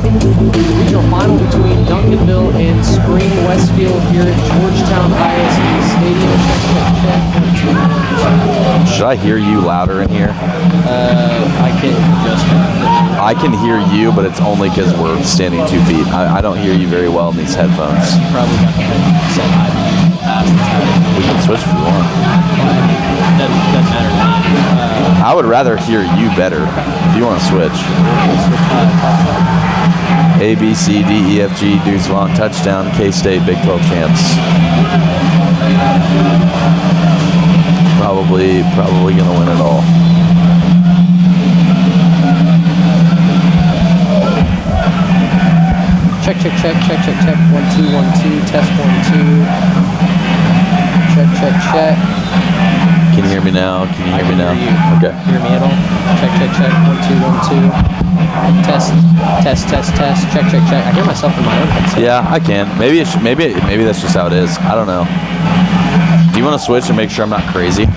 Regional final between Duncanville and Spring Westfield here at Georgetown ISD Stadium. Should I hear you louder in here? I can hear you, but it's only because we're standing 2 feet. I don't hear you very well in these headphones. Probably got the set high. We can switch if you want. Doesn't matter to me. I would rather hear you better if you want to switch. A, B, C, D, E, F, G, Deuce, Long, touchdown, K-State, Big 12 champs. Probably going to win it all. Check. 1, 2, 1, 2. Test 1, 2. Check. Can you hear me now? Can you hear me now? Okay. Hear me at all? Check. 1, 2, 1, 2. Test. Check. I hear myself in my own headset. Yeah, I can. Maybe that's just how it is. I don't know. Do you want to switch and make sure I'm not crazy?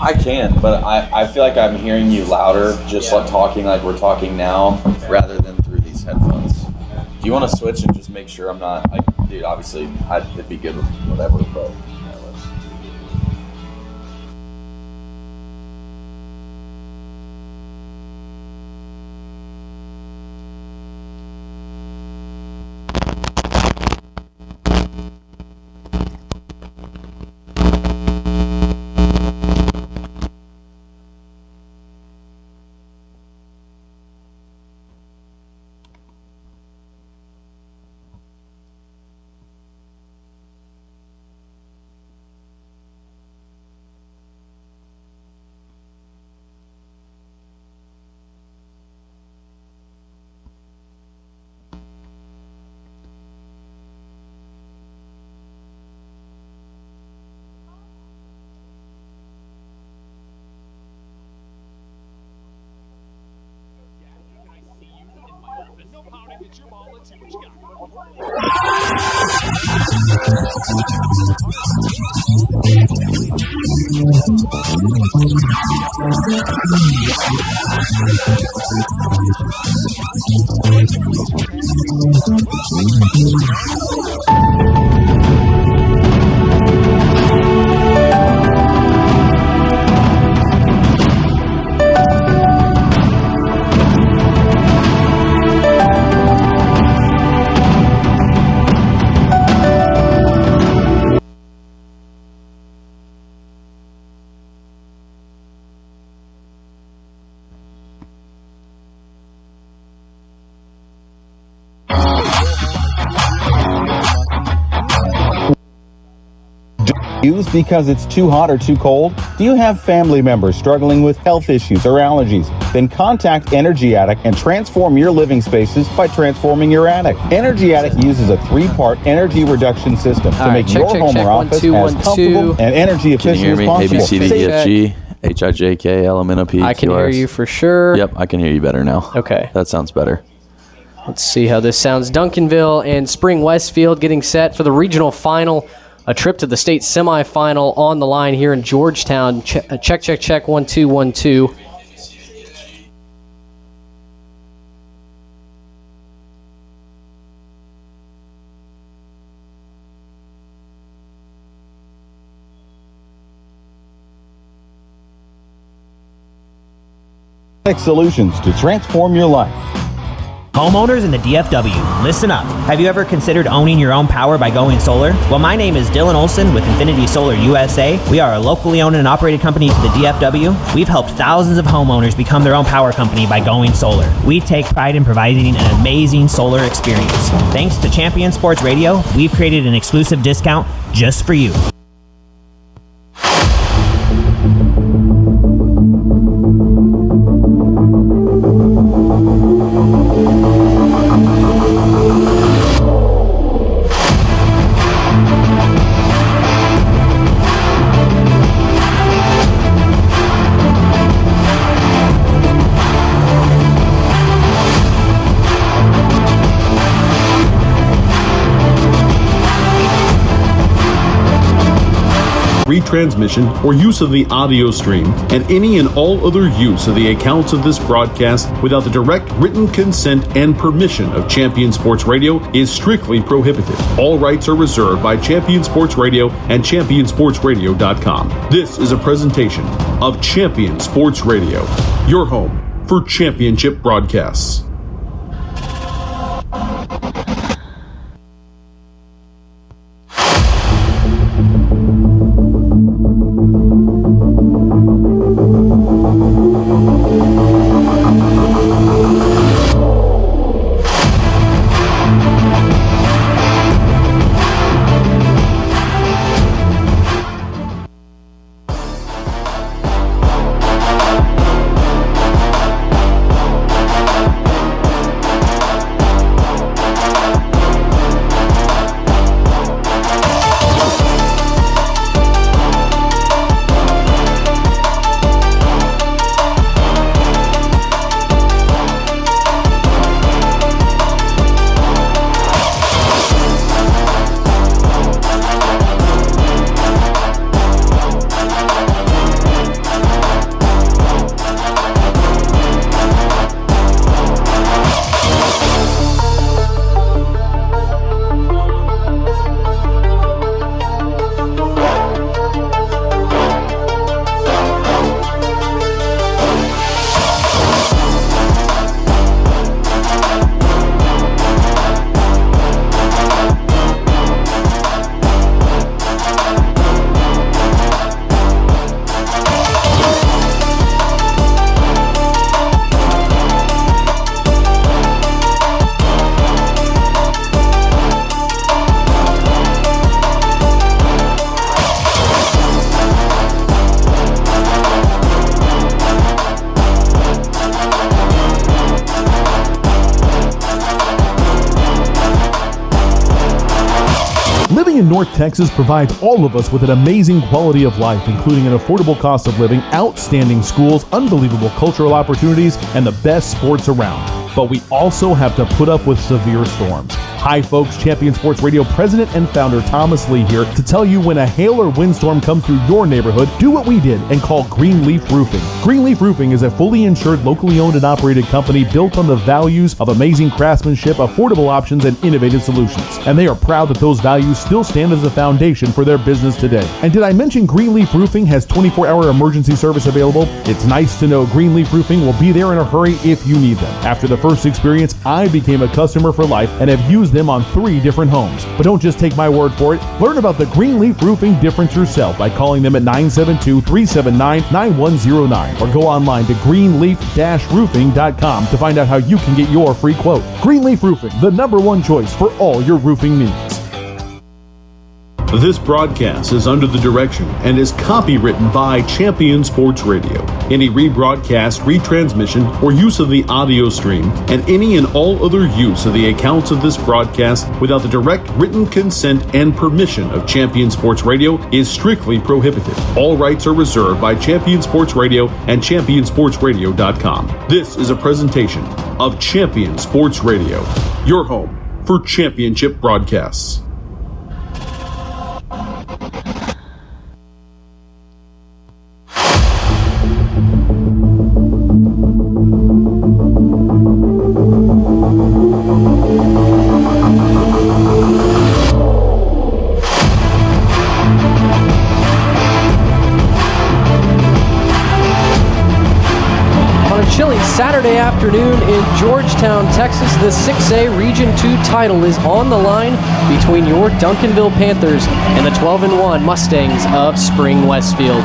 I can, but I feel like I'm hearing you louder, just like talking like we're talking now, rather than through these headphones. Do you want to switch and just make sure I'm not, like, dude, obviously, it'd be good with whatever, but yeah, let's. Used because it's too hot or too cold? Do you have family members struggling with health issues or allergies? Then contact Energy Attic and transform your living spaces by transforming your attic. Energy Attic uses a 3-part energy reduction system to make your home or office as comfortable and energy efficient as possible. A, B, C, D, E, F, G, H, I, J, K, L, M, N, O, P, Q, R, S. I can hear you for sure. Yep, I can hear you better now. Okay. That sounds better. Let's see how this sounds. Duncanville and Spring Westfield getting set for the regional final. A trip to the state semifinal on the line here in Georgetown. Check. 1, 2, 1, 2. Solutions to transform your life. Homeowners in the DFW, listen up. Have you ever considered owning your own power by going solar? Well, my name is Dylan Olson with Infinity Solar USA. We are a locally owned and operated company to the DFW. We've helped thousands of homeowners become their own power company by going solar. We take pride in providing an amazing solar experience. Thanks to Champion Sports Radio, we've created an exclusive discount just for you. retransmission, or use of the audio stream, and any and all other use of the accounts of this broadcast without the direct written consent and permission of Champion Sports Radio is strictly prohibited. All rights are reserved by Champion Sports Radio and ChampionSportsRadio.com. This is a presentation of Champion Sports Radio, your home for championship broadcasts. Living in North Texas provides all of us with an amazing quality of life, including an affordable cost of living, outstanding schools, unbelievable cultural opportunities, and the best sports around. But we also have to put up with severe storms. Hi folks, Champion Sports Radio President and Founder Thomas Lee here to tell you when a hail or windstorm comes through your neighborhood, do what we did and call Greenleaf Roofing. Greenleaf Roofing is a fully insured, locally owned and operated company built on the values of amazing craftsmanship, affordable options, and innovative solutions. And they are proud that those values still stand as a foundation for their business today. And did I mention Greenleaf Roofing has 24-hour emergency service available? It's nice to know Greenleaf Roofing will be there in a hurry if you need them. After the first experience, I became a customer for life and have used them on 3 different homes. But don't just take my word for it. Learn about the Greenleaf Roofing difference yourself by calling them at 972-379-9109 or go online to greenleaf-roofing.com to find out how you can get your free quote. Greenleaf Roofing, the #1 choice for all your roofing needs. This broadcast is under the direction and is copywritten by Champion Sports Radio. Any rebroadcast, retransmission, or use of the audio stream, and any and all other use of the accounts of this broadcast without the direct written consent and permission of Champion Sports Radio is strictly prohibited. All rights are reserved by Champion Sports Radio and ChampionSportsRadio.com. This is a presentation of Champion Sports Radio, your home for championship broadcasts. Saturday afternoon in Georgetown, Texas, the 6A Region 2 title is on the line between your Duncanville Panthers and the 12-1 Mustangs of Spring Westfield.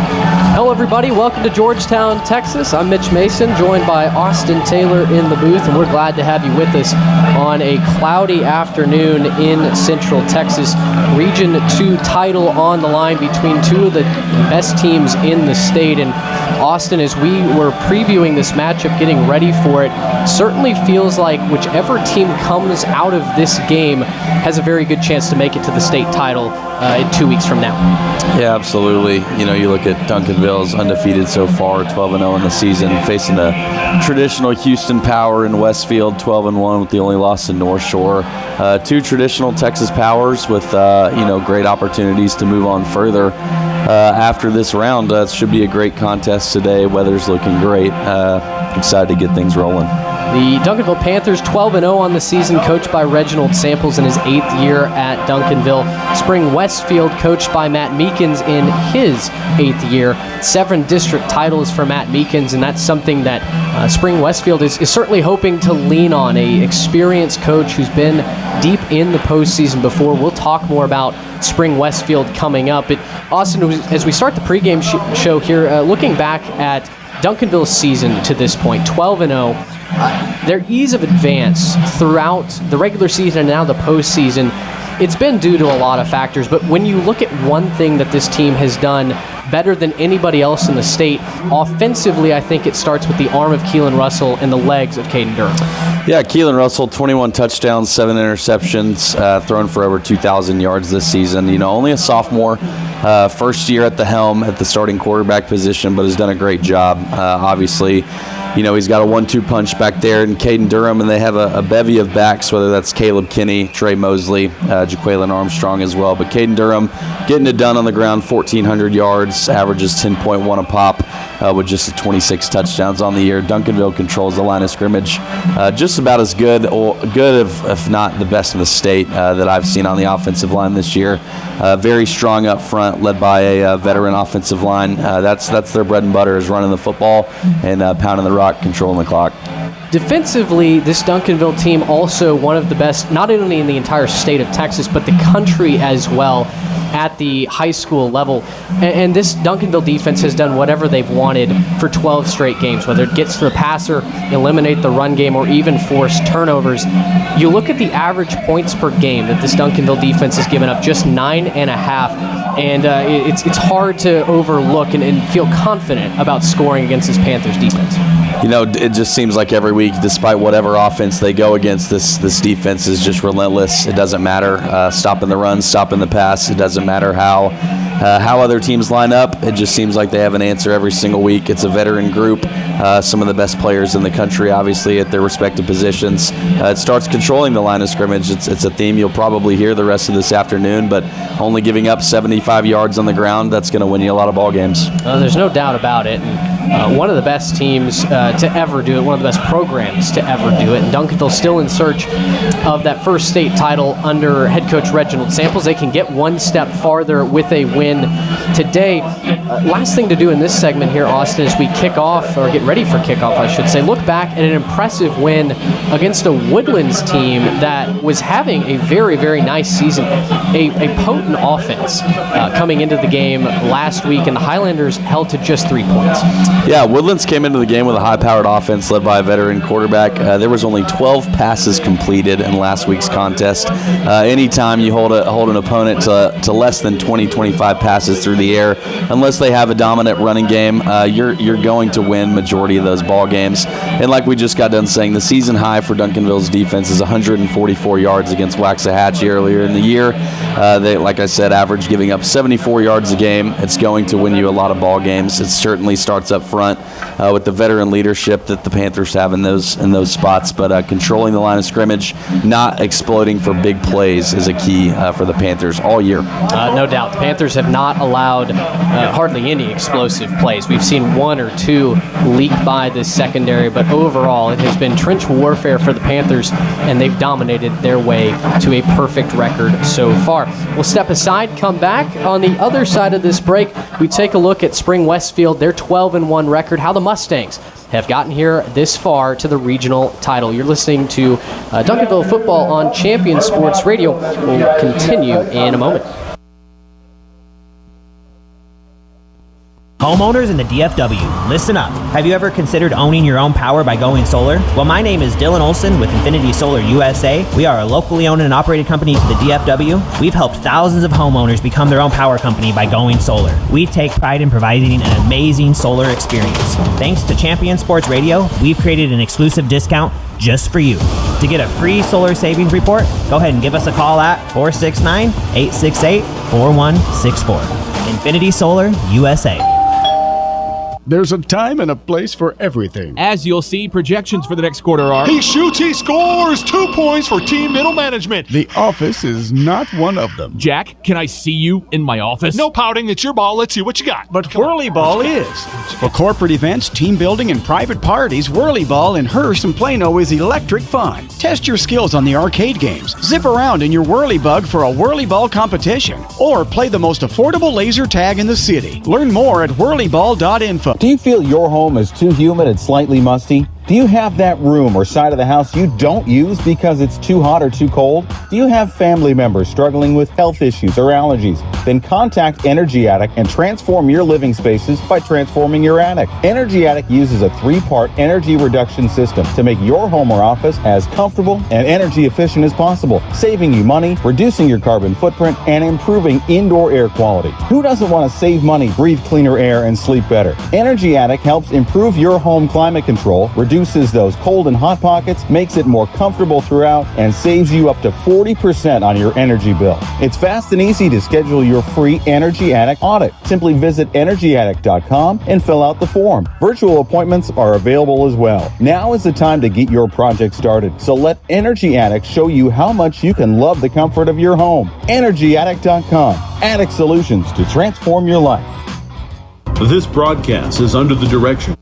Hello everybody, welcome to Georgetown, Texas. I'm Mitch Mason, joined by Austin Taylor in the booth, and we're glad to have you with us on a cloudy afternoon in Central Texas. Region 2 title on the line between 2 of the best teams in the state. And Austin, as we were previewing this matchup, getting ready for it, certainly feels like whichever team comes out of this game has a very good chance to make it to the state title in 2 weeks from now. Yeah, absolutely. You know, you look at Duncanville's undefeated so far, 12-0 in the season, facing the traditional Houston Power in Westfield, 12-1 with the only loss in North Shore. 2 traditional Texas Powers with, great opportunities to move on further. after this round. It should be a great contest today. Weather's looking great. Excited to get things rolling. The Duncanville Panthers 12-0 on the season, coached by Reginald Samples in his 8th year at Duncanville. Spring Westfield, coached by Matt Meekins in his 8th year. 7 district titles for Matt Meekins, and that's something that Spring Westfield is certainly hoping to lean on. A experienced coach who's been deep in the postseason before. We'll talk more about Spring Westfield coming up. But Austin, as we start the pregame show here, looking back at Duncanville's season to this point, 12-0, their ease of advance throughout the regular season and now the postseason, it's been due to a lot of factors. But when you look at one thing that this team has done better than anybody else in the state, offensively, I think it starts with the arm of Keelan Russell and the legs of Caden Durham. Yeah, Keelan Russell, 21 touchdowns, 7 interceptions, thrown for over 2,000 yards this season. Only a sophomore, first year at the helm at the starting quarterback position, but has done a great job. Obviously, he's got a 1-2 punch back there in Caden Durham, and they have a bevy of backs, whether that's Caleb Kinney, Trey Mosley, Jaqueline Armstrong as well. But Caden Durham getting it done on the ground, 1,400 yards, averages 10.1 a pop with just 26 touchdowns on the year. Duncanville controls the line of scrimmage just about as good, if not the best in the state that I've seen on the offensive line this year. Very strong up front, led by a veteran offensive line. That's their bread and butter, is running the football and pounding the rock, controlling the clock. Defensively, this Duncanville team also one of the best, not only in the entire state of Texas, but the country as well at the high school level. And this Duncanville defense has done whatever they've wanted for 12 straight games, whether it gets to the passer, eliminate the run game, or even force turnovers. You look at the average points per game that this Duncanville defense has given up, just 9.5. And it's hard to overlook and feel confident about scoring against this Panthers defense. It just seems like every week, despite whatever offense they go against, this defense is just relentless. It doesn't matter stopping the run, stopping the pass. It doesn't matter how other teams line up. It just seems like they have an answer every single week. It's a veteran group, some of the best players in the country, obviously, at their respective positions. It starts controlling the line of scrimmage. It's a theme you'll probably hear the rest of this afternoon, but only giving up 75 yards on the ground, that's going to win you a lot of ball games. There's no doubt about it. One of the best teams to ever do it, one of the best programs to ever do it. And Duncanville still in search of that first state title under head coach Reginald Samples. They can get one step farther with a win today. Last thing to do in this segment here, Austin, as we kick off, or get ready for kickoff, I should say, look back at an impressive win against a Woodlands team that was having a very, very nice season. A potent offense coming into the game last week, and the Highlanders held to just 3 points. Yeah, Woodlands came into the game with a high-powered offense led by a veteran quarterback. There was only 12 passes completed in last week's contest. Anytime you hold an opponent to less than 20-25 passes through the air, unless they have a dominant running game, you're going to win majority of those ball games. And like we just got done saying, the season high for Duncanville's defense is 144 yards against Waxahachie earlier in the year. They, like I said, average giving up 74 yards a game. It's going to win you a lot of ball games. It certainly starts up front with the veteran leadership that the Panthers have in those spots, but controlling the line of scrimmage, not exploding for big plays is a key for the Panthers all year. No doubt. The Panthers have not allowed hardly any explosive plays. We've seen 1 or 2 leak by this secondary, but overall it has been trench warfare for the Panthers, and they've dominated their way to a perfect record so far. We'll step aside, come back. On the other side of this break, we take a look at Spring Westfield, their 12-1 record, how the Mustangs have gotten here this far to the regional title. You're listening to Duncanville football on Champion Sports Radio. We'll continue in a moment. Homeowners in the DFW, listen up. Have you ever considered owning your own power by going solar? Well, my name is Dylan Olson with Infinity Solar USA. We are a locally owned and operated company to the DFW. We've helped thousands of homeowners become their own power company by going solar. We take pride in providing an amazing solar experience. Thanks to Champion Sports Radio, we've created an exclusive discount just for you. To get a free solar savings report, go ahead and give us a call at 469-868-4164. Infinity Solar USA. There's a time and a place for everything. As you'll see, projections for the next quarter are... He shoots, he scores! 2 points for team middle management. The office is not one of them. Jack, can I see you in my office? No pouting, it's your ball. Let's see what you got. But Whirly Ball is. For corporate events, team building, and private parties, Whirly Ball in Hearst and Plano is electric fun. Test your skills on the arcade games. Zip around in your Whirly Bug for a Whirly Ball competition. Or play the most affordable laser tag in the city. Learn more at whirlyball.info. Do you feel your home is too humid and slightly musty? Do you have that room or side of the house you don't use because it's too hot or too cold? Do you have family members struggling with health issues or allergies? Then contact Energy Attic and transform your living spaces by transforming your attic. Energy Attic uses a 3-part energy reduction system to make your home or office as comfortable and energy efficient as possible, saving you money, reducing your carbon footprint, and improving indoor air quality. Who doesn't want to save money, breathe cleaner air, and sleep better? Energy Attic helps improve your home climate control, reduces those cold and hot pockets, makes it more comfortable throughout, and saves you up to 40% on your energy bill. It's fast and easy to schedule your free Energy Attic audit. Simply visit energyattic.com and fill out the form. Virtual appointments are available as well. Now is the time to get your project started, so let Energy Attic show you how much you can love the comfort of your home. energyattic.com. Attic solutions to transform your life. This broadcast is under the direction.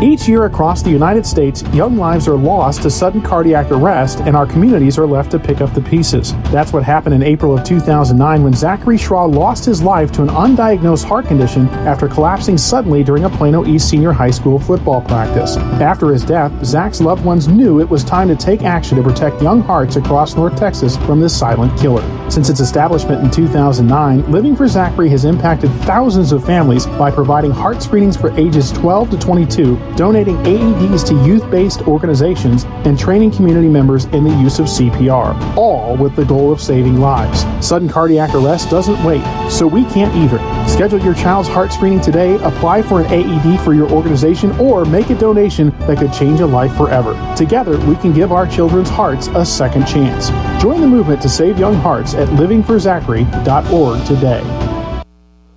Each year across the United States, young lives are lost to sudden cardiac arrest, and our communities are left to pick up the pieces. That's what happened in April of 2009 when Zachary Schraw lost his life to an undiagnosed heart condition after collapsing suddenly during a Plano East Senior High School football practice. After his death, Zach's loved ones knew it was time to take action to protect young hearts across North Texas from this silent killer. Since its establishment in 2009, Living for Zachary has impacted thousands of families by providing heart screenings for ages 12 to 22, donating AEDs to youth-based organizations, and training community members in the use of CPR, all with the goal of saving lives. Sudden cardiac arrest doesn't wait, so we can't either. Schedule your child's heart screening today, apply for an AED for your organization, or make a donation that could change a life forever. Together, we can give our children's hearts a second chance. Join the movement to save young hearts at livingforzachary.org today.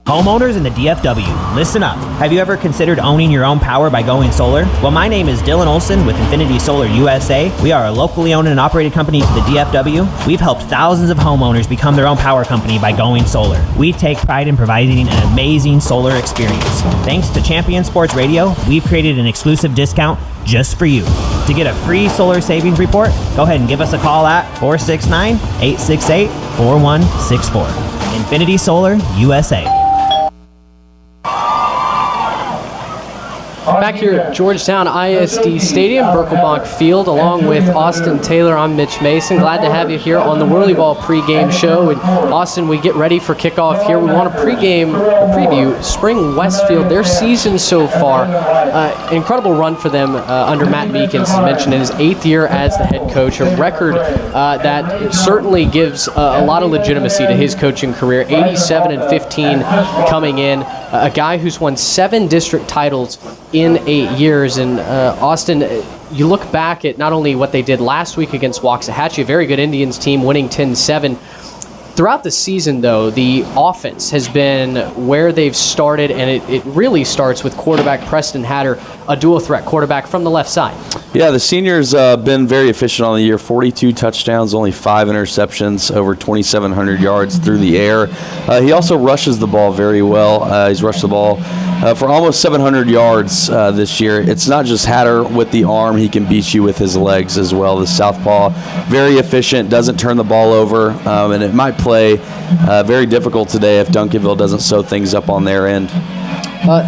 Homeowners in the DFW, listen up. Have you ever considered owning your own power by going solar? Well, my name is Dylan Olson with Infinity Solar USA. We are a locally owned and operated company to the DFW. We've helped thousands of homeowners become their own power company by going solar. We take pride in providing an amazing solar experience. Thanks to Champion Sports Radio, we've created an exclusive discount just for you. To get a free solar savings report, go ahead and give us a call at 469-868-4164. Infinity Solar USA. Back here at Georgetown ISD Stadium, Birkelbach Field, along with Austin Taylor, I'm Mitch Mason. Glad to have you here on the Whirly Ball pregame show. And Austin, we get ready for kickoff here. We want to preview Spring Westfield, their season so far. Incredible run for them under Matt Meekins, as mentioned, in his 8th year as the head coach. A record that certainly gives a lot of legitimacy to his coaching career. 87-15 coming in. A guy who's won 7 district titles in 8 years. And Austin, you look back at not only what they did last week against Waxahachie, a very good Indians team winning 10-7. Throughout the season, though, the offense has been where they've started, and it really starts with quarterback Preston Hatter, a dual threat quarterback from the left side. Yeah, the senior's been very efficient on the year. 42 touchdowns, only 5 interceptions, over 2,700 yards through the air. He also rushes the ball very well. He's rushed the ball for almost 700 yards this year. It's not just Hatter with the arm. He can beat you with his legs as well. The southpaw, very efficient, doesn't turn the ball over, and it might play very difficult today if Duncanville doesn't sew things up on their end.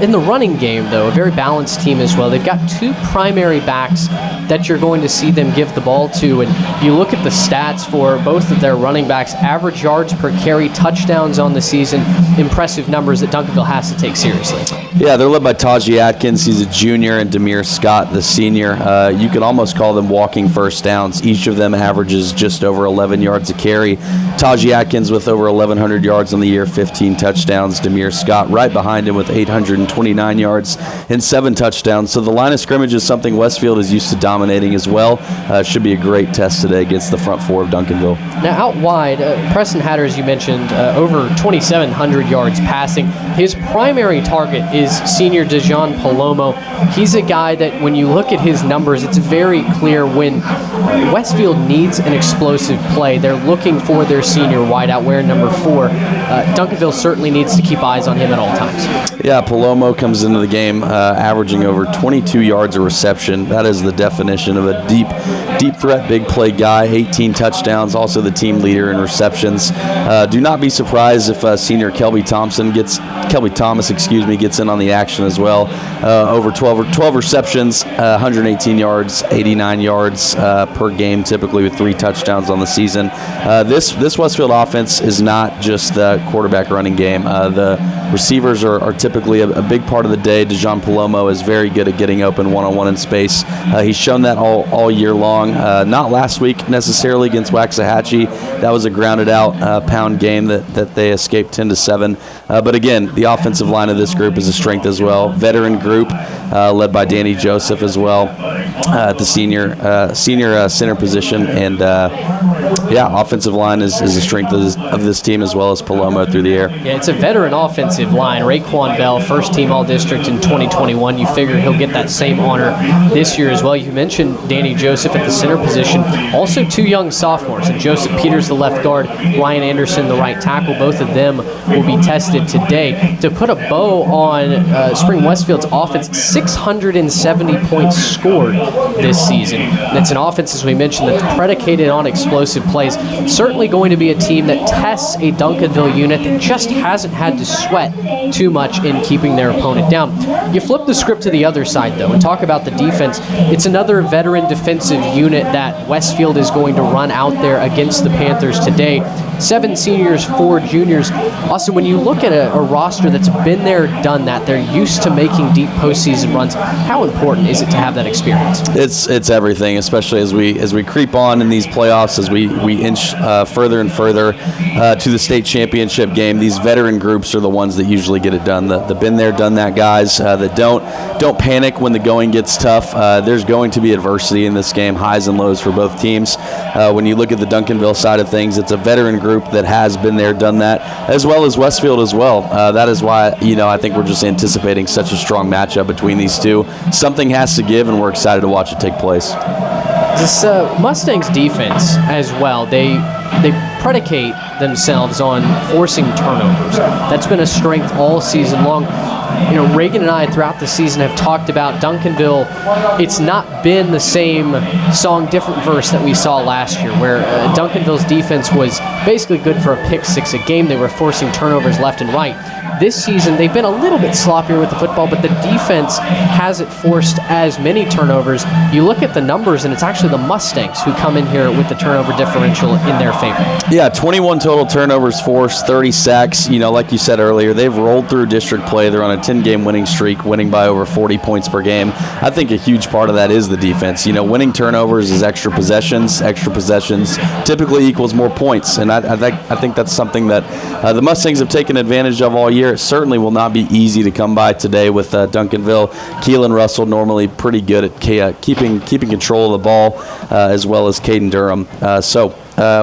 In the running game, though, a very balanced team as well. They've got 2 primary backs that you're going to see them give the ball to. And you look at the stats for both of their running backs, average yards per carry, touchdowns on the season, impressive numbers that Duncanville has to take seriously. Yeah, they're led by Taji Atkins. He's a junior, and Demir Scott, the senior. You could almost call them walking first downs. Each of them averages just over 11 yards a carry. Taji Atkins with over 1,100 yards on the year, 15 touchdowns. Demir Scott right behind him with 800 129 yards, and 7 touchdowns. So the line of scrimmage is something Westfield is used to dominating as well. Should be a great test today against the front four of Duncanville. Now out wide, Preston Hatter, as you mentioned, over 2,700 yards passing. His primary target is senior Dejan Palomo. He's a guy that when you look at his numbers, it's very clear when Westfield needs an explosive play, they're looking for their senior wideout wearing number 4. Duncanville certainly needs to keep eyes on him at all times. Yeah, Palomo comes into the game averaging over 22 yards a reception. That is the definition of a deep threat, big play guy. 18 touchdowns, also the team leader in receptions. Do not be surprised if senior Kelby Thomas gets in on the action as well. Over 12 receptions, 118 yards, 89 yards per game, typically with 3 touchdowns on the season. This Westfield offense is not just the quarterback running game. The receivers are typically a big part of the day. Dejan Palomo is very good at getting open one-on-one in space. He's shown that all year long. Not last week necessarily against Waxahachie. That was a grounded out pound game that they escaped 10-7. But again, the offensive line of this group is a strength as well. Veteran group led by Danny Joseph as well at the senior center position. And offensive line is a strength of this team as well as Palomo through the air. Yeah, it's a veteran offensive line. Raekwon Bell, first team All-District in 2021. You figure he'll get that same honor this year as well. You mentioned Danny Joseph at the center position. Also 2 young sophomores, and Joseph Peters, the left guard, Ryan Anderson, the right tackle. Both of them will be tested today. To put a bow on Spring Westfield's offense, 670 points scored this season. It's an offense, as we mentioned, that's predicated on explosive plays. Certainly going to be a team that tests a Duncanville unit that just hasn't had to sweat too much in keeping their opponent down. You flip the script to the other side, though, and talk about the defense. It's another veteran defensive unit that Westfield is going to run out there against the Panthers today. 7 seniors, 4 juniors. Also, when you look at a roster that's been there, done that, they're used to making deep postseason runs. How important is it to have that experience? It's everything, especially as we creep on in these playoffs, as we inch further and further to the state championship game. These veteran groups are the ones that usually get it done. The been there, done that guys that don't panic when the going gets tough. There's going to be adversity in this game, highs and lows for both teams. When you look at the Duncanville side of things, it's a veteran group that has been there, done that, as well as Westfield as well. That is why I think we're just anticipating such a strong matchup between these two. Something has to give, and we're excited to watch it take place. This Mustangs defense as well, they predicate themselves on forcing turnovers. That's been a strength all season long. Reagan and I throughout the season have talked about Duncanville. It's not been the same song, different verse that we saw last year, where Duncanville's defense was basically good for a pick 6 a game. They were forcing turnovers left and right. This season, they've been a little bit sloppier with the football, but the defense hasn't forced as many turnovers. You look at the numbers, and it's actually the Mustangs who come in here with the turnover differential in their favor. Yeah, 21 total turnovers forced, 30 sacks. Like you said earlier, they've rolled through district play. They're on a 10-game winning streak, winning by over 40 points per game. I think a huge part of that is the defense. Winning turnovers is extra possessions. Extra possessions typically equals more points, and I think that's something that the Mustangs have taken advantage of all year. It certainly will not be easy to come by today with Duncanville. Keelan Russell normally pretty good at keeping control of the ball, as well as Caden Durham.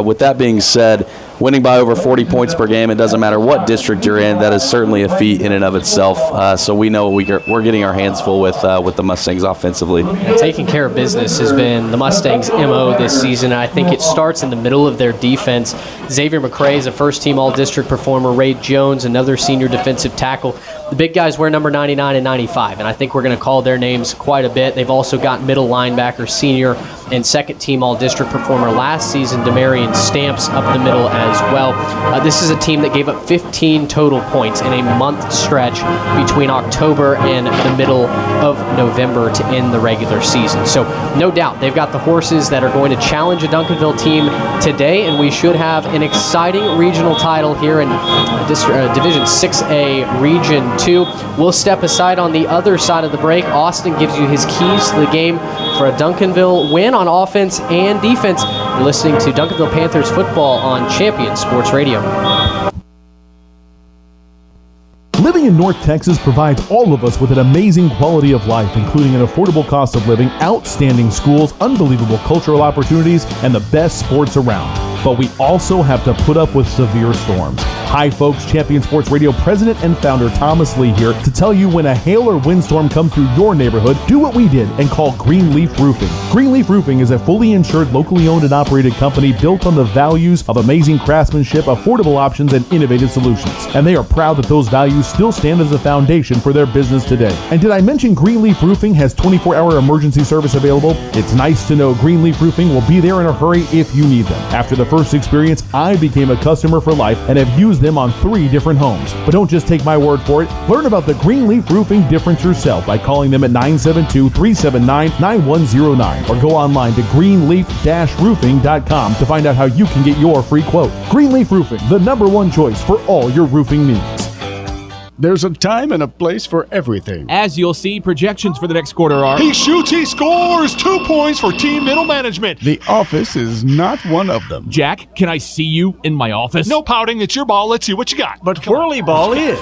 With that being said, winning by over 40 points per game, it doesn't matter what district you're in. That is certainly a feat in and of itself. So we know we're getting our hands full with the Mustangs offensively. And taking care of business has been the Mustangs' MO this season. I think it starts in the middle of their defense. Xavier McCrae is a first-team All-District performer. Ray Jones, another senior defensive tackle. The big guys wear number 99 and 95, and I think we're going to call their names quite a bit. They've also got middle linebacker, senior, and second-team All-District performer last season, Demarion Stamps, up the middle as well. This is a team that gave up 15 total points in a month stretch between October and the middle of November to end the regular season. So no doubt they've got the horses that are going to challenge a Duncanville team today, and we should have an exciting regional title here in Division 6A Region 2. We'll step aside on the other side of the break. Austin gives you his keys to the game for a Duncanville win on offense and defense. You're listening to Duncanville Panthers football on Champion Sports Radio. Living in North Texas provides all of us with an amazing quality of life, including an affordable cost of living, outstanding schools, unbelievable cultural opportunities, and the best sports around. But we also have to put up with severe storms. Hi folks, Champion Sports Radio President and Founder Thomas Lee here to tell you when a hail or windstorm comes through your neighborhood, do what we did and call Greenleaf Roofing. Greenleaf Roofing is a fully insured, locally owned and operated company built on the values of amazing craftsmanship, affordable options, and innovative solutions. And they are proud that those values still stand as a foundation for their business today. And did I mention Greenleaf Roofing has 24-hour emergency service available? It's nice to know Greenleaf Roofing will be there in a hurry if you need them. After the first experience, I became a customer for life and have used them on 3 different homes. But don't just take my word for it. Learn about the Greenleaf Roofing difference yourself by calling them at 972-379-9109 or go online to greenleaf-roofing.com to find out how you can get your free quote. Greenleaf Roofing, the #1 choice for all your roofing needs. There's a time and a place for everything. As you'll see, projections for the next quarter are... He shoots, he scores! 2 points for team middle management. The office is not one of them. Jack, can I see you in my office? No pouting, it's your ball. Let's see what you got. But Whirly Ball is.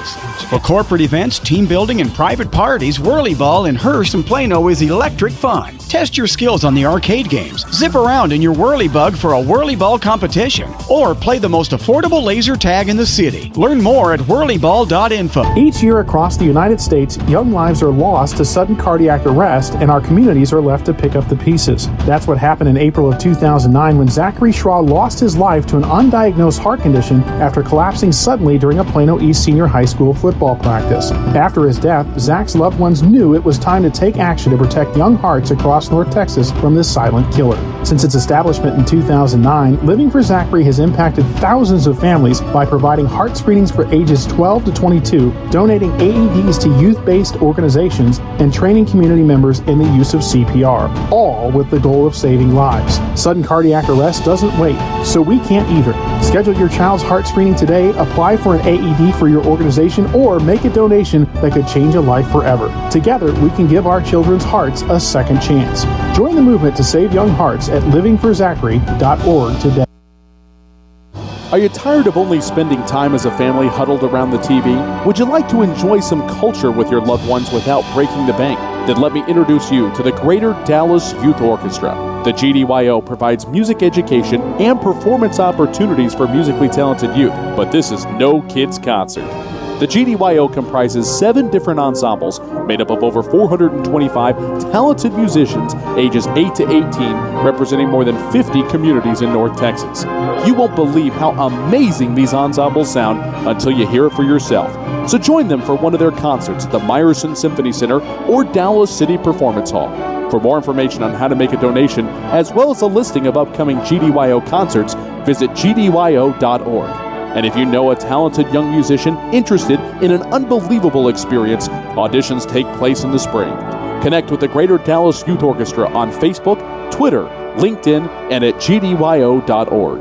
For corporate events, team building, and private parties, Whirly Ball in Hearst and Plano is electric fun. Test your skills on the arcade games. Zip around in your Whirly Bug for a Whirly Ball competition. Or play the most affordable laser tag in the city. Learn more at whirlyball.info. Each year across the United States, young lives are lost to sudden cardiac arrest, and our communities are left to pick up the pieces. That's what happened in April of 2009 when Zachary Schraw lost his life to an undiagnosed heart condition after collapsing suddenly during a Plano East Senior High School football practice. After his death, Zach's loved ones knew it was time to take action to protect young hearts across North Texas from this silent killer. Since its establishment in 2009, Living for Zachary has impacted thousands of families by providing heart screenings for ages 12 to 22, donating AEDs to youth-based organizations, and training community members in the use of CPR, all with the goal of saving lives. Sudden cardiac arrest doesn't wait, so we can't either. Schedule your child's heart screening today, apply for an AED for your organization, or make a donation that could change a life forever. Together, we can give our children's hearts a second chance. Join the movement to save young hearts at livingforzachary.org today. Are you tired of only spending time as a family huddled around the TV? Would you like to enjoy some culture with your loved ones without breaking the bank? Then let me introduce you to the Greater Dallas Youth Orchestra. The GDYO provides music education and performance opportunities for musically talented youth, but this is no kids' concert. The GDYO comprises 7 different ensembles made up of over 425 talented musicians ages 8 to 18, representing more than 50 communities in North Texas. You won't believe how amazing these ensembles sound until you hear it for yourself. So join them for one of their concerts at the Meyerson Symphony Center or Dallas City Performance Hall. For more information on how to make a donation, as well as a listing of upcoming GDYO concerts, visit gdyo.org. And if you know a talented young musician interested in an unbelievable experience, auditions take place in the spring. Connect with the Greater Dallas Youth Orchestra on Facebook, Twitter, LinkedIn, and at gdyo.org.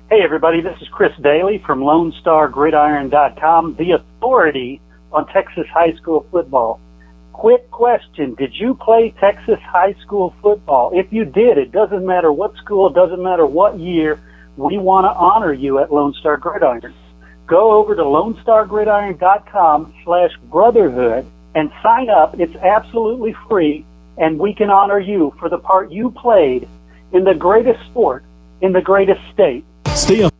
Hey everybody, this is Chris Daly from LoneStarGridiron.com, the authority on Texas high school football. Quick question, did you play Texas high school football? If you did, it doesn't matter what school, it doesn't matter what year, we want to honor you at Lone Star Gridiron. Go over to LoneStarGridiron.com/brotherhood and sign up. It's absolutely free, and we can honor you for the part you played in the greatest sport in the greatest state. Stay up.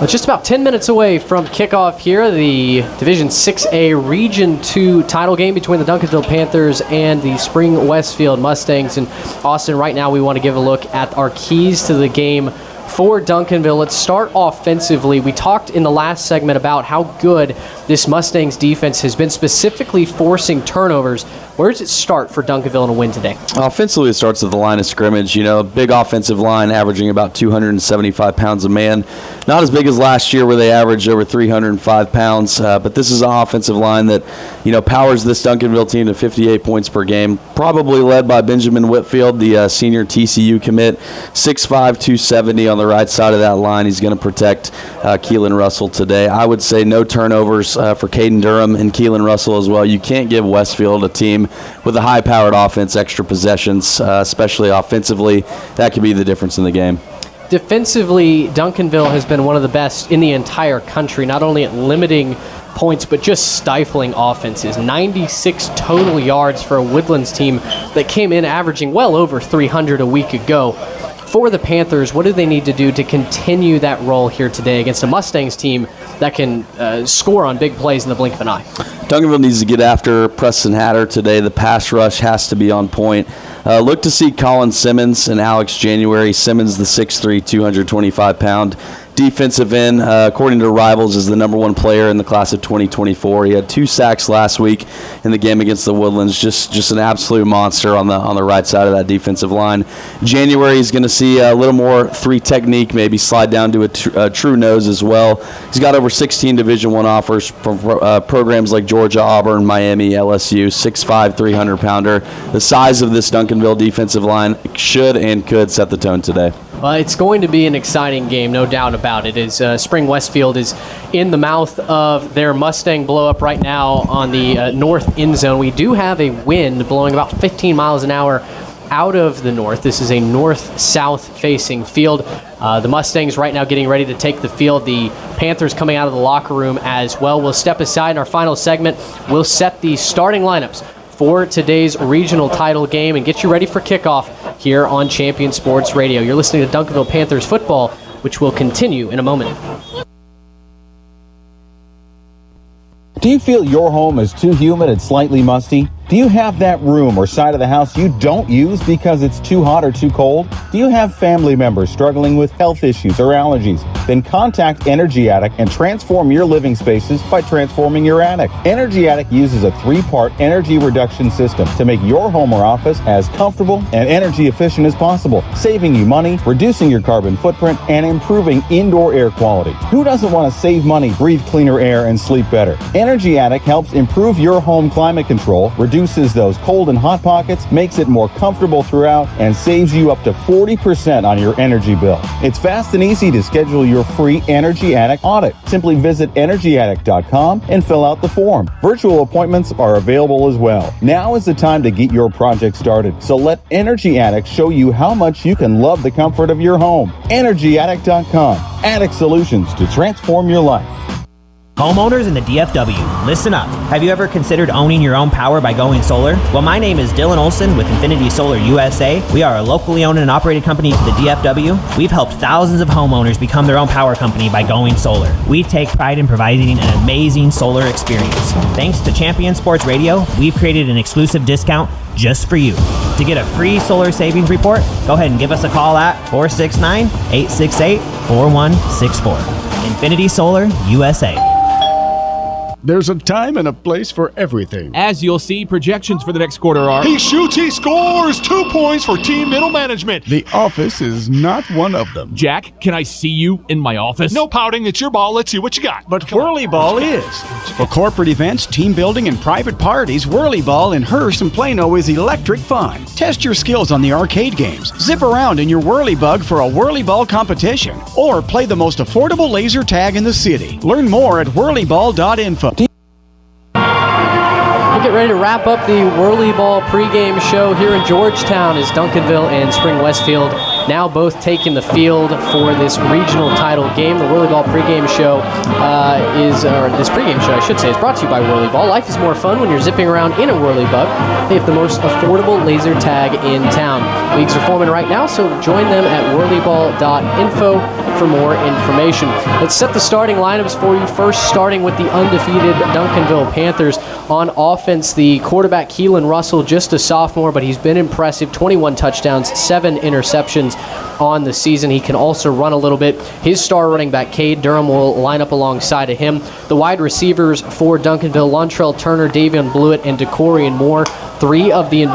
Well, just about 10 minutes away from kickoff here, the Division 6A Region 2 title game between the Duncanville Panthers and the Spring Westfield Mustangs. And Austin, right now we want to give a look at our keys to the game for Duncanville. Let's start offensively. We talked in the last segment about how good this Mustangs defense has been, specifically forcing turnovers. Where does it start for Duncanville in a win today? Offensively, it starts at the line of scrimmage. You know, a big offensive line averaging about 275 pounds a man. Not as big as last year where they averaged over 305 pounds, but this is an offensive line that, you know, powers this Duncanville team to 58 points per game, probably led by Benjamin Whitfield, the senior TCU commit, 6'5", 270 on the right side of that line. He's going to protect Keelan Russell today. I would say no turnovers for Caden Durham and Keelan Russell as well. You can't give Westfield, a team with a high-powered offense, extra possessions, especially offensively. That could be the difference in the game. Defensively, Duncanville has been one of the best in the entire country, not only at limiting points, but just stifling offenses. 96 total yards for a Woodlands team that came in averaging well over 300 a week ago. For the Panthers, what do they need to do to continue that role here today against a Mustangs team that can score on big plays in the blink of an eye? Duncanville needs to get after Preston Hatter today. The pass rush has to be on point. Look to see Colin Simmons and Alex January. Simmons, the 6'3", 225-pound defensive end, according to Rivals, is the #1 player in the class of 2024. He had 2 sacks last week in the game against the Woodlands. Just an absolute monster on the right side of that defensive line. January is going to see a little more 3 technique, maybe slide down to a true nose as well. He's got over 16 Division I offers from programs like Georgia, Auburn, Miami, LSU. 6'5", 300-pounder. The size of this Duncanville defensive line should and could set the tone today. Well, it's going to be an exciting game, no doubt about it. As Spring Westfield is in the mouth of their Mustang blow-up right now on the north end zone. We do have a wind blowing about 15 miles an hour out of the north. This is a north-south facing field. The Mustangs right now getting ready to take the field. The Panthers coming out of the locker room as well. We'll step aside in our final segment. We'll set the starting lineups for today's regional title game and get you ready for kickoff here on Champion Sports Radio. You're listening to Duncanville Panthers football, which will continue in a moment. Do you feel your home is too humid and slightly musty? Do you have that room or side of the house you don't use because it's too hot or too cold? Do you have family members struggling with health issues or allergies? Then contact Energy Attic and transform your living spaces by transforming your attic. Energy Attic uses a 3-part energy reduction system to make your home or office as comfortable and energy efficient as possible, saving you money, reducing your carbon footprint, and improving indoor air quality. Who doesn't want to save money, breathe cleaner air, and sleep better? Energy Attic helps improve your home climate control, reduces those cold and hot pockets, makes it more comfortable throughout, and saves you up to 40% on your energy bill. It's fast and easy to schedule your free Energy Attic audit. Simply visit energyattic.com and fill out the form. Virtual appointments are available as well. Now is the time to get your project started, so let Energy Attic show you how much you can love the comfort of your home. energyattic.com. Attic solutions to transform your life. Homeowners in the DFW, listen up. Have you ever considered owning your own power by going solar? Well, my name is Dylan Olson with Infinity Solar USA. We are a locally owned and operated company to the DFW. We've helped thousands of homeowners become their own power company by going solar. We take pride in providing an amazing solar experience. Thanks to Champion Sports Radio, we've created an exclusive discount just for you. To get a free solar savings report, go ahead and give us a call at 469-868-4164. Infinity Solar USA. There's a time and a place for everything. As you'll see, projections for the next quarter are... He shoots, he scores! 2 points for team middle management. The office is not one of them. Jack, can I see you in my office? No pouting, it's your ball. Let's see what you got. But Whirly Ball is. For corporate events, team building, and private parties, Whirly Ball in Hearst and Plano is electric fun. Test your skills on the arcade games. Zip around in your Whirly Bug for a Whirly Ball competition. Or play the most affordable laser tag in the city. Learn more at whirlyball.info. We'll get ready to wrap up the Whirly Ball pregame show here in Georgetown as Duncanville and Spring Westfield now both taking the field for this regional title game. The Whirly Ball pregame show this pregame show, I should say, is brought to you by Whirly Ball. Life is more fun when you're zipping around in a Whirly Bug. They have the most affordable laser tag in town. Leagues are forming right now, so join them at whirlyball.info for more information. Let's set the starting lineups for you. First, starting with the undefeated Duncanville Panthers. On offense, the quarterback Keelan Russell, just a sophomore, but he's been impressive. 21 touchdowns, 7 interceptions on the season. He can also run a little bit. His star running back, Cade Durham, will line up alongside of him. The wide receivers for Duncanville, Lontrell Turner, Davion Blewett, and Decorian Moore. 3 of the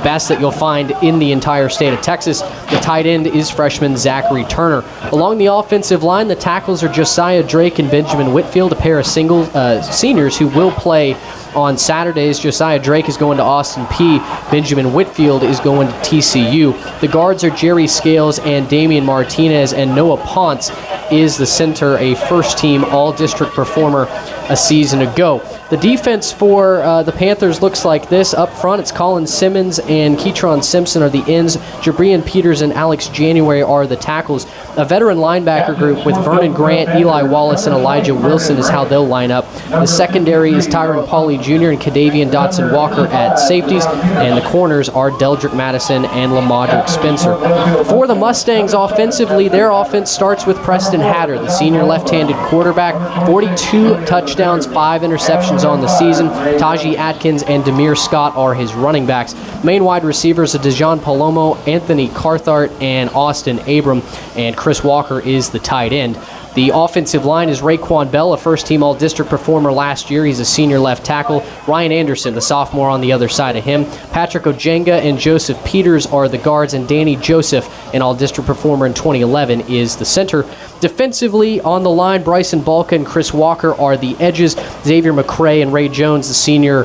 best that you'll find in the entire state of Texas. The tight end is freshman Zachary Turner. Along the offensive line, the tackles are Josiah Drake and Benjamin Whitfield, a pair of seniors who will play on Saturdays. Josiah Drake is going to Austin P. Benjamin Whitfield is going to TCU. The guards are Jerry Scales and Damian Martinez, and Noah Ponce is the center, a first-team all-district performer a season ago. The defense for the Panthers looks like this. Up front, it's Colin Simmons and Keytron Simpson are the ends. Jabrian Peters and Alex January are the tackles. A veteran linebacker group with Vernon Grant, Eli Wallace, and Elijah Wilson is how they'll line up. The secondary is Tyron Pauley Jr. and Kadavian Dotson Walker at safeties, and the corners are Deldrick Madison and Lamadrick Spencer. For the Mustangs offensively, their offense starts with Preston Hatter, the senior left-handed quarterback. 42 touchdowns, 5 interceptions on the season. Taji Atkins and Demir Scott are his running backs. Main wide receivers are Dejan Palomo, Anthony Carthart, and Austin Abram, and Chris Walker is the tight end. The offensive line is Raekwon Bell, a first-team All-District performer last year. He's a senior left tackle. Ryan Anderson, the sophomore, on the other side of him. Patrick Ojenga and Joseph Peters are the guards, and Danny Joseph, an All-District performer in 2011, is the center. Defensively, on the line, Bryson Balka and Chris Walker are the edges. Xavier McCrae and Ray Jones, the senior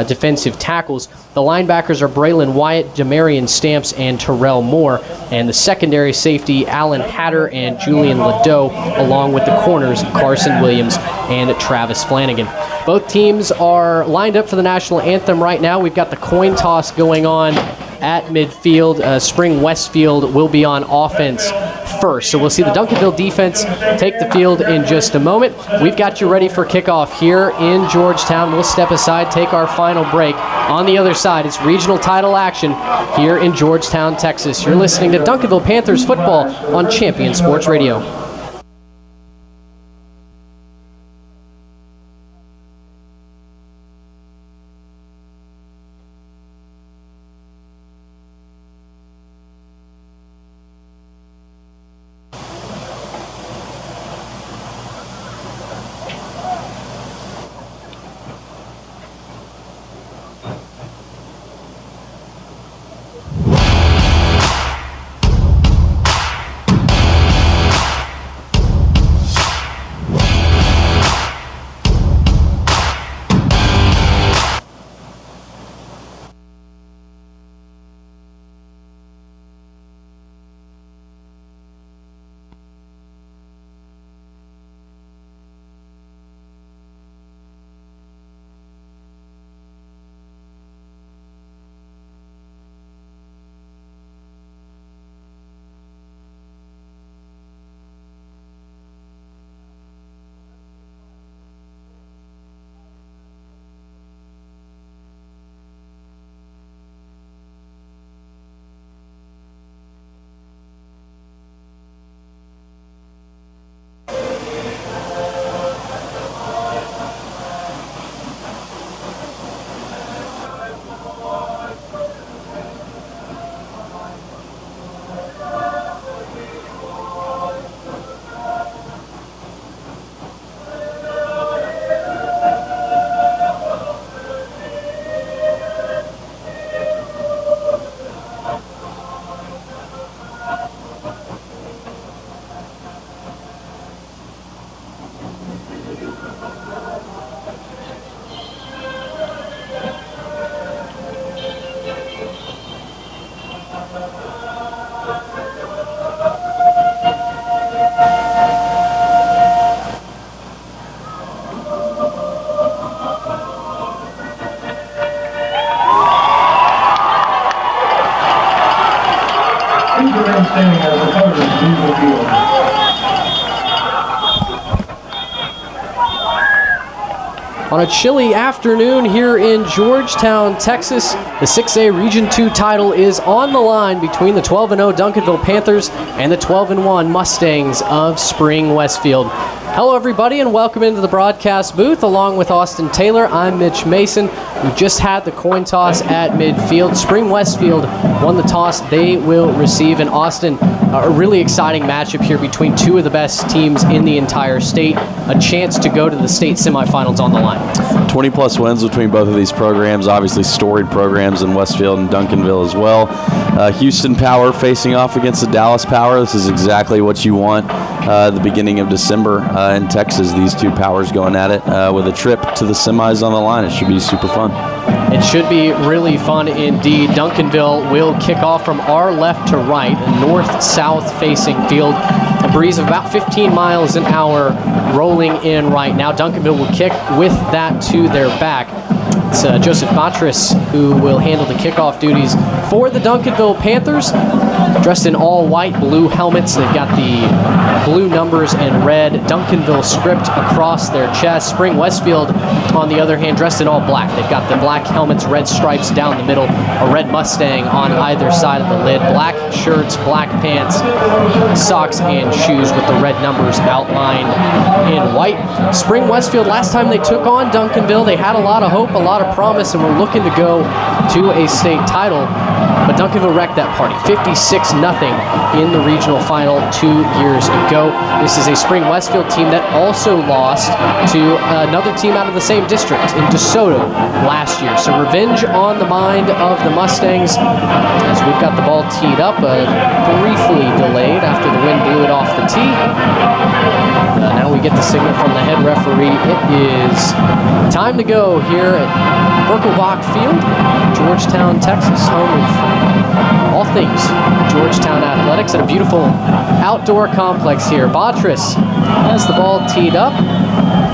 defensive tackles. The linebackers are Braylon Wyatt, Demarion Stamps, and Terrell Moore. And the secondary safety, Alan Hatter and Julian Ladeau, along with the corners, Carson Williams and Travis Flanagan. Both teams are lined up for the national anthem right now. We've got the coin toss going on at midfield. Spring Westfield will be on offense first. So we'll see the Duncanville defense take the field in just a moment. We've got you ready for kickoff here in Georgetown. We'll step aside, take our final break. On the other side, it's regional title action here in Georgetown, Texas. You're listening to Duncanville Panthers football on Champion Sports Radio. On a chilly afternoon here in Georgetown, Texas, the 6A Region 2 title is on the line between the 12-0 Duncanville Panthers and the 12-1 Mustangs of Spring Westfield. Hello, everybody, and welcome into the broadcast booth. Along with Austin Taylor, I'm Mitch Mason. We just had the coin toss at midfield. Spring Westfield won the toss. They will receive. And Austin, a really exciting matchup here between two of the best teams in the entire state. A chance to go to the state semifinals on the line. 20-plus wins between both of these programs. Obviously storied programs in Westfield and Duncanville as well. Houston Power facing off against the Dallas Power. This is exactly what you want at the beginning of December in Texas. These two powers going at it with a trip to the semis on the line. It should be super fun. It should be really fun indeed. Duncanville will kick off from our left to right, a north-south facing field. A breeze of about 15 miles an hour rolling in right now. Duncanville will kick with that to their back. It's Joseph Matris who will handle the kickoff duties for the Duncanville Panthers. Dressed in all white, blue helmets. They've got the blue numbers and red Duncanville script across their chest. Spring Westfield, on the other hand, dressed in all black. They've got the black helmets, red stripes down the middle, a red Mustang on either side of the lid, black shirts, black pants, socks, and shoes with the red numbers outlined in white. Spring Westfield, last time they took on Duncanville, they had a lot of hope, a lot of promise, and were looking to go to a state title. But Duncanville wrecked that party, 56-0 in the regional final 2 years ago. This is a Spring Westfield team that also lost to another team out of the same district in DeSoto last year. So revenge on the mind of the Mustangs as we've got the ball teed up, briefly delayed after the wind blew it off the tee. Now we get the signal from the head referee. It is time to go here at Birkelbach Field, Georgetown, Texas, home of all things Georgetown athletics at a beautiful outdoor complex here. Batris has the ball teed up.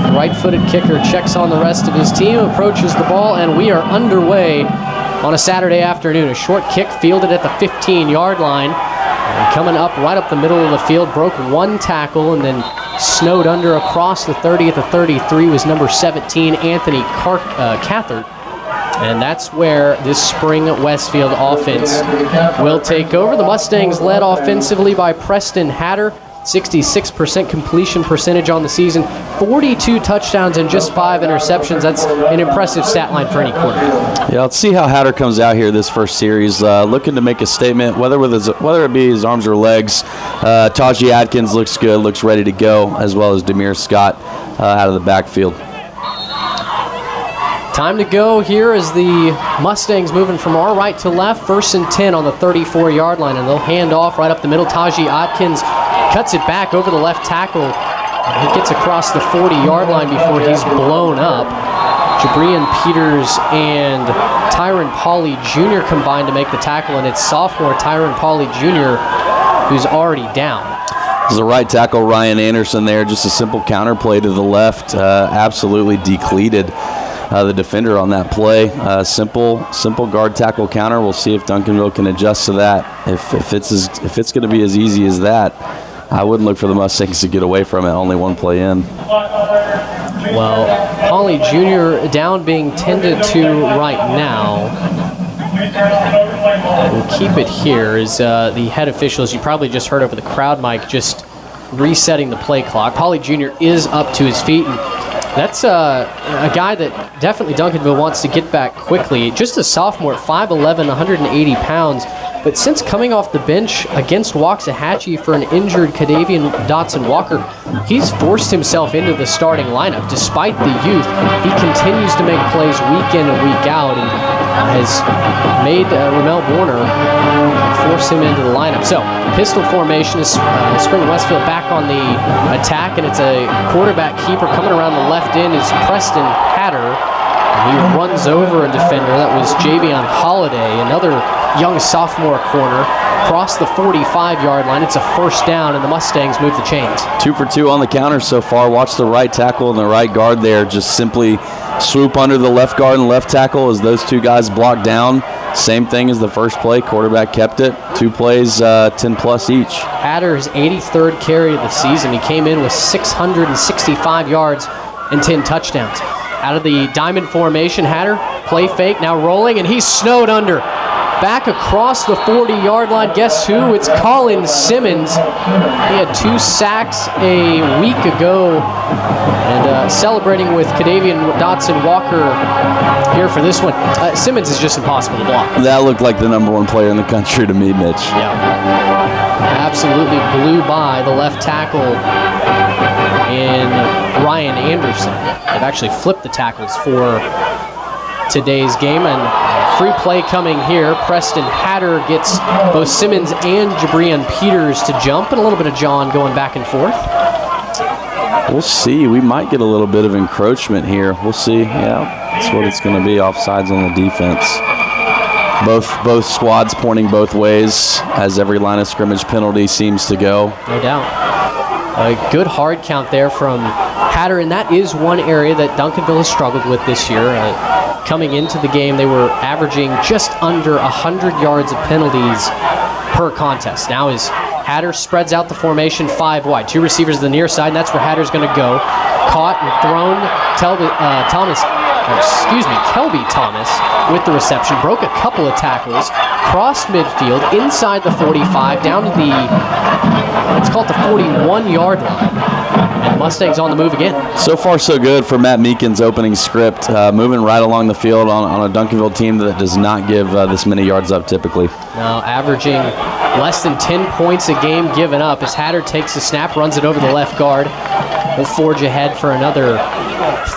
The right-footed kicker checks on the rest of his team, approaches the ball, and we are underway on a Saturday afternoon. A short kick fielded at the 15-yard line. And coming up right up the middle of the field, broke one tackle and then snowed under across the 30 at the 33 was number 17, Anthony Cathert. And that's where this Spring Westfield offense will take over. The Mustangs led offensively by Preston Hatter, 66% completion percentage on the season, 42 touchdowns and just 5 interceptions. That's an impressive stat line for any quarterback. Yeah, let's see how Hatter comes out here this first series. Looking to make a statement, whether it be his arms or legs. Tajee Atkins looks good, looks ready to go, as well as Demir Scott out of the backfield. Time to go here as the Mustangs moving from our right to left. 1st and 10 on the 34-yard line, and they'll hand off right up the middle. Tajee Atkins cuts it back over the left tackle. He gets across the 40-yard line before he's blown up. Jabrian Peters and Tyron Pauley Jr. combined to make the tackle, and it's sophomore Tyron Pauley Jr. who's already down. There's a right tackle, Ryan Anderson there, just a simple counterplay to the left, absolutely decleated the defender on that play. Simple guard tackle counter. We'll see if Duncanville can adjust to that. If it's going to be as easy as that, I wouldn't look for the Mustangs to get away from it. Only one play in. Well, Pauley Jr. down being tended to right now. We'll keep it here as the head officials, you probably just heard over the crowd mic, just resetting the play clock. Pauley Jr. is up to his feet, and that's a guy that definitely Duncanville wants to get back quickly. Just a sophomore, 5'11", 180 pounds. But since coming off the bench against Waxahachie for an injured Cadavian Dotson Walker, he's forced himself into the starting lineup. Despite the youth, he continues to make plays week in and week out, and has made Ramel Warner force him into the lineup. So, pistol formation is Spring Westfield back on the attack, and it's a quarterback keeper coming around the left end is Preston Hatter. He runs over a defender. That was Javion Holiday, another young sophomore corner, across the 45-yard line. It's a 1st down, and the Mustangs move the chains. 2 for 2 on the counter so far. Watch the right tackle and the right guard there. Just simply swoop under the left guard and left tackle as those two guys block down. Same thing as the first play. Quarterback kept it. 2 plays, 10-plus each. Hatter's 83rd carry of the season. He came in with 665 yards and 10 touchdowns. Out of the diamond formation, Hatter, play fake, now rolling, and he's snowed under. Back across the 40-yard line, guess who? It's Colin Simmons. He had 2 sacks a week ago, and celebrating with Cadavian Dotson Walker here for this one. Simmons is just impossible to block. That looked like the #1 player in the country to me, Mitch. Yeah. Absolutely blew by the left tackle in Ryan Anderson. They've actually flipped the tackles for today's game, and free play coming here. Preston Hatter gets both Simmons and Jabrian Peters to jump, and a little bit of John going back and forth. We'll see. We might get a little bit of encroachment here. We'll see. Yeah, that's what it's going to be. Offsides on the defense. Both squads pointing both ways as every line of scrimmage penalty seems to go. No doubt. A good hard count there from Hatter, and that is one area that Duncanville has struggled with this year. Coming into the game, they were averaging just under 100 yards of penalties per contest. Now as Hatter spreads out the formation 5 wide. 2 receivers to the near side, and that's where Hatter's going to go. Caught and thrown. Kelby Thomas with the reception. Broke a couple of tackles. Crossed midfield, inside the 45, down to the, let's call it the 41-yard line. And Mustangs on the move again. So far, so good for Matt Meekin's opening script. Moving right along the field on a Duncanville team that does not give this many yards up typically. Now averaging less than 10 points a game given up as Hatter takes the snap, runs it over the left guard. Will forge ahead for another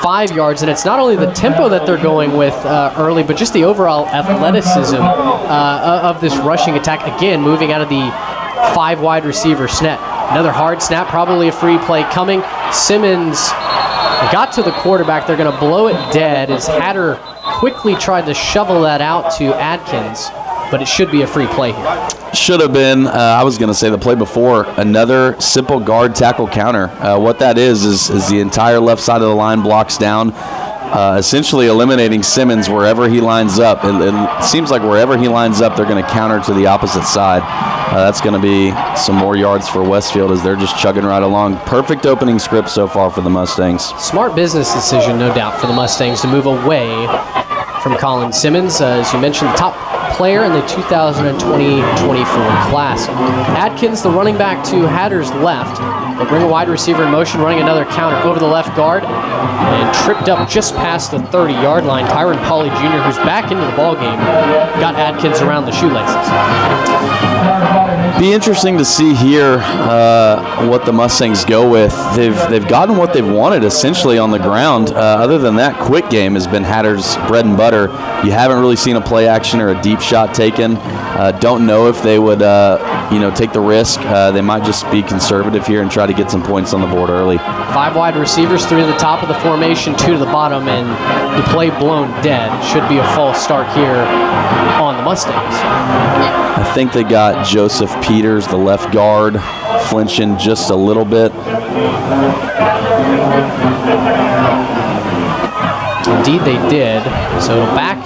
5 yards, and it's not only the tempo that they're going with early, but just the overall athleticism of this rushing attack. Again, moving out of the 5 wide receiver snap. Another hard snap, probably a free play coming. Simmons got to the quarterback. They're going to blow it dead as Hatter quickly tried to shovel that out to Adkins, but it should be a free play here. Should have been. I was going to say the play before, another simple guard tackle counter. What that is the entire left side of the line blocks down, essentially eliminating Simmons wherever he lines up. It seems like wherever he lines up, they're going to counter to the opposite side. That's going to be some more yards for Westfield as they're just chugging right along. Perfect opening script so far for the Mustangs. Smart business decision, no doubt, for the Mustangs to move away from Colin Simmons. As you mentioned, the top player in the 2020-24 class. Adkins, the running back to Hatter's left. They bring a wide receiver in motion, running another counter over the left guard, and tripped up just past the 30-yard line. Tyron Pauley Jr., who's back into the ballgame, got Adkins around the shoelaces. Be interesting to see here what the Mustangs go with. They've gotten what they've wanted essentially on the ground. Other than that, quick game has been Hatter's bread and butter. You haven't really seen a play action or a deep shot taken. Don't know if they would take the risk. They might just be conservative here and try to get some points on the board early. 5 wide receivers, 3 to the top of the formation, 2 to the bottom, and the play blown dead. Should be a false start here on the Mustangs. I think they got Joseph Peters, the left guard, flinching just a little bit. Indeed they did. So it'll back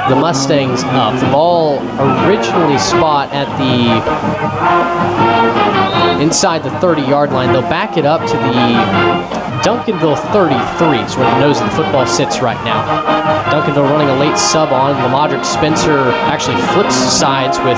the Mustangs up. The ball originally spot at the inside the 30-yard line. They'll back it up to the Duncanville 33 is where the nose of the football sits right now. Duncanville running a late sub on. Lamadrick Spencer actually flips sides with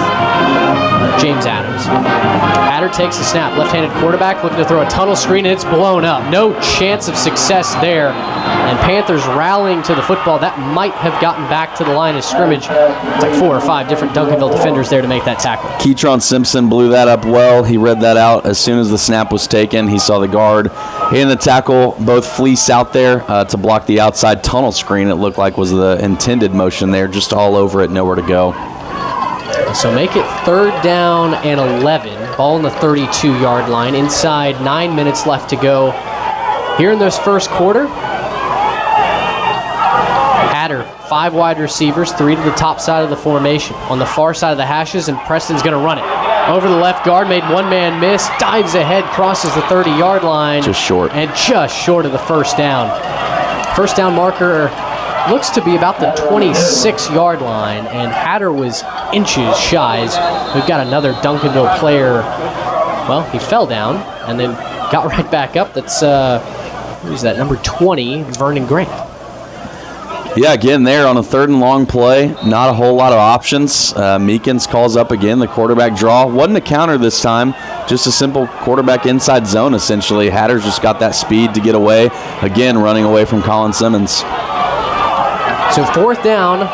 James Adams. Hatter takes the snap. Left-handed quarterback looking to throw a tunnel screen, and it's blown up. No chance of success there. And Panthers rallying to the football. That might have gotten back to the line of scrimmage. It's like 4 or 5 different Duncanville defenders there to make that tackle. Keytron Simpson blew that up well. He read that out as soon as the snap was taken. He saw the guard and the tackle both fleece out there to block the outside tunnel screen. It looked like was the intended motion there, just all over it, nowhere to go. So make it 3rd down and 11. Ball on the 32-yard line. Inside 9 minutes left to go here in this first quarter. Hatter, 5 wide receivers, 3 to the top side of the formation. On the far side of the hashes, and Preston's going to run it. Over the left guard, made one man miss, dives ahead, crosses the 30-yard line. Just short. And just short of the first down. First down marker looks to be about the 26-yard line, and Hatter was inches shy. We've got another Duncanville player. Well, he fell down and then got right back up. That's, who's that, number 20, Vernon Grant. Yeah, again, there on a 3rd and long play, not a whole lot of options. Meekins calls up again, the quarterback draw. Wasn't a counter this time, just a simple quarterback inside zone, essentially. Hatter's just got that speed to get away. Again, running away from Colin Simmons. So 4th down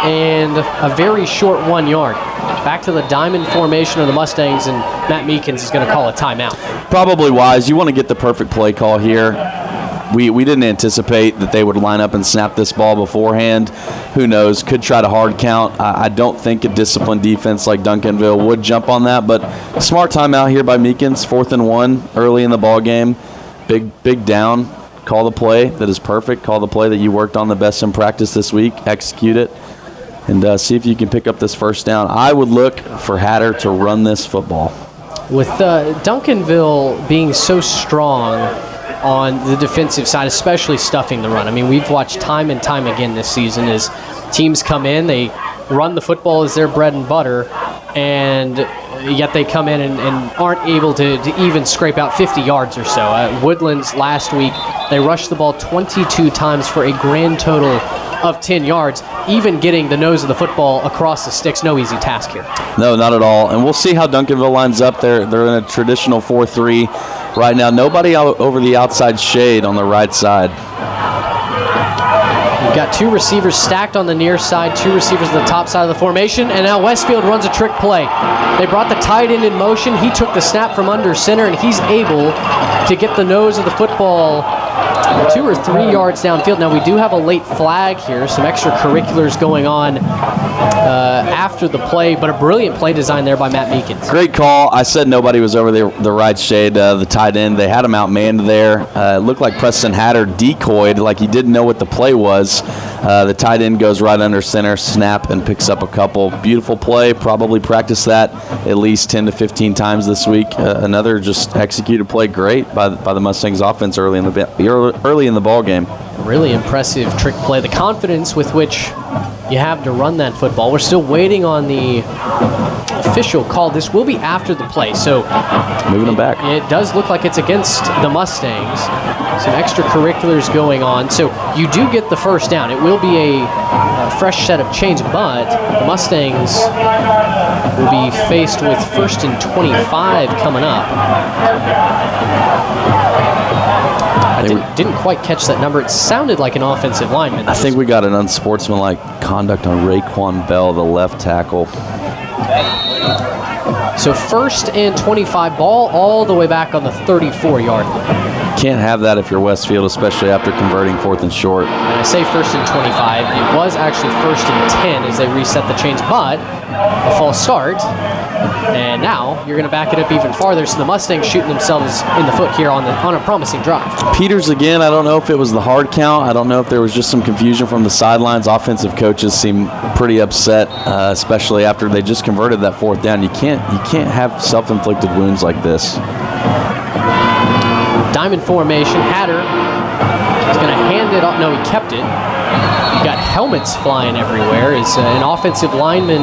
and a very short 1 yard. Back to the diamond formation of the Mustangs, and Matt Meekins is going to call a timeout. Probably wise. You want to get the perfect play call here. We didn't anticipate that they would line up and snap this ball beforehand. Who knows? Could try to hard count. I don't think a disciplined defense like Duncanville would jump on that, but smart timeout here by Meekins. 4th and 1 early in the ball game. Big down. Call the play that is perfect. Call the play that you worked on the best in practice this week. Execute it, and see if you can pick up this first down. I would look for Hatter to run this football. With Duncanville being so strong on the defensive side, especially stuffing the run. I mean, we've watched time and time again this season as teams come in, they run the football as their bread and butter, and yet they come in and aren't able to even scrape out 50 yards or so. Woodlands last week, they rushed the ball 22 times for a grand total of 10 yards. Even getting the nose of the football across the sticks, no easy task here. No, not at all. And we'll see how Duncanville lines up. They're in a traditional 4-3 right now. Nobody out over the outside shade on the right side. We've got two receivers stacked on the near side, two receivers on the top side of the formation, and now Westfield runs a trick play. They brought the tight end in motion. He took the snap from under center, and he's able to get the nose of the football 2 or 3 yards downfield. Now, we do have a late flag here, some extracurriculars going on after the play, but a brilliant play design there by Matt Meekins. Great call. I said nobody was over the right shade, the tight end. They had him outmanned there. It looked like Preston Hatter decoyed, like he didn't know what the play was. The tight end goes right under center, snap, and picks up a couple. Beautiful play. Probably practiced that at least 10 to 15 times this week. Another just executed play great by the Mustangs offense early in the ball game. Really impressive trick play. The confidence with which you have to run that football. We're still waiting on the official call. This will be after the play, so moving them back. It does look like it's against the Mustangs. Some extracurriculars going on, so you do get the first down. It will be a fresh set of chains, but the Mustangs will be faced with 1st and 25 coming up. I didn't quite catch that number. It sounded like an offensive lineman. I think we got an unsportsmanlike conduct on Raekwon Bell, the left tackle. So 1st and 25, ball all the way back on the 34-yard line. Can't have that if you're Westfield, especially after converting 4th and short. And I say 1st and 25. It was actually 1st and 10 as they reset the chains, but a false start. And now you're going to back it up even farther. So the Mustangs shooting themselves in the foot here on a promising drive. Peters again. I don't know if it was the hard count. I don't know if there was just some confusion from the sidelines. Offensive coaches seem pretty upset, especially after they just converted that 4th down. You can't have self-inflicted wounds like this. Diamond formation. Hatter is going to hand it off. No, he kept it. You got helmets flying everywhere as an offensive lineman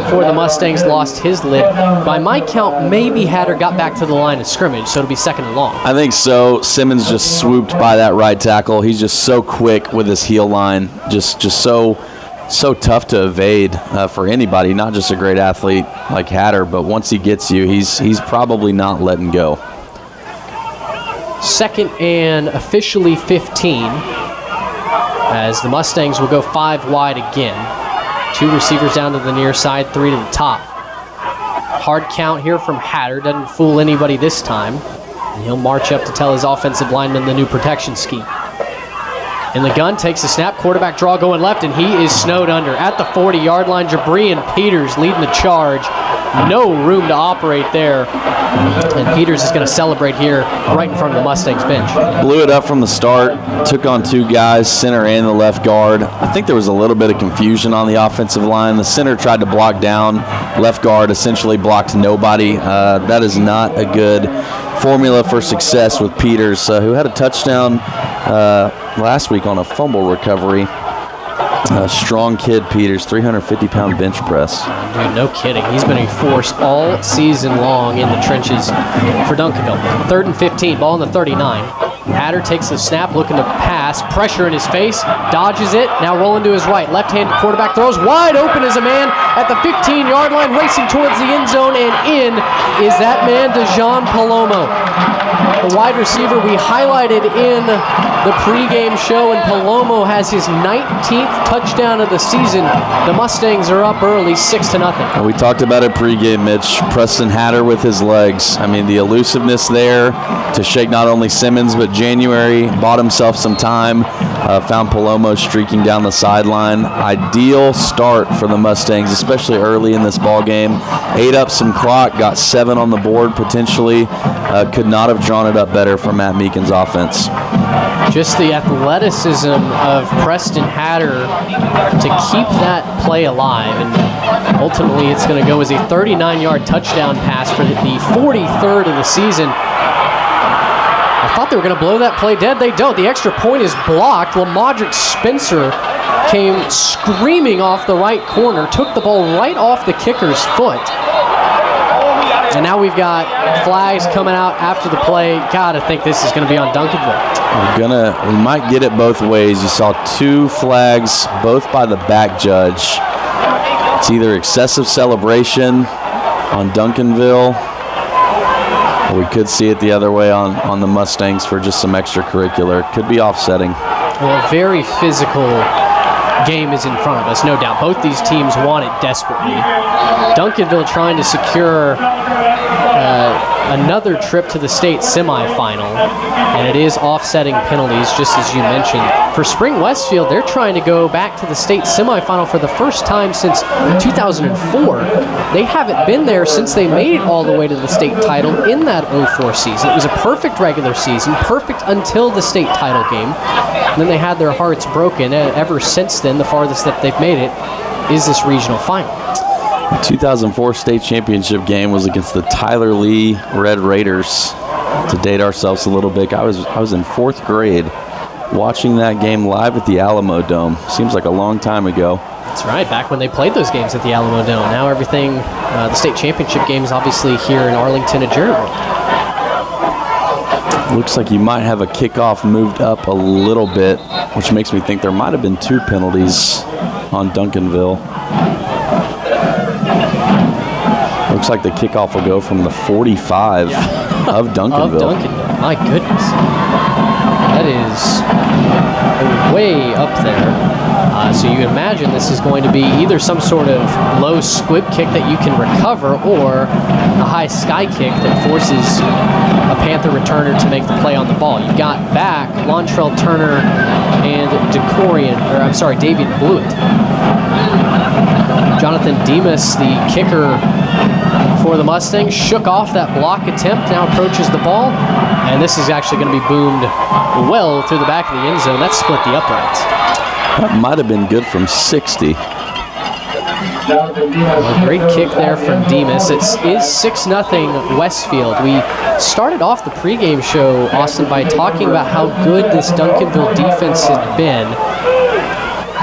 for the Mustangs lost his lid. By my count, maybe Hatter got back to the line of scrimmage, so it'll be 2nd and long. I think so. Simmons just swooped by that right tackle. He's just so quick with his heel line, just so tough to evade for anybody, not just a great athlete like Hatter, but once he gets you, he's probably not letting go. 2nd and officially 15 as the Mustangs will go 5 wide again. 2 receivers down to the near side, 3 to the top. Hard count here from Hatter. Doesn't fool anybody this time. And he'll march up to tell his offensive lineman the new protection scheme. In the gun, takes the snap, quarterback draw going left, and he is snowed under. At the 40-yard line, Jabri and Peters leading the charge. No room to operate there. And Peters is going to celebrate here right in front of the Mustangs bench. Blew it up from the start, took on 2 guys, center and the left guard. I think there was a little bit of confusion on the offensive line. The center tried to block down. Left guard essentially blocked nobody. That is not a good formula for success with Peters, who had a touchdown last week on a fumble recovery. Strong kid, Peters, 350-pound bench press. Dude, no kidding. He's been a force all season long in the trenches for Duncanville. 3rd and 15, ball on the 39. Hatter takes the snap, looking to pass. Pressure in his face, dodges it. Now rolling to his right. Left-handed quarterback throws wide open as a man at the 15-yard line, racing towards the end zone, and in is that man, Dejan Palomo. The wide receiver we highlighted in the pregame show, and Palomo has his 19th touchdown of the season. The Mustangs are up early, 6-0. We talked about it pregame, Mitch. Preston Hatter with his legs. I mean, the elusiveness there to shake not only Simmons, but January. Bought himself some time. Found Palomo streaking down the sideline. Ideal start for the Mustangs, especially early in this ball game. Ate up some clock, got 7 on the board potentially. Could not have drawn it up better from Matt Meekins' offense. just the athleticism of Preston Hatter to keep that play alive. And ultimately, it's going to go as a 39-yard touchdown pass for the 43rd of the season. I thought they were going to blow that play dead. They don't. The extra point is blocked. Lamadrick Spencer came screaming off the right corner, took the ball right off the kicker's foot. And now we've got flags coming out after the play. Gotta think this is going to be on Duncanville. We might get it both ways. You saw 2 flags, both by the back judge. It's either excessive celebration on Duncanville, or we could see it the other way on the Mustangs for just some extracurricular. Could be offsetting. Well, a very physical game is in front of us, no doubt. Both these teams want it desperately. Duncanville trying to secure another trip to the state semifinal, and it is offsetting penalties, just as you mentioned. For Spring Westfield, they're trying to go back to the state semifinal for the first time since 2004. They haven't been there since they made it all the way to the state title in that 04 season. It was a perfect regular season, perfect until the state title game. And then they had their hearts broken. Ever since then, the farthest that they've made it is this regional final. The 2004 state championship game was against the Tyler Lee Red Raiders. To date ourselves a little bit, I was in 4th grade watching that game live at the Alamo Dome. Seems like a long time ago. That's right, back when they played those games at the Alamo Dome. Now everything, the state championship game is obviously here in Arlington at Jarrett World. Looks like you might have a kickoff moved up a little bit, which makes me think there might have been 2 penalties on Duncanville. Looks like the kickoff will go from the 45 of Duncanville. My goodness. That is way up there. So you imagine this is going to be either some sort of low squib kick that you can recover or a high sky kick that forces a Panther returner to make the play on the ball. You've got back Lontrell Turner and David Blewett. Jonathan Demas, the kicker for the Mustangs, shook off that block attempt, now approaches the ball, and this is actually going to be boomed well through the back of the end zone. That split the uprights. That might have been good from 60. A great kick there from Demas. It is 6-0 Westfield. We started off the pregame show, Austin, by talking about how good this Duncanville defense has been.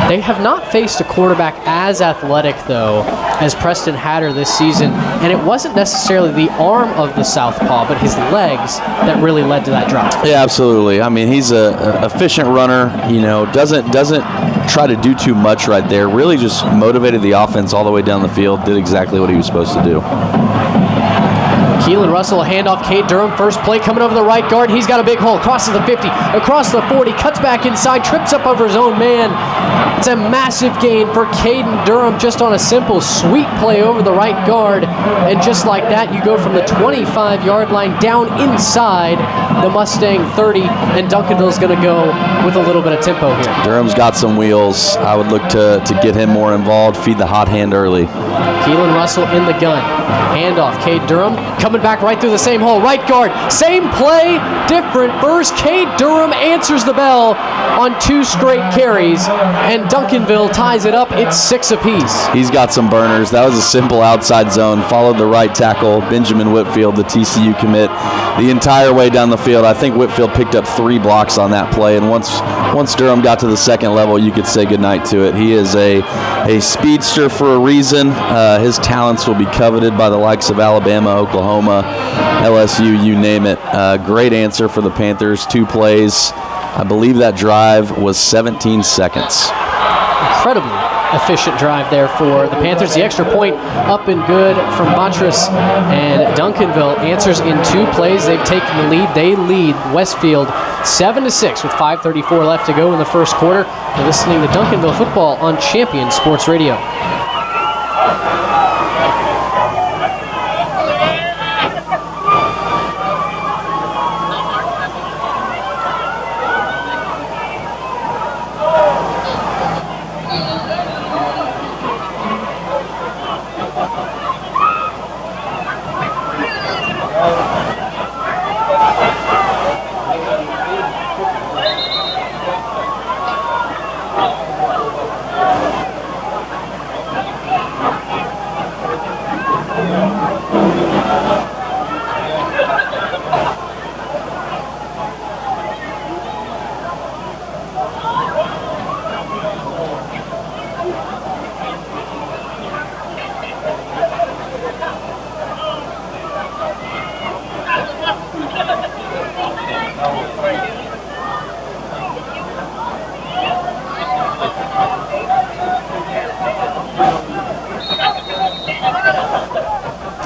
They have not faced a quarterback as athletic, though, as Preston Hatter this season, and it wasn't necessarily the arm of the southpaw, but his legs that really led to that drop. Yeah, absolutely. I mean, he's a efficient runner. You know, doesn't try to do too much right there. Really just motivated the offense all the way down the field. Did exactly what he was supposed to do. Keelan Russell, a handoff. Cade Durham, first play coming over the right guard. He's got a big hole. Crosses the 50, across the 40, cuts back inside, trips up over his own man. It's a massive gain for Caden Durham just on a simple sweep play over the right guard. And just like that, you go from the 25-yard line down inside the Mustang 30, and Duncanville's going to go with a little bit of tempo here. Durham's got some wheels. I would look to get him more involved, feed the hot hand early. Keelan Russell in the gun. Handoff, Cade Durham coming back right through the same hole. Right guard, same play, different verse. Cade Durham answers the bell on 2 straight carries, and Duncanville ties it up. It's 6 apiece. He's got some burners. That was a simple outside zone. Followed the right tackle, Benjamin Whitfield, the TCU commit, the entire way down the field. I think Whitfield picked up 3 blocks on that play, and once Durham got to the second level, you could say goodnight to it. He is a speedster for a reason. His talents will be coveted by the likes of Alabama, Oklahoma, LSU, you name it. Great answer for the Panthers. 2 plays. I believe that drive was 17 seconds. Incredibly efficient drive there for the Panthers. The extra point up and good from Montrose, and Duncanville answers in 2 plays. They've taken the lead. They lead Westfield 7-6 with 5:34 left to go in the first quarter. You're listening to Duncanville football on Champion Sports Radio.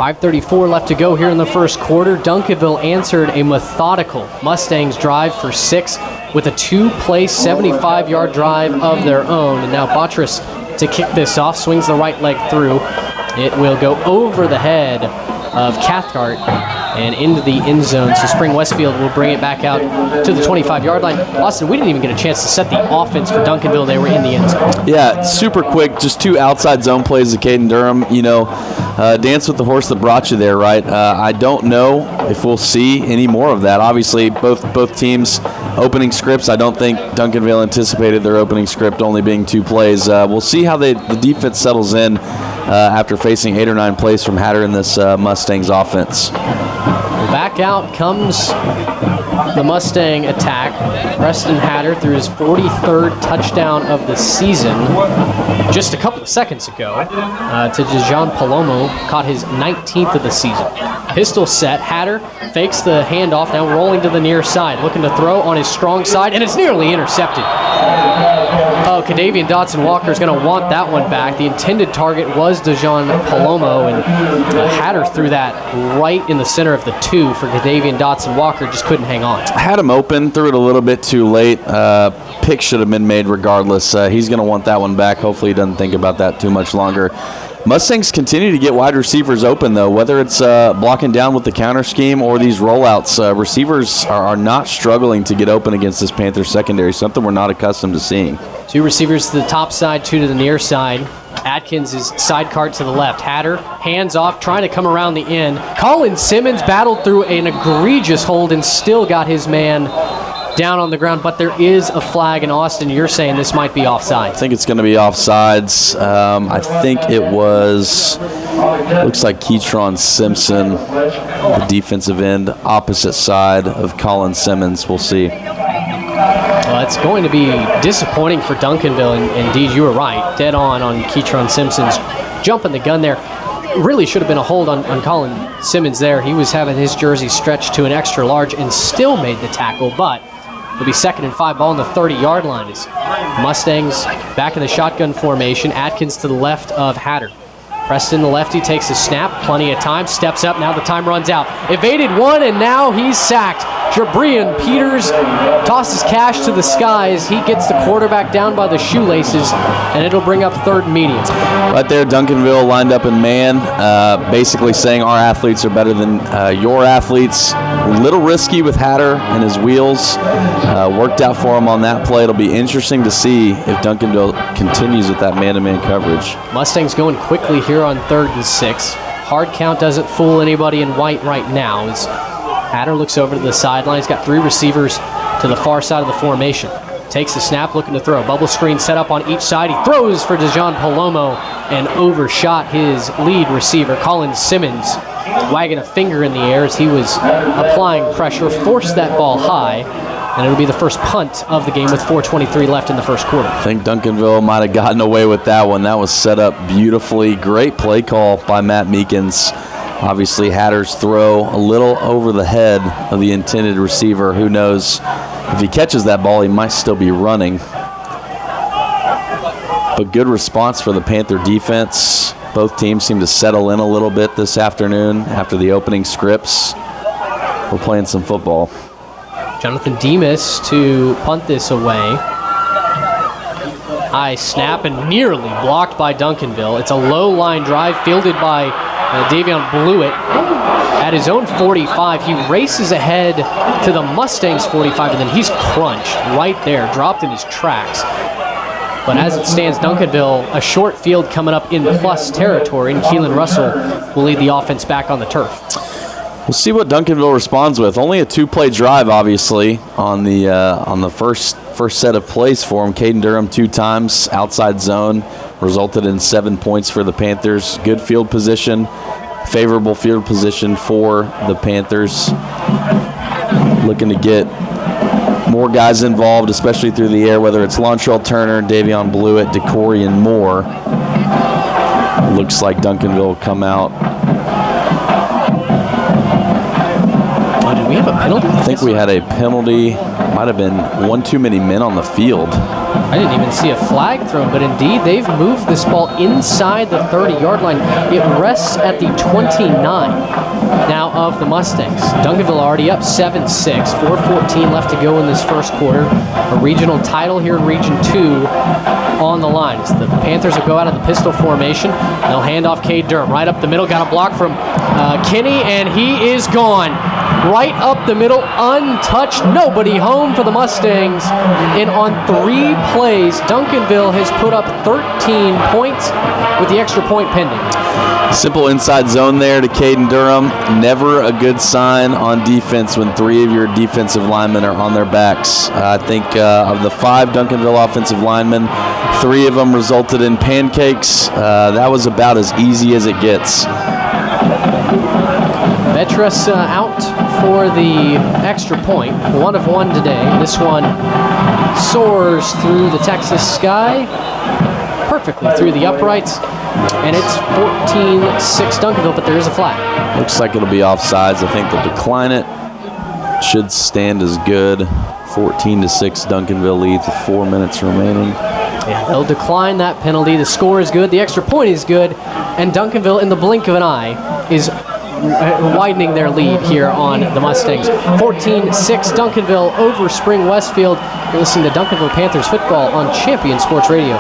.534 left to go here in the first quarter. Duncanville answered a methodical Mustangs drive for 6 with a 2-play 75-yard drive of their own. And now Botras to kick this off, swings the right leg through. It will go over the head of Cathcart and into the end zone. So Spring Westfield will bring it back out to the 25-yard line. Austin, we didn't even get a chance to set the offense for Duncanville. They were in the end zone. Yeah, super quick. Just 2 outside zone plays of Caden Durham. You know, dance with the horse that brought you there, right? I don't know if we'll see any more of that. Obviously, both teams' opening scripts, I don't think Duncanville anticipated their opening script only being 2 plays. We'll see how the defense settles in after facing 8 or 9 plays from Hatter in this Mustangs offense. Back out comes the Mustang attack. Preston Hatter threw his 43rd touchdown of the season just a couple of seconds ago to Dejan Palomo, caught his 19th of the season. Pistol set, Hatter fakes the handoff, now rolling to the near side, looking to throw on his strong side, and it's nearly intercepted. Oh, Cadavian Dotson-Walker is going to want that one back. The intended target was Dejan Palomo, and Hatter threw that right in the center of the 2 for Cadavian Dotson-Walker, just couldn't hang on. Had him open, threw it a little bit too late. Pick should have been made regardless. He's going to want that one back. Hopefully he doesn't think about that too much longer. Mustangs continue to get wide receivers open, though, whether it's blocking down with the counter scheme or these rollouts. Receivers are not struggling to get open against this Panthers secondary, something we're not accustomed to seeing. 2 receivers to the top side, 2 to the near side. Atkins is side cart to the left. Hatter, hands off, trying to come around the end. Colin Simmons battled through an egregious hold and still got his man down on the ground, but there is a flag. And Austin, you're saying this might be offside. I think it's going to be offsides. I think it was, looks like Keytron Simpson, the defensive end, opposite side of Colin Simmons. We'll see. Well, it's going to be disappointing for Duncanville, and indeed, you were right. Dead on Keytron Simpson's jumping the gun there. Really should have been a hold on Colin Simmons there. He was having his jersey stretched to an extra large and still made the tackle, but it'll be 2nd and 5, ball on the 30-yard line. As Mustangs back in the shotgun formation. Atkins to the left of Hatter. Preston, the lefty, takes a snap. Plenty of time. Steps up. Now the time runs out. Evaded one, and now he's sacked. Jabrian Peters tosses Cash to the skies. He gets the quarterback down by the shoelaces, and it'll bring up 3rd and medium. Right there, Duncanville lined up in man, basically saying our athletes are better than your athletes. A little risky with Hatter and his wheels. Worked out for him on that play. It'll be interesting to see if Duncanville continues with that man-to-man coverage. Mustangs going quickly here on 3rd and 6. Hard count doesn't fool anybody in white right now. As Hatter looks over to the sideline. He's got 3 receivers to the far side of the formation. Takes the snap, looking to throw. Bubble screen set up on each side. He throws for Dejan Palomo and overshot his lead receiver, Colin Simmons, wagging a finger in the air as he was applying pressure, forced that ball high, and it'll be the first punt of the game with 4:23 left in the first quarter. I think Duncanville might have gotten away with that one. That was set up beautifully. Great play call by Matt Meekins. Obviously, Hatter's throw a little over the head of the intended receiver. Who knows? If he catches that ball, he might still be running. But good response for the Panther defense. Both teams seem to settle in a little bit this afternoon after the opening scripts. We're playing some football. Jonathan Demas to punt this away. High snap and nearly blocked by Duncanville. It's a low line drive fielded by Davion Blewett at his own 45. He races ahead to the Mustangs 45, and then he's crunched right there, dropped in his tracks. But as it stands, Duncanville, a short field coming up in plus territory, and Keelan Russell will lead the offense back on the turf. We'll see what Duncanville responds with. Only a 2-play drive, obviously, on the first set of plays for him. Caden Durham 2 times outside zone, resulted in 7 points for the Panthers. Good field position, favorable field position for the Panthers. Looking to get more guys involved, especially through the air, whether it's Lontrell Turner, Davion Blewett, DeCorian Moore. Looks like Duncanville will come out. Did we have a penalty? I think we had a penalty. Might have been one too many men on the field. I didn't even see a flag thrown, but indeed they've moved this ball inside the 30-yard line. It rests at the 29 now of the Mustangs. Duncanville already up 7-6, 4:14 left to go in this first quarter. A regional title here in Region 2 on the line. As the Panthers will go out of the pistol formation. They'll hand off Cade Durham. Right up the middle, got a block from Kinney, and he is gone. Right up the middle, untouched, nobody home for the Mustangs. And on 3 plays, Duncanville has put up 13 points with the extra point pending. Simple inside zone there to Caden Durham. Never a good sign on defense when 3 of your defensive linemen are on their backs. I think of the 5 Duncanville offensive linemen, 3 of them resulted in pancakes. That was about as easy as it gets. Vetras out for the extra point. 1 of 1 today. This one soars through the Texas sky, perfectly through the uprights, and it's 14-6 Duncanville, but there is a flag. Looks like it'll be offsides. I think they'll decline it. Should stand as good. 14-6 Duncanville leads with 4 minutes remaining. Yeah, they'll decline that penalty. The score is good. The extra point is good. And Duncanville, in the blink of an eye, is widening their lead here on the Mustangs. 14-6 Duncanville over Spring Westfield. You're listening to Duncanville Panthers football on Champion Sports Radio.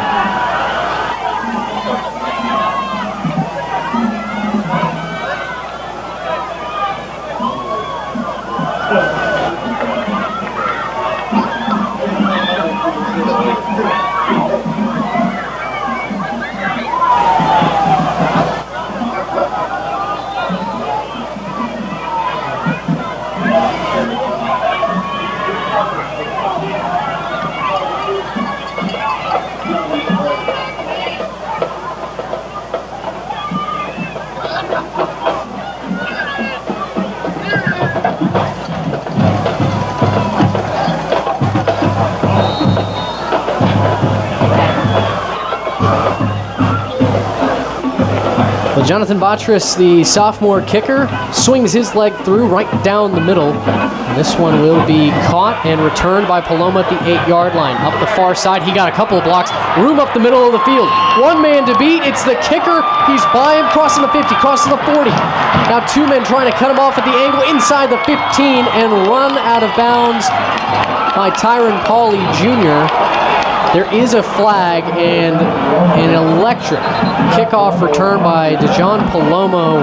Jonathan Botris, the sophomore kicker, swings his leg through right down the middle. And this one will be caught and returned by Paloma at the 8-yard line. Up the far side, he got a couple of blocks. Room up the middle of the field. 1 man to beat. It's the kicker. He's by him, crossing the 50, crossing the 40. Now 2 men trying to cut him off at the angle inside the 15 and run out of bounds by Tyron Pauley Jr. There is a flag and an electric kickoff return by DeJohn Palomo.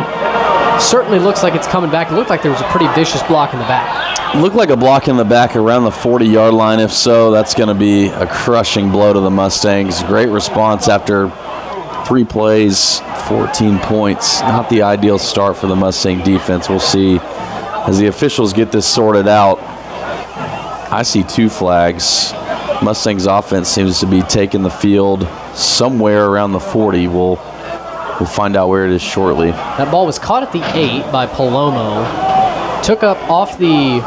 Certainly looks like it's coming back. It looked like there was a pretty vicious block in the back. Looked like a block in the back around the 40-yard line. If so, that's going to be a crushing blow to the Mustangs. Great response after 3 plays, 14 points. Not the ideal start for the Mustang defense. We'll see as the officials get this sorted out. I see 2 flags. Mustangs offense seems to be taking the field somewhere around the 40. We'll find out where it is shortly. That ball was caught at the 8 by Palomo. Took up off the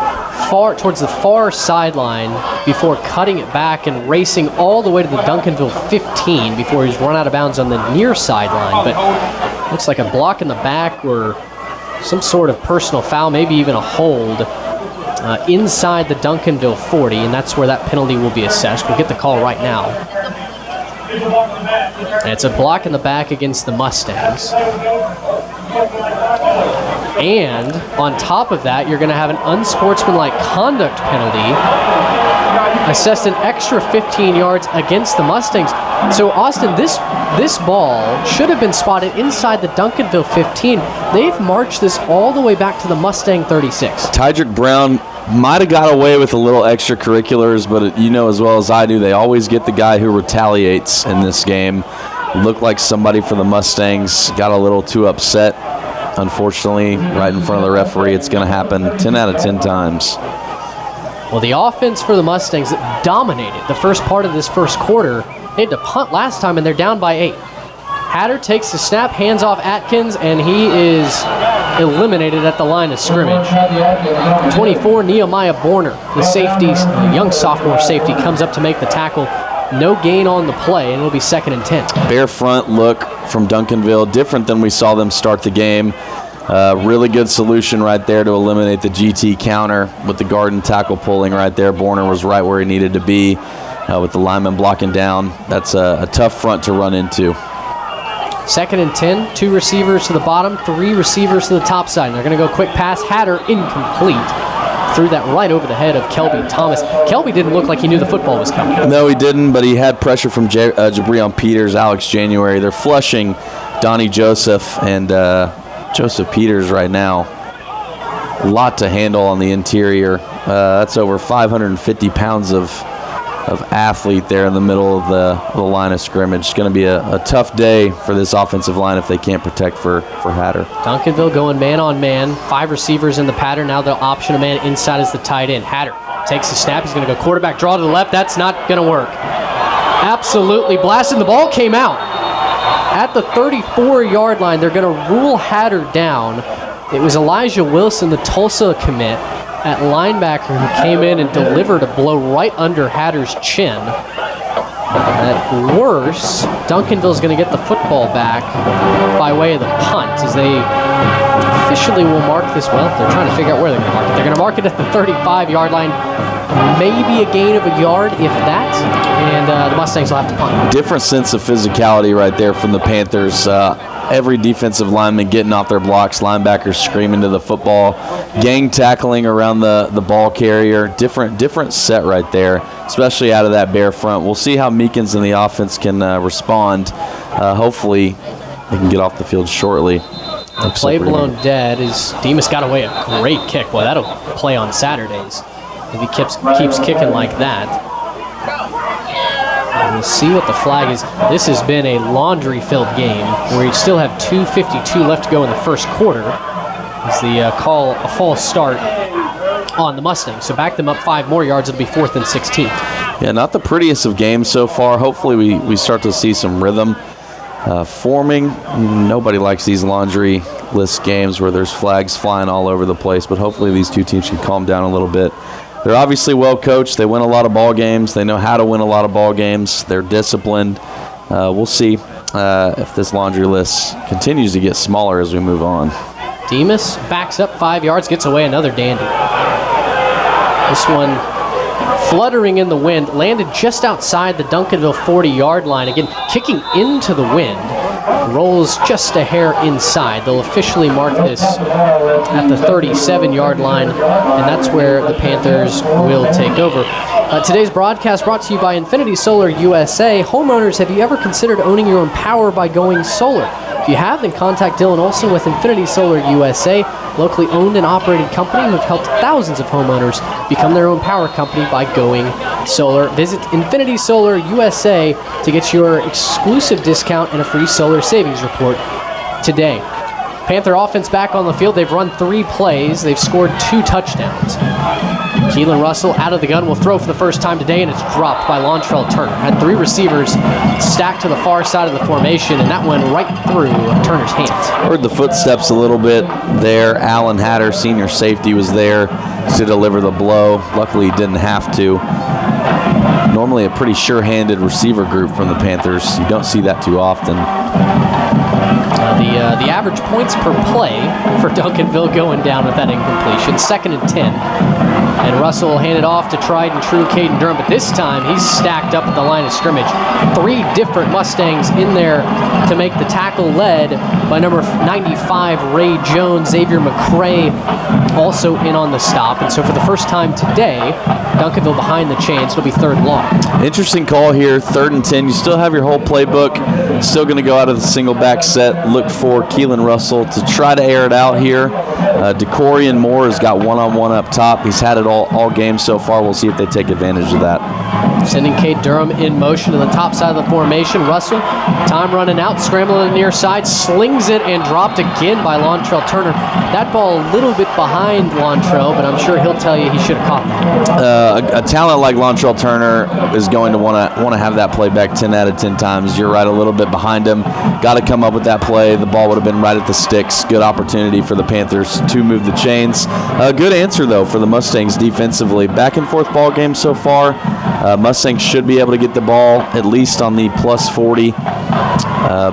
towards the far sideline before cutting it back and racing all the way to the Duncanville 15 before he's run out of bounds on the near sideline. But looks like a block in the back or some sort of personal foul, maybe even a hold. Inside the Duncanville 40, and that's where that penalty will be assessed. We'll get the call right now. And it's a block in the back against the Mustangs. And on top of that, you're going to have an unsportsmanlike conduct penalty, assessed an extra 15 yards against the Mustangs. So, Austin, this ball should have been spotted inside the Duncanville 15. They've marched this all the way back to the Mustang 36. Tydrick Brown might have got away with a little extracurriculars, but you know as well as I do, they always get the guy who retaliates in this game. Looked like somebody for the Mustangs got a little too upset unfortunately, right in front of the referee. It's going to happen 10 out of 10 times. Well, the offense for the Mustangs dominated the first part of this first quarter. They had to punt last time, and they're down by 8. Hatter takes the snap, hands off Atkins, and he is eliminated at the line of scrimmage. 24, Nehemiah Borner, the safety, young sophomore safety, comes up to make the tackle. No gain on the play, and it'll be 2nd and 10. Bare front look from Duncanville, different than we saw them start the game. Really good solution right there to eliminate the GT counter with the guard and tackle pulling right there. Borner was right where he needed to be with the lineman blocking down. That's a tough front to run into. 2nd and 10, 2 receivers to the bottom, 3 receivers to the top side. And they're going to go quick pass. Hatter incomplete. Threw that right over the head of Kelby Thomas. Kelby didn't look like he knew the football was coming. No, he didn't, but he had pressure from Jabrion Peters, Alex January. They're flushing Donnie Joseph and Joseph Peters right now. A lot to handle on the interior. That's over 550 pounds of athlete there in the middle of the line of scrimmage. It's going to be a tough day for this offensive line if they can't protect for Hatter. Duncanville going man on man. 5 receivers in the pattern. Now they'll option a man inside as the tight end. Hatter takes the snap. He's going to go quarterback draw to the left. That's not going to work. Absolutely blasted. The ball came out. At the 34-yard line, they're going to rule Hatter down. It was Elijah Wilson, the Tulsa commit, at linebacker, who came in and delivered a blow right under Hatter's chin. At worst, Duncanville's going to get the football back by way of the punt, as they officially will mark this. Well, they're trying to figure out where they're going to mark it. They're going to mark it at the 35-yard line. Maybe a gain of a yard, if that, and the Mustangs will have to punt. Different sense of physicality right there from the Panthers. Every defensive lineman getting off their blocks, linebackers screaming to the football, gang tackling around the ball carrier. Different set right there, especially out of that bare front. We'll see how Meekins and the offense can respond. Hopefully, they can get off the field shortly. The play blown dead is Demas got away a great kick. Boy, that'll play on Saturdays if he keeps kicking like that. We'll see what the flag is. This has been a laundry-filled game where you still have 2:52 left to go in the first quarter. As the call a false start on the Mustangs. So back them up 5 more yards. It'll be 4th and 16. Yeah, not the prettiest of games so far. Hopefully we start to see some rhythm forming. Nobody likes these laundry list games where there's flags flying all over the place, but hopefully these two teams can calm down a little bit. They're obviously well coached. They win a lot of ball games. They know how to win a lot of ball games. They're disciplined. We'll see if this laundry list continues to get smaller as we move on. Demas backs up 5 yards, gets away another dandy. This one fluttering in the wind, landed just outside the Duncanville 40-yard line. Again, kicking into the wind. Rolls just a hair inside. They'll officially mark this at the 37-yard line, and that's where the Panthers will take over. Today's broadcast brought to you by Infinity Solar USA. Homeowners, have you ever considered owning your own power by going solar? If you have, then contact Dylan Olson with Infinity Solar USA, locally owned and operated company who have helped thousands of homeowners become their own power company by going solar. Visit Infinity Solar USA to get your exclusive discount and a free solar savings report today. Panther offense back on the field. They've run 3 plays. They've scored 2 touchdowns. Keelan Russell out of the gun will throw for the first time today, and it's dropped by Lontrell Turner. Had 3 receivers stacked to the far side of the formation, and that went right through Turner's hands. Heard the footsteps a little bit there. Alan Hatter, senior safety, was there to deliver the blow. Luckily, he didn't have to. Normally a pretty sure-handed receiver group from the Panthers. You don't see that too often. The average points per play for Duncanville going down with that incompletion. 2nd and 10. And Russell will hand it off to tried and true Caden Durham, but this time he's stacked up at the line of scrimmage. 3 different Mustangs in there to make the tackle, led by number 95, Ray Jones. Xavier McCray also in on the stop. And so for the first time today, Duncanville behind the chains. It'll be 3rd and long. Interesting call here, 3rd and 10. You still have your whole playbook. Still going to go out of the single back set. Look for Keelan Russell to try to air it out here. DeCorian Moore has got one-on-one up top. He's had it all game so far. We'll see if they take advantage of that. Sending Cade Durham in motion to the top side of the formation. Russell, time running out, scrambling to the near side, slings it and dropped again by Lontrell Turner. That ball a little bit behind Lontrell, but I'm sure he'll tell you he should have caught that. A talent like Lontrell Turner is going to want to have that play back 10 out of 10 times. You're right, a little bit behind him. Got to come up with that play. The ball would have been right at the sticks. Good opportunity for the Panthers to move the chains. Good answer, though, for the Mustangs defensively. Back and forth ball game so far. Mustangs should be able to get the ball at least on the plus 40.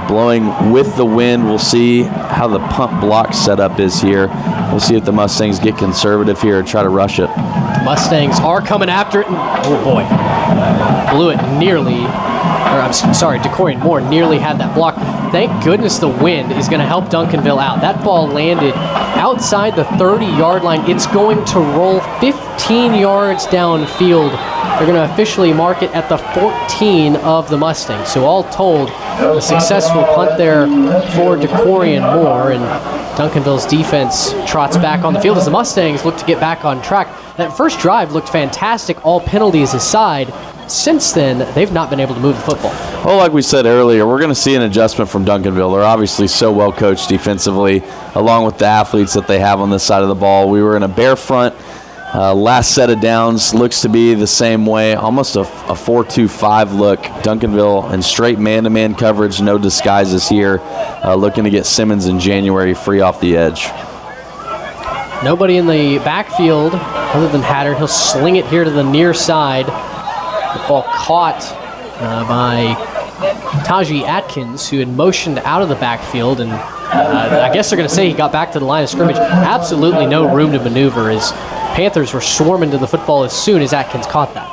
Blowing with the wind. We'll see how the punt block setup is here. We'll see if the Mustangs get conservative here and try to rush it. Mustangs are coming after it. Oh, boy. Blew it nearly. Or I'm sorry, DeCorian Moore nearly had that block. Thank goodness the wind is going to help Duncanville out. That ball landed outside the 30-yard line. It's going to roll 15 yards downfield. They're going to officially mark it at the 14 of the Mustangs. So all told, a successful punt there for DeCorian Moore, and Duncanville's defense trots back on the field as the Mustangs look to get back on track. That first drive looked fantastic, all penalties aside. Since then, they've not been able to move the football. Well, like we said earlier, we're going to see an adjustment from Duncanville. They're obviously so well coached defensively, along with the athletes that they have on this side of the ball. We were in a bare front. Last set of downs looks to be the same way, almost a 4-2-5 look. Duncanville in straight man-to-man coverage, no disguises here, looking to get Simmons in January free off the edge. Nobody in the backfield other than Hatter. He'll sling it here to the near side. The ball caught by Taji Atkins, who had motioned out of the backfield, and I guess they're going to say he got back to the line of scrimmage. Absolutely no room to maneuver, as Panthers were swarming to the football as soon as Atkins caught that.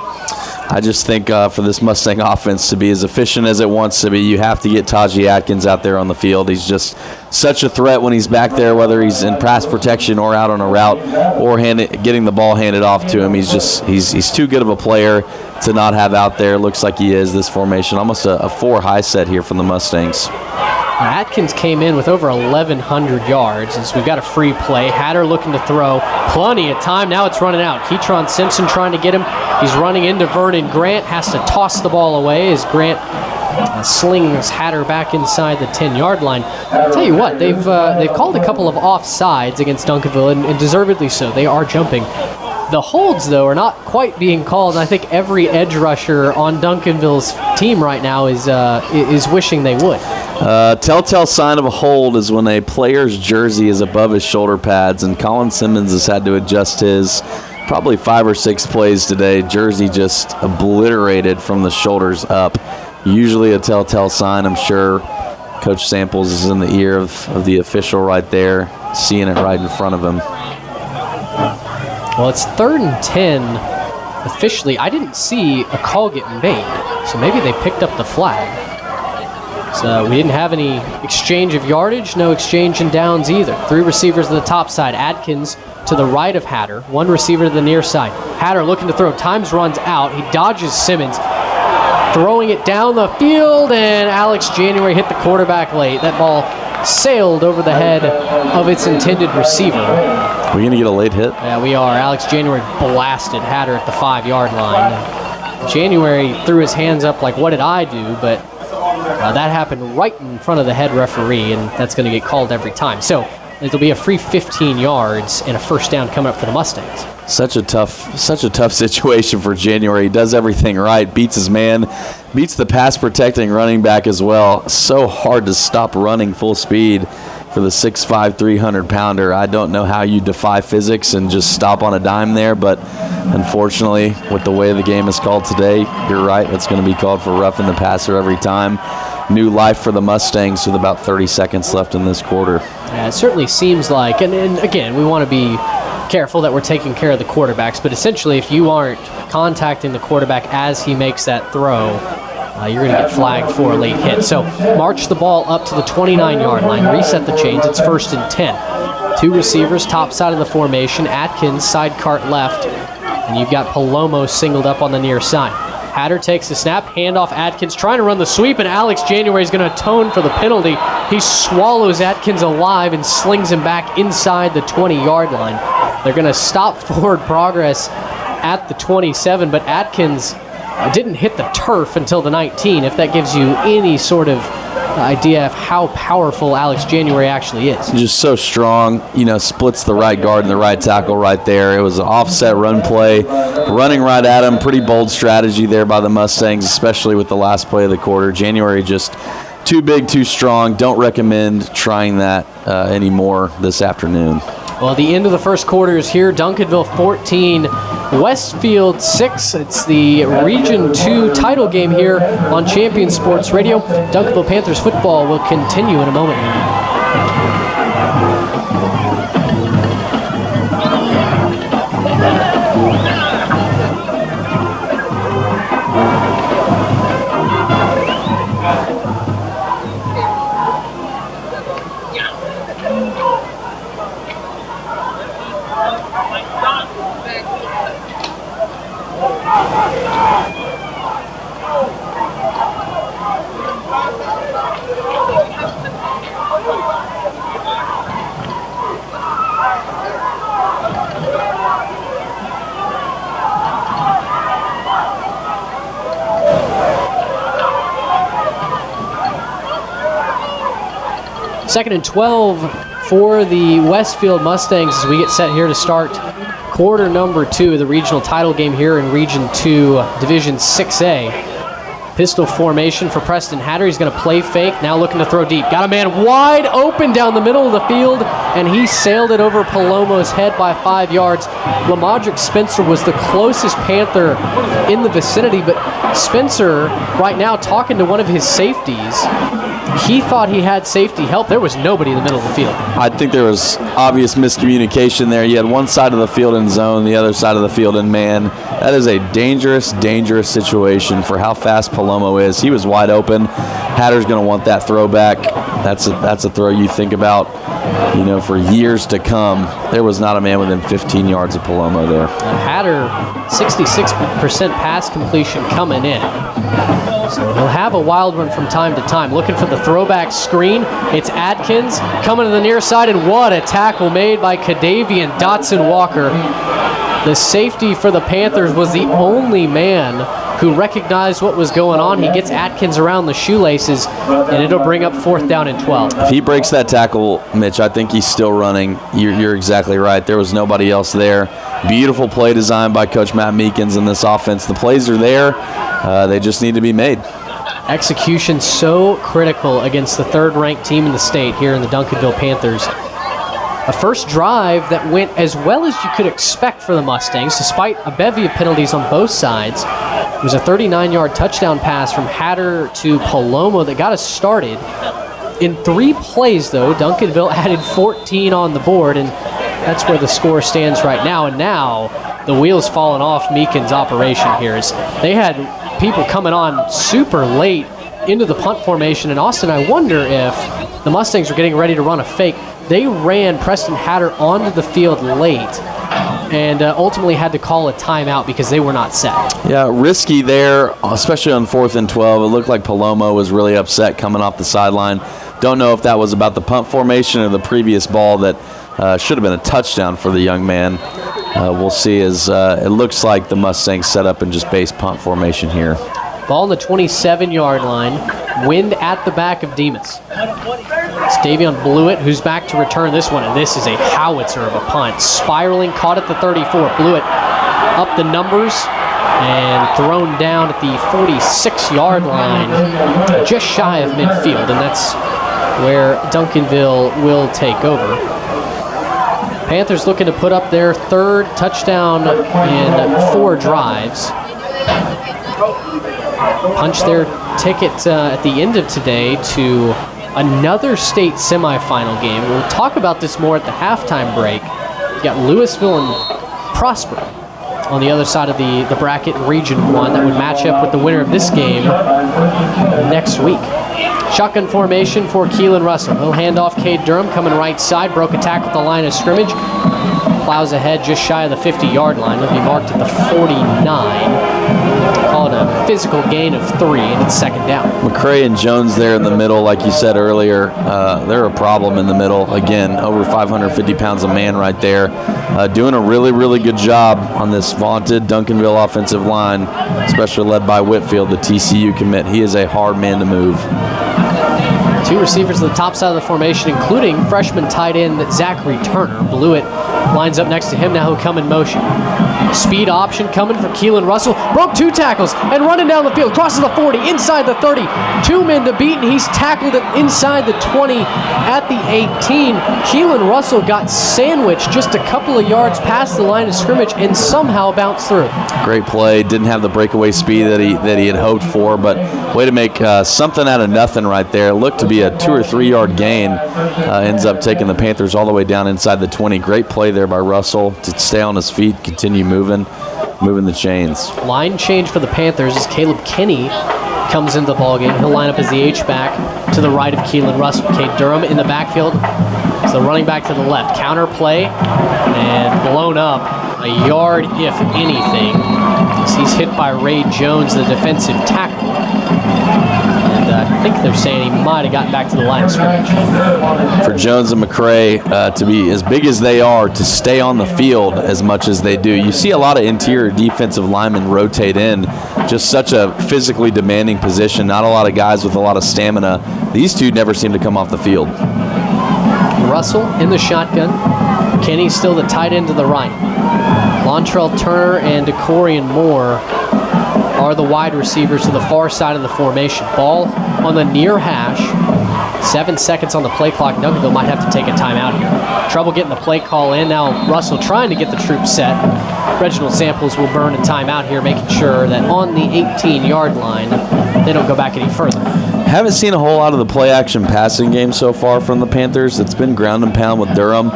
I just think for this Mustang offense to be as efficient as it wants to be, you have to get Taji Atkins out there on the field. He's just such a threat when he's back there, whether he's in pass protection or out on a route or getting the ball handed off to him. He's too good of a player to not have out there. Looks like he is this formation. Almost a 4 high set here from the Mustangs. Atkins came in with over 1,100 yards as we've got a free play. Hatter looking to throw. Plenty of time. Now it's running out. Ketron Simpson trying to get him. He's running into Vernon Grant. Has to toss the ball away as Grant slings Hatter back inside the 10-yard line. I'll tell you what, they've called a couple of offsides against Duncanville, and deservedly so. They are jumping. The holds, though, are not quite being called, and I think every edge rusher on Duncanville's team right now is wishing they would. Telltale sign of a hold is when a player's jersey is above his shoulder pads, and Colin Simmons has had to adjust his probably 5 or 6 plays today. Jersey just obliterated from the shoulders up. Usually a telltale sign. I'm sure Coach Samples is in the ear of the official right there, seeing it right in front of him. Well, it's 3rd and 10 officially. I didn't see a call get made, so maybe they picked up the flag. So we didn't have any exchange of yardage, no exchange in downs either. 3 receivers to the top side. Atkins to the right of Hatter. 1 receiver to the near side. Hatter looking to throw. Times runs out. He dodges Simmons. Throwing it down the field, and Alex January hit the quarterback late. That ball sailed over the head of its intended receiver. Are we going to get a late hit? Yeah, we are. Alex January blasted Hatter at the 5-yard line. January threw his hands up like, what did I do? But that happened right in front of the head referee, and that's going to get called every time. So it'll be a free 15 yards and a first down coming up for the Mustangs. Such a tough situation for January. He does everything right, beats his man, beats the pass protecting running back as well. So hard to stop running full speed for the 6'5", 300-pounder. I don't know how you defy physics and just stop on a dime there, but unfortunately, with the way the game is called today, you're right, it's going to be called for roughing the passer every time. New life for the Mustangs with about 30 seconds left in this quarter. Yeah, it certainly seems like, and again, we want to be careful that we're taking care of the quarterbacks, but essentially if you aren't contacting the quarterback as he makes that throw, you're going to get flagged for a late hit. So march the ball up to the 29-yard line, reset the chains. It's 1st and 10. 2 receivers, top side of the formation. Atkins, side cart left, and you've got Palomo singled up on the near side. Hatter takes the snap, handoff Atkins, trying to run the sweep, and Alex January is going to atone for the penalty. He swallows Atkins alive and slings him back inside the 20-yard line. They're going to stop forward progress at the 27, but Atkins didn't hit the turf until the 19, if that gives you any sort of idea of how powerful Alex January actually is. Just so strong, splits the right guard and the right tackle right there. It was an offset run play, running right at him. Pretty bold strategy there by the Mustangs, especially with the last play of the quarter. January just too big, too strong. Don't recommend trying that anymore this afternoon. Well, the end of the first quarter is here. Duncanville 14, Westfield 6. It's the Region 2 title game here on Champion Sports Radio. Duncanville Panthers football will continue in a moment. Second and 12 for the Westfield Mustangs as we get set here to start quarter number 2 of the regional title game here in Region 2, Division 6A. Pistol formation for Preston Hatter. He's going to play fake, now looking to throw deep. Got a man wide open down the middle of the field, and he sailed it over Palomo's head by 5 yards. Lamadrick Spencer was the closest Panther in the vicinity, but Spencer, right now, talking to one of his safeties, he thought he had safety help. There was nobody in the middle of the field. I think there was obvious miscommunication there. You had one side of the field in zone, the other side of the field in man. That is a dangerous, dangerous situation for how fast Palomo is. He was wide open. Hatter's going to want that throw back. That's a throw you think about, for years to come. There was not a man within 15 yards of Palomo there. Hatter, 66% pass completion coming in. So he'll have a wild one from time to time. Looking for the throwback screen. It's Adkins coming to the near side, and what a tackle made by Cadavian Dotson Walker. The safety for the Panthers was the only man who recognized what was going on. He gets Atkins around the shoelaces, and it'll bring up 4th down and 12. If he breaks that tackle, Mitch, I think he's still running. You're exactly right. There was nobody else there. Beautiful play design by Coach Matt Meekins in this offense. The plays are there. They just need to be made. Execution so critical against the 3rd-ranked team in the state here in the Duncanville Panthers. A first drive that went as well as you could expect for the Mustangs, despite a bevy of penalties on both sides. It was a 39-yard touchdown pass from Hatter to Palomo that got us started. In 3 plays, though, Duncanville added 14 on the board, and that's where the score stands right now. And now the wheels falling off Meekins' operation here. As they had people coming on super late into the punt formation. And Austin, I wonder if the Mustangs were getting ready to run a fake. They ran Preston Hatter onto the field late and ultimately had to call a timeout because they were not set. Yeah, risky there, especially on 4th and 12. It looked like Palomo was really upset coming off the sideline. Don't know if that was about the punt formation or the previous ball that should have been a touchdown for the young man. We'll see as it looks like the Mustangs set up in just base punt formation here. Ball on the 27-yard line. Wind at the back of Demas. It's Davion Blewett who's back to return this one, and this is a howitzer of a punt. Spiraling, caught at the 34. Blewett up the numbers and thrown down at the 46-yard line, just shy of midfield, and that's where Duncanville will take over. Panthers looking to put up their 3rd touchdown in 4 drives. Punch their ticket at the end of today to another state semifinal game. We'll talk about this more at the halftime break. You got Louisville and Prosper on the other side of the bracket in Region 1 that would match up with the winner of this game next week. Shotgun formation for Keelan Russell. He'll hand off Cade Durham coming right side. Broke a tackle at the line of scrimmage. Plows ahead just shy of the 50-yard line. He'll be marked at the 49. call it a physical gain of 3, and it's second down. McCray and Jones there in the middle, like you said earlier, they're a problem in the middle. Again, over 550 pounds a man right there. Doing a really, really good job on this vaunted Duncanville offensive line, especially led by Whitfield, the TCU commit. He is a hard man to move. 2 receivers to the top side of the formation, including freshman tight end Zachary Turner. Blewett lines up next to him. Now he'll come in motion. Speed option coming for Keelan Russell. Broke 2 tackles and running down the field. Crosses the 40, inside the 30. 2 men to beat, and he's tackled it inside the 20 at the 18. Keelan Russell got sandwiched just a couple of yards past the line of scrimmage and somehow bounced through. Great play. Didn't have the breakaway speed that he had hoped for, but way to make something out of nothing right there. Looked to be a 2 or 3 yard gain. Ends up taking the Panthers all the way down inside the 20. Great play there by Russell to stay on his feet, continue moving the chains. Line change for the Panthers as Caleb Kinney comes into the ballgame. He'll line up as the H-back to the right of Keelan Russell. Cade Durham in the backfield. So running back to the left. Counter play and blown up a yard, if anything. He's hit by Ray Jones, the defensive tackle. And I think they're saying he might have gotten back to the line of scrimmage. For Jones and McCray to be as big as they are, to stay on the field as much as they do. You see a lot of interior defensive linemen rotate in. Just such a physically demanding position. Not a lot of guys with a lot of stamina. These two never seem to come off the field. Russell in the shotgun. Kenny still the tight end to the right. Lontrell Turner and DeCorian Moore are the wide receivers to the far side of the formation. Ball on the near hash. 7 seconds on the play clock. Duncanville might have to take a timeout here. Trouble getting the play call in. Now Russell trying to get the troops set. Reginald Samples will burn a timeout here, making sure that on the 18-yard line, they don't go back any further. Haven't seen a whole lot of the play-action passing game so far from the Panthers. It's been ground and pound with Durham.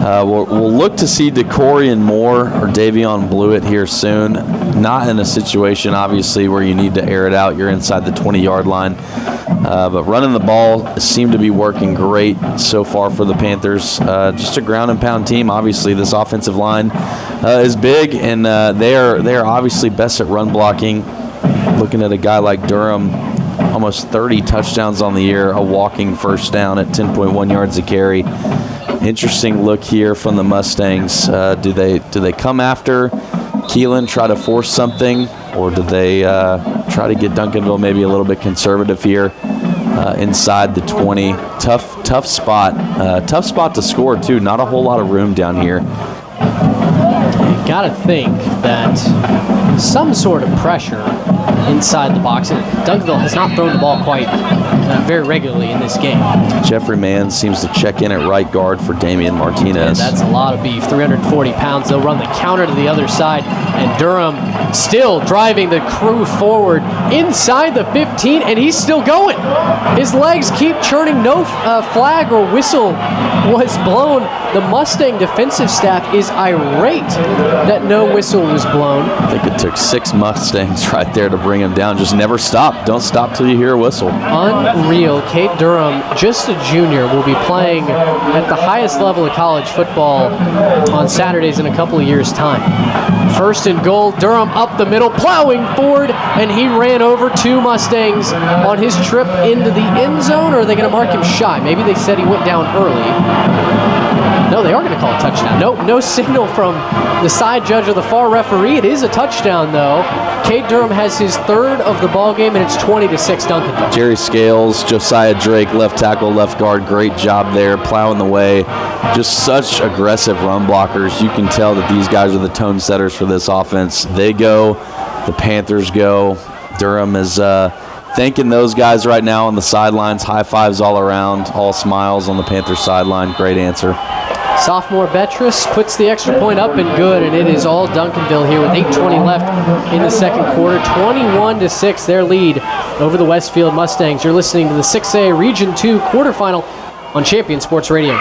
We'll look to see DeCorian Moore or Davion Blewett here soon. Not in a situation, obviously, where you need to air it out. You're inside the 20-yard line. But running the ball seemed to be working great so far for the Panthers. Just a ground and pound team. Obviously, this offensive line is big, and they are obviously best at run blocking. Looking at a guy like Durham, almost 30 touchdowns on the year, a walking first down at 10.1 yards a carry. Interesting look here from the Mustangs. Do they come after Keelan, try to force something, or do they try to get Duncanville maybe a little bit conservative here inside the 20? Tough spot to score too. Not a whole lot of room down here. You gotta think that some sort of pressure inside the box. Duncanville has not thrown the ball quite very regularly in this game. Jeffrey Mann seems to check in at right guard for Damian Martinez. And that's a lot of beef, 340 pounds. They'll run the counter to the other side, and Durham still driving the crew forward inside the 15, and he's still going. His legs keep churning. No flag or whistle was blown. The Mustang defensive staff is irate that no whistle was blown. I think it took 6 Mustangs right there to bring him down. Just never stop. Don't stop till you hear a whistle. Unreal. Kate Durham, just a junior, will be playing at the highest level of college football on Saturdays in a couple of years' time. First and goal, Durham up the middle, plowing forward, and he ran over 2 Mustangs on his trip into the end zone, or are they going to mark him shy? Maybe they said he went down early. No, they are going to call a touchdown. No signal from the side judge or the far referee. It is a touchdown, though. Cade Durham has his 3rd of the ball game, and it's 20-6 Duncanville. Jerry Scales, Josiah Drake, left tackle, left guard. Great job there, plowing the way. Just such aggressive run blockers. You can tell that these guys are the tone setters for this offense. They go, the Panthers go. Durham is thanking those guys right now on the sidelines. High fives all around, all smiles on the Panthers sideline. Great answer. Sophomore Betris puts the extra point up and good, and it is all Duncanville here with 8:20 left in the second quarter. 21-6, their lead over the Westfield Mustangs. You're listening to the 6A Region 2 quarterfinal on Champion Sports Radio.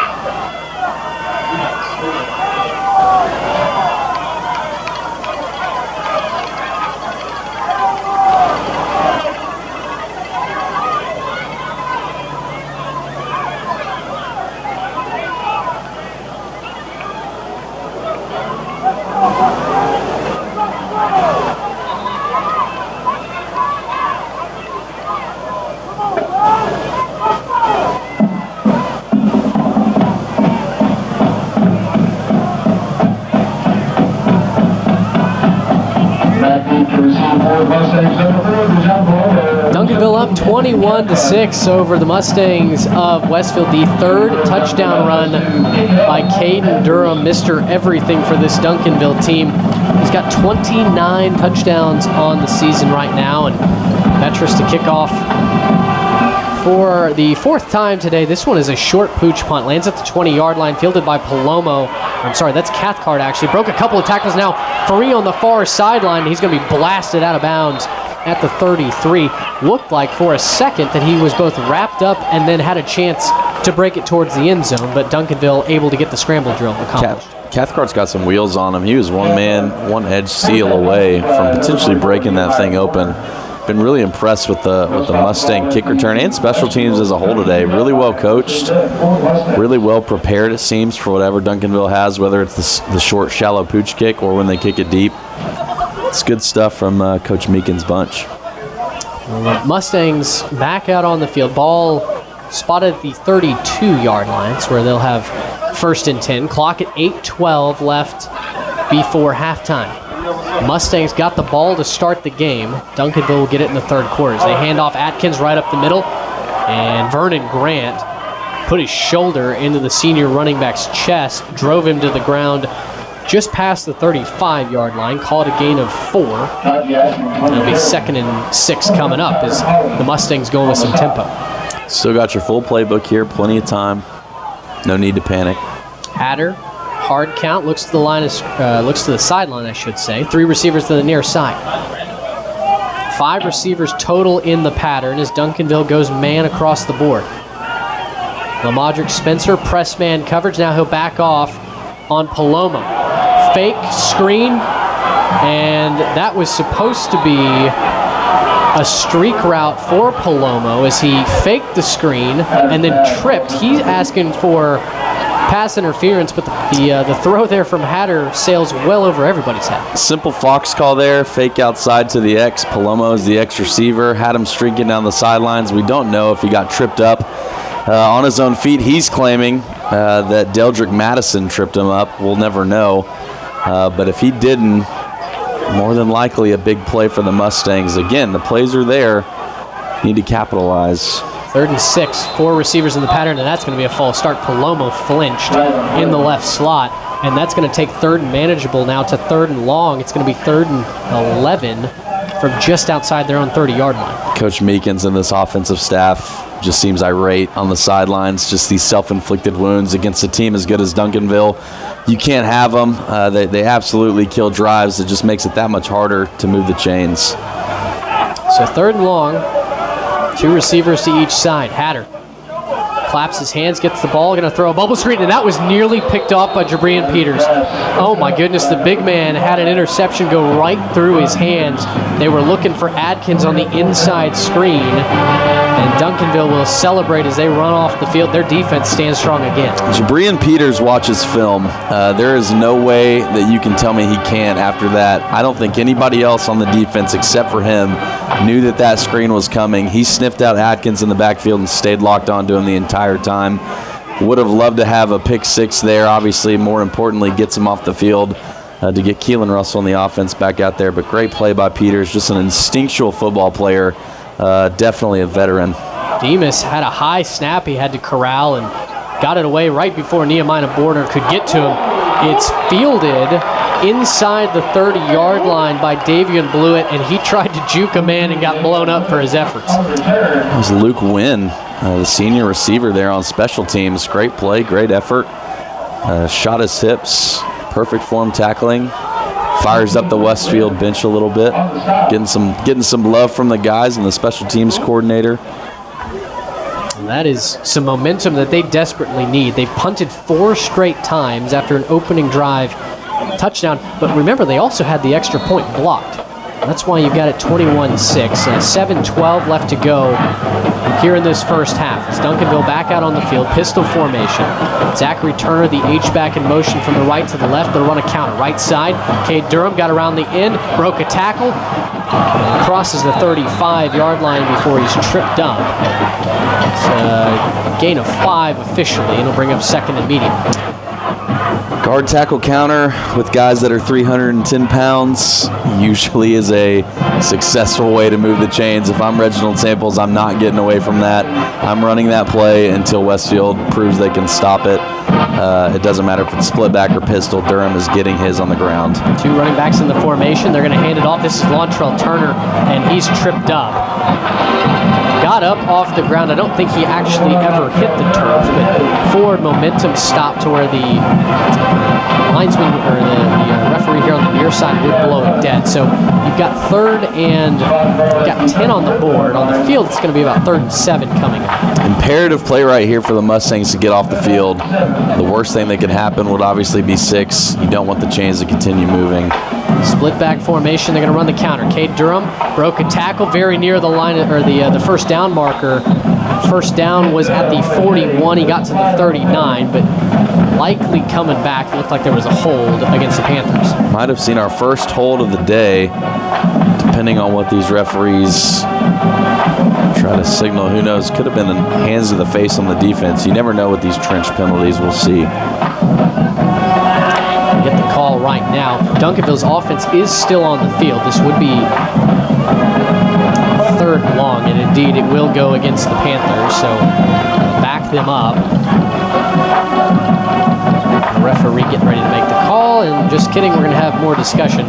21-6 over the Mustangs of Westfield. The third touchdown run by Caden Durham, Mr. Everything for this Duncanville team. He's got 29 touchdowns on the season right now, and Metris to kick off for the fourth time today. This one is a short pooch punt. Lands at the 20-yard line, fielded by Palomo. I'm sorry, that's Cathcart actually. Broke a couple of tackles now. Free on the far sideline. He's going to be blasted out of bounds at the 33. Looked like for a second that he was both wrapped up and then had a chance to break it towards the end zone, but Duncanville able to get the scramble drill accomplished. Cathcart's got some wheels on him. He was one man, one edge seal away from potentially breaking that thing open. Been really impressed with the Mustang kick return and special teams as a whole today. Really well coached, really well prepared, it seems, for whatever Duncanville has, whether it's the short, shallow pooch kick or when they kick it deep. It's good stuff from Coach Meekin's bunch. Well, the Mustangs back out on the field. Ball spotted at the 32-yard line, where they'll have 1st and 10. Clock at 8:12 left before halftime. Mustangs got the ball to start the game. Duncanville will get it in the third quarter. They hand off Atkins right up the middle, and Vernon Grant put his shoulder into the senior running back's chest, drove him to the ground just past the 35-yard line, called a gain of 4. It'll be 2nd and 6 coming up as the Mustangs going with some tempo. Still got your full playbook here, plenty of time. No need to panic. Hatter, hard count, looks to the line, looks to the sideline, I should say. 3 receivers to the near side. 5 receivers total in the pattern as Duncanville goes man across the board. Lamadrick Spencer, press man coverage. Now he'll back off on Palomo. Fake screen, and that was supposed to be a streak route for Palomo as he faked the screen and then tripped. He's asking for pass interference, but the throw there from Hatter sails well over everybody's head. Simple fox call there, fake outside to the X. Palomo is the X receiver, had him streaking down the sidelines. We don't know if he got tripped up on his own feet. He's claiming that Deldrick Madison tripped him up. We'll never know. But if he didn't, more than likely a big play for the Mustangs. Again, the plays are there. Need to capitalize. 3rd and 6, 4 receivers in the pattern, and that's going to be a false start. Palomo flinched in the left slot, and that's going to take 3rd and manageable now to 3rd and long. It's going to be 3rd and 11 from just outside their own 30-yard line. Coach Meekins and this offensive staff just seems irate on the sidelines. Just these self-inflicted wounds against a team as good as Duncanville. You can't have them. They absolutely kill drives. It just makes it that much harder to move the chains. So 3rd and long, 2 receivers to each side. Hatter claps his hands, gets the ball, going to throw a bubble screen, and that was nearly picked off by Jabrian Peters. Oh my goodness, the big man had an interception go right through his hands. They were looking for Adkins on the inside screen, and Duncanville will celebrate as they run off the field. Their defense stands strong again. Jabrian Peters watches film. There is no way that you can tell me he can't after that. I don't think anybody else on the defense except for him knew that that screen was coming. He sniffed out Atkins in the backfield and stayed locked on to him the entire time. Would have loved to have a pick 6 there. Obviously, more importantly, gets him off the field to get Keelan Russell in the offense back out there. But great play by Peters. Just an instinctual football player. Definitely a veteran. Demas had a high snap he had to corral and got it away right before Nehemiah Border could get to him. It's fielded inside the 30-yard line by Davian Blewett, and he tried to juke a man and got blown up for his efforts. It was Luke Wynn, the senior receiver there on special teams. Great play, great effort. Shot his hips, perfect form tackling. Fires up the Westfield bench a little bit, getting some love from the guys and the special teams coordinator. And that is some momentum that they desperately need. They punted 4 straight times after an opening drive touchdown, but remember they also had the extra point blocked. That's why you've got it 21-6. 7:12 left to go here in this first half. It's Duncanville back out on the field, pistol formation. Zachary Turner, the H-back in motion from the right to the left. They'll run a counter. Right side, Cade Durham got around the end, broke a tackle, crosses the 35-yard line before he's tripped up. It's a gain of 5 officially, and it'll bring up 2nd and medium. Guard tackle counter with guys that are 310 pounds usually is a successful way to move the chains. If I'm Reginald Samples, I'm not getting away from that. I'm running that play until Westfield proves they can stop it. It doesn't matter if it's split back or pistol. Durham is getting his on the ground. 2 running backs in the formation. They're going to hand it off. This is Lontrell Turner, and he's tripped up. Got up off the ground. I don't think he actually ever hit the turf, but forward momentum stopped to where the linesman or the referee here on the near side would blow it dead. So you've got 3rd and you've got 10 on the board. On the field, it's going to be about 3rd and 7 coming up. Imperative play right here for the Mustangs to get off the field. The worst thing that could happen would obviously be 6. You don't want the chains to continue moving. Split back formation. They're going to run the counter. Cade Durham broke a tackle very near the line or the first down marker. First down was at the 41. He got to the 39, but likely coming back. It looked like there was a hold against the Panthers. Might have seen our first hold of the day, depending on what these referees try to signal. Who knows? Could have been hands to the face on the defense. You never know with these trench penalties. We'll see. Get the call right now. Duncanville's offense is still on the field. This would be 3rd and long, and indeed it will go against the Panthers, so back them up. The referee getting ready to make the call, and just kidding, we're going to have more discussion.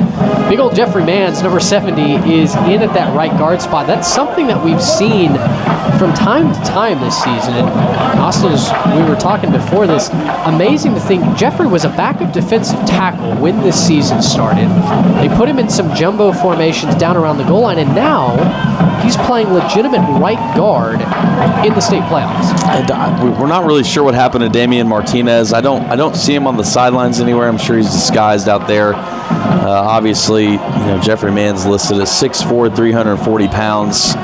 Big old Jeffrey Manns, number 70, is in at that right guard spot. That's something that we've seen from time to time this season. And Austin, as we were talking before this, amazing to think Jeffrey was a backup defensive tackle when this season started. They put him in some jumbo formations down around the goal line, and now he's playing legitimate right guard in the state playoffs. And we're not really sure what happened to Damian Martinez. I don't see him on the sidelines anywhere. I'm sure he's disguised out there. Obviously, Jeffrey Mann's listed as 6'4", 340 pounds.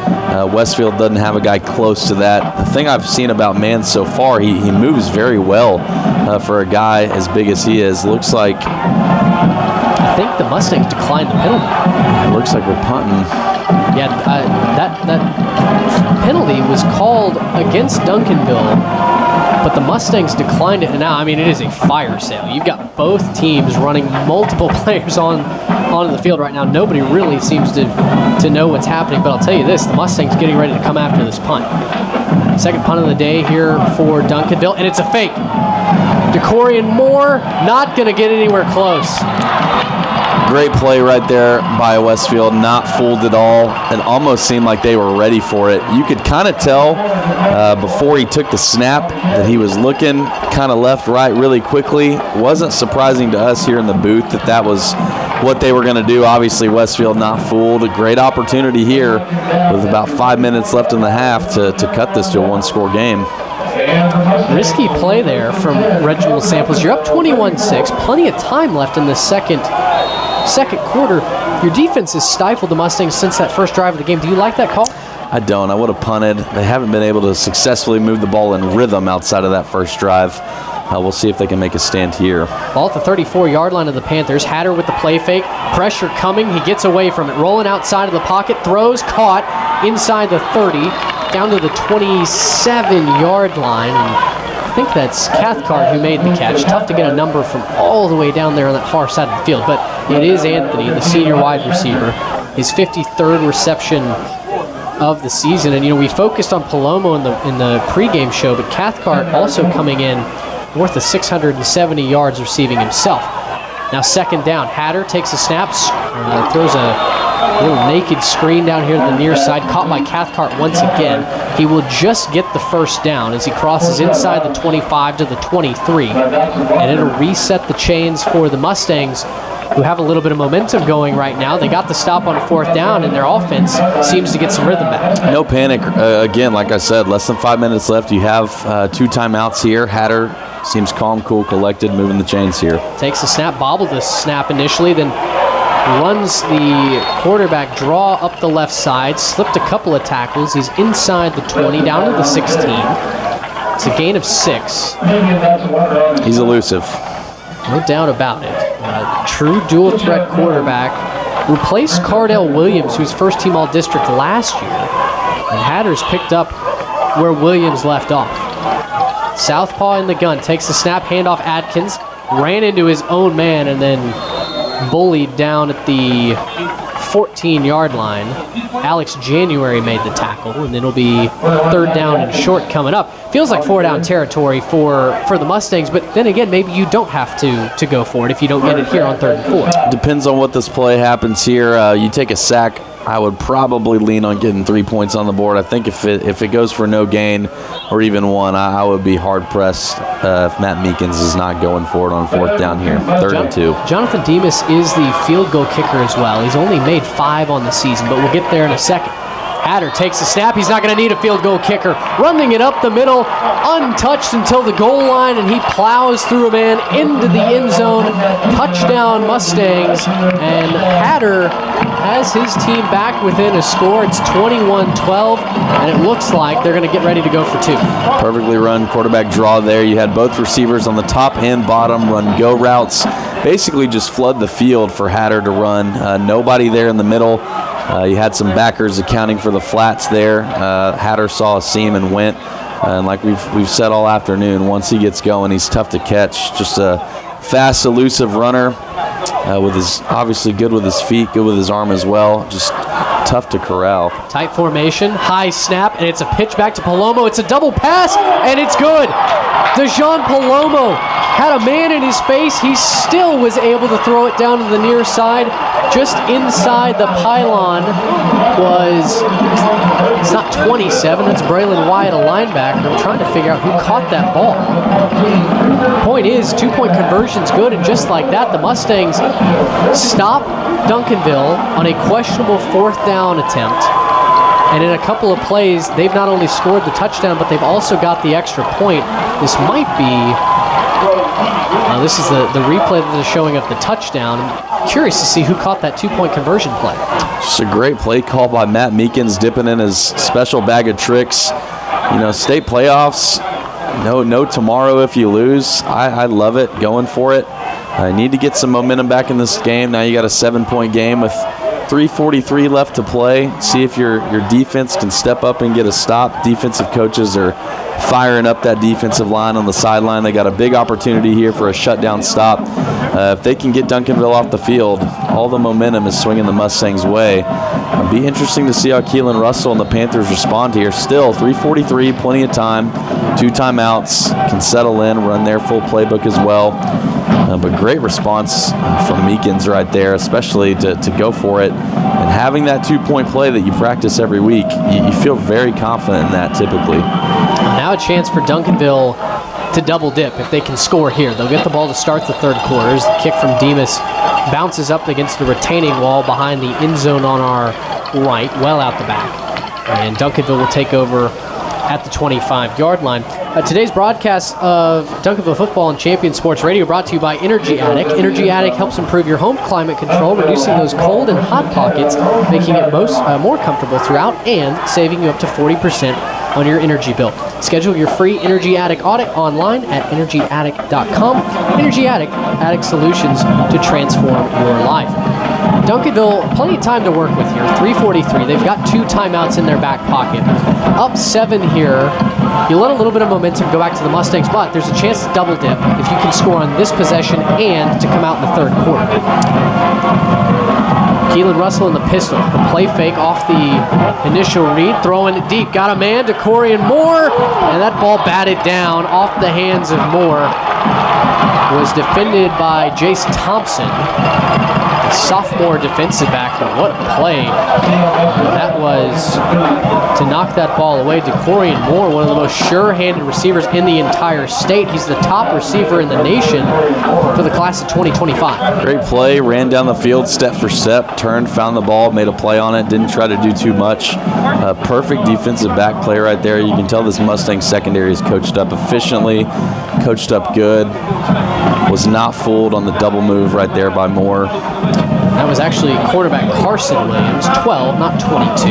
Westfield doesn't have a guy close to that. The thing I've seen about Mann so far, he moves very well for a guy as big as he is. Looks like I think the Mustangs declined the penalty. It looks like we're punting. Yeah, that penalty was called against Duncanville, but the Mustangs declined it. And now, I mean, it is a fire sale. You've got both teams running multiple players onto the field right now. Nobody really seems to know what's happening, but I'll tell you this, the Mustangs getting ready to come after this punt. Second punt of the day here for Duncanville, and it's a fake. DeCorian Moore not going to get anywhere close. Great play right there by Westfield, not fooled at all. It almost seemed like they were ready for it. You could kind of tell before he took the snap that he was looking kind of left, right really quickly. Wasn't surprising to us here in the booth that was what they were going to do. Obviously, Westfield not fooled. A great opportunity here with about 5 minutes left in the half to cut this to a one-score game. Risky play there from Reginald Samples. You're up 21-6. Plenty of time left in the second quarter. Your defense has stifled the Mustangs since that first drive of the game. Do you like that call? I don't. I would have punted. They haven't been able to successfully move the ball in rhythm outside of that first drive. We'll see if they can make a stand here. Ball at the 34-yard line of the Panthers. Hatter with the play fake. Pressure coming. He gets away from it. Rolling outside of the pocket. Throws. Caught inside the 30. Down to the 27-yard line. And I think that's Cathcart who made the catch. Tough to get a number from all the way down there on that far side of the field. But it is Anthony, the senior wide receiver. His 53rd reception of the season. And, we focused on Palomo in the pregame show, but Cathcart also coming in north of 670 yards receiving himself. Now second down. Hatter takes a snap, throws a little naked screen down here to the near side, caught by Cathcart once again. He will just get the first down as he crosses inside the 25 to the 23. And it'll reset the chains for the Mustangs, who have a little bit of momentum going right now. They got the stop on fourth down, and their offense seems to get some rhythm back. No panic. Again, like I said, less than 5 minutes left. You have 2 timeouts here. Hatter seems calm, cool, collected, moving the chains here. Takes a snap, bobbled the snap initially, then runs the quarterback draw up the left side, slipped a couple of tackles. He's inside the 20, down to the 16. It's a gain of 6. He's elusive. No doubt about it. True dual threat quarterback. Replaced Cardell Williams, who's first team All-District last year. And Hatter's picked up where Williams left off. Southpaw in the gun, takes the snap, handoff Adkins. ran into his own man and then bullied down at the 14-yard line. Alex January made the tackle, and it'll be 3rd down and short coming up. Feels like 4-down territory for the Mustangs, but then again, maybe you don't have to go for it if you don't get it here on 3rd and 4. Depends on what this play happens here. You take a sack, I would probably lean on getting 3 points on the board. I think if it goes for no gain or even 1, I would be hard-pressed if Matt Meekins is not going for it on 4th down here, 3rd and 2. Jonathan Demas is the field goal kicker as well. He's only made 5 on the season, but we'll get there in a second. Hatter takes a snap. He's not going to need a field goal kicker. Running it up the middle, untouched until the goal line, and he plows through a man into the end zone. Touchdown Mustangs, and Hatter has his team back within a score. It's 21-12, and it looks like they're going to get ready to go for 2. Perfectly run quarterback draw there. You had both receivers on the top and bottom run go routes. Basically just flood the field for Hatter to run. Nobody there in the middle. You had some backers accounting for the flats there. Hatter saw a seam and went. And like we've said all afternoon, once he gets going, he's tough to catch. Just a fast, elusive runner. Obviously good with his feet, good with his arm as well. Just tough to corral. Tight formation, high snap, and it's a pitch back to Palomo. It's a double pass, and it's good. Dejan Palomo had a man in his face. He still was able to throw it down to the near side. Just inside the pylon was, it's not 27, that's Braylon Wyatt, a linebacker. I'm trying to figure out who caught that ball. Point is, 2-point conversion's good, and just like that, the Mustangs stop Duncanville on a questionable 4th down attempt. And in a couple of plays, they've not only scored the touchdown, but they've also got the extra point. This might be, this is the replay that is showing of the touchdown. I'm curious to see who caught that 2-point conversion play. Just a great play call by Matt Meekins, dipping in his special bag of tricks. You know, state playoffs, no tomorrow if you lose. I love it, going for it. I need to get some momentum back in this game. Now you got a 7-point game with 3:43 left to play. See if your defense can step up and get a stop. Defensive coaches are firing up that defensive line on the sideline. They got a big opportunity here for a shutdown stop. If they can get Duncanville off the field, all the momentum is swinging the Mustangs' way. It'll be interesting to see how Keelan Russell and the Panthers respond here. Still, 3:43, plenty of time. 2 timeouts, can settle in, run their full playbook as well. But great response from Meekins right there, especially to go for it. And having that 2-point play that you practice every week, you feel very confident in that typically. Now a chance for Duncanville to double dip if they can score here. They'll get the ball to start the 3rd quarter. The kick from Demas bounces up against the retaining wall behind the end zone on our right, well out the back. And Duncanville will take over at the 25-yard line. Today's broadcast of Duncanville Football and Champion Sports Radio brought to you by Energy Attic. Energy Attic helps improve your home climate control, reducing those cold and hot pockets, making it more comfortable throughout, and saving you up to 40% on your energy bill. Schedule your free Energy Attic audit online at energyattic.com. Energy Attic, attic solutions to transform your life. Duncanville, plenty of time to work with here. 3:43. They've got 2 timeouts in their back pocket. Up 7 here. You let a little bit of momentum go back to the Mustangs, but there's a chance to double dip if you can score on this possession and to come out in the 3rd quarter. Keelan Russell in the pistol. The play fake off the initial read. Throwing it deep. Got a man to Corian Moore. And that ball batted down off the hands of Moore. Was defended by Jace Thompson, the sophomore defensive back. What a play that was to knock that ball away. DeCorian Moore, one of the most sure-handed receivers in the entire state. He's the top receiver in the nation for the class of 2025. Great play, ran down the field step for step, turned, found the ball, made a play on it, didn't try to do too much. Perfect defensive back play right there. You can tell this Mustang secondary is coached up efficiently, coached up good. Was not fooled on the double move right there by Moore. That was actually cornerback Carson Williams, 12, not 22.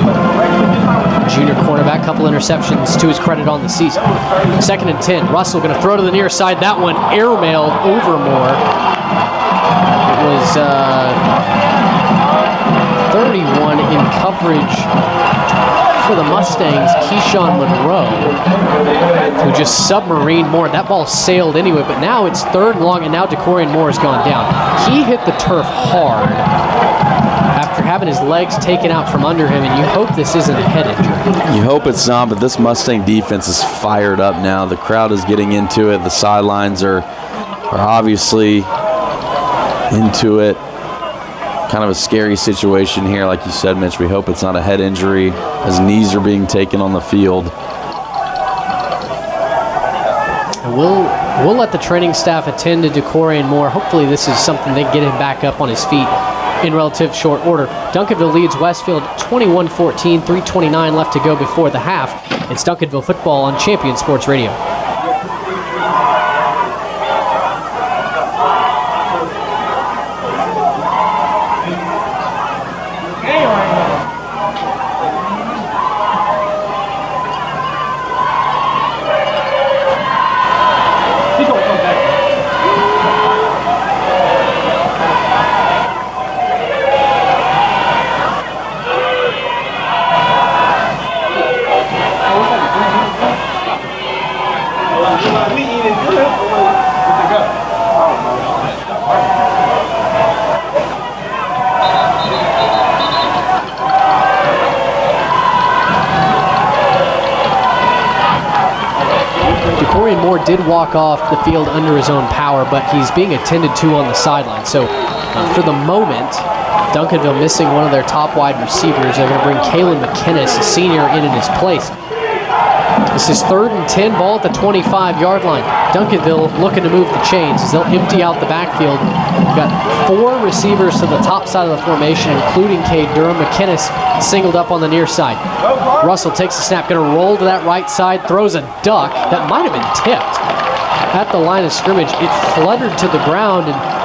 Junior cornerback, couple interceptions to his credit on the season. 2nd and 10. Russell going to throw to the near side. That one airmailed over Moore. It was 31 in coverage for the Mustangs, Keyshawn Monroe, who just submarined Moore. That ball sailed anyway, but now it's 3rd and long, and now DeCorian Moore has gone down. He hit the turf hard after having his legs taken out from under him, and you hope this isn't a head injury. You hope it's not, but this Mustang defense is fired up now. The crowd is getting into it. The sidelines are obviously into it. Kind of a scary situation here, like you said, Mitch. We hope it's not a head injury as knees are being taken on the field. And we'll let the training staff attend to DeCorian Moore. Hopefully this is something they get him back up on his feet in relative short order. Duncanville leads Westfield 21-14, 3:29 left to go before the half. It's Duncanville football on Champion Sports Radio. DeCorian Moore did walk off the field under his own power, but he's being attended to on the sideline. So for the moment, Duncanville missing one of their top wide receivers. They're going to bring Kalen McKinnis, a senior, in his place. This is 3rd and 10, ball at the 25-yard line. Duncanville looking to move the chains as they'll empty out the backfield. We've got 4 receivers to the top side of the formation, including Cade Durham. McKinnis singled up on the near side. Russell takes the snap, going to roll to that right side, throws a duck that might have been tipped at the line of scrimmage. It fluttered to the ground, and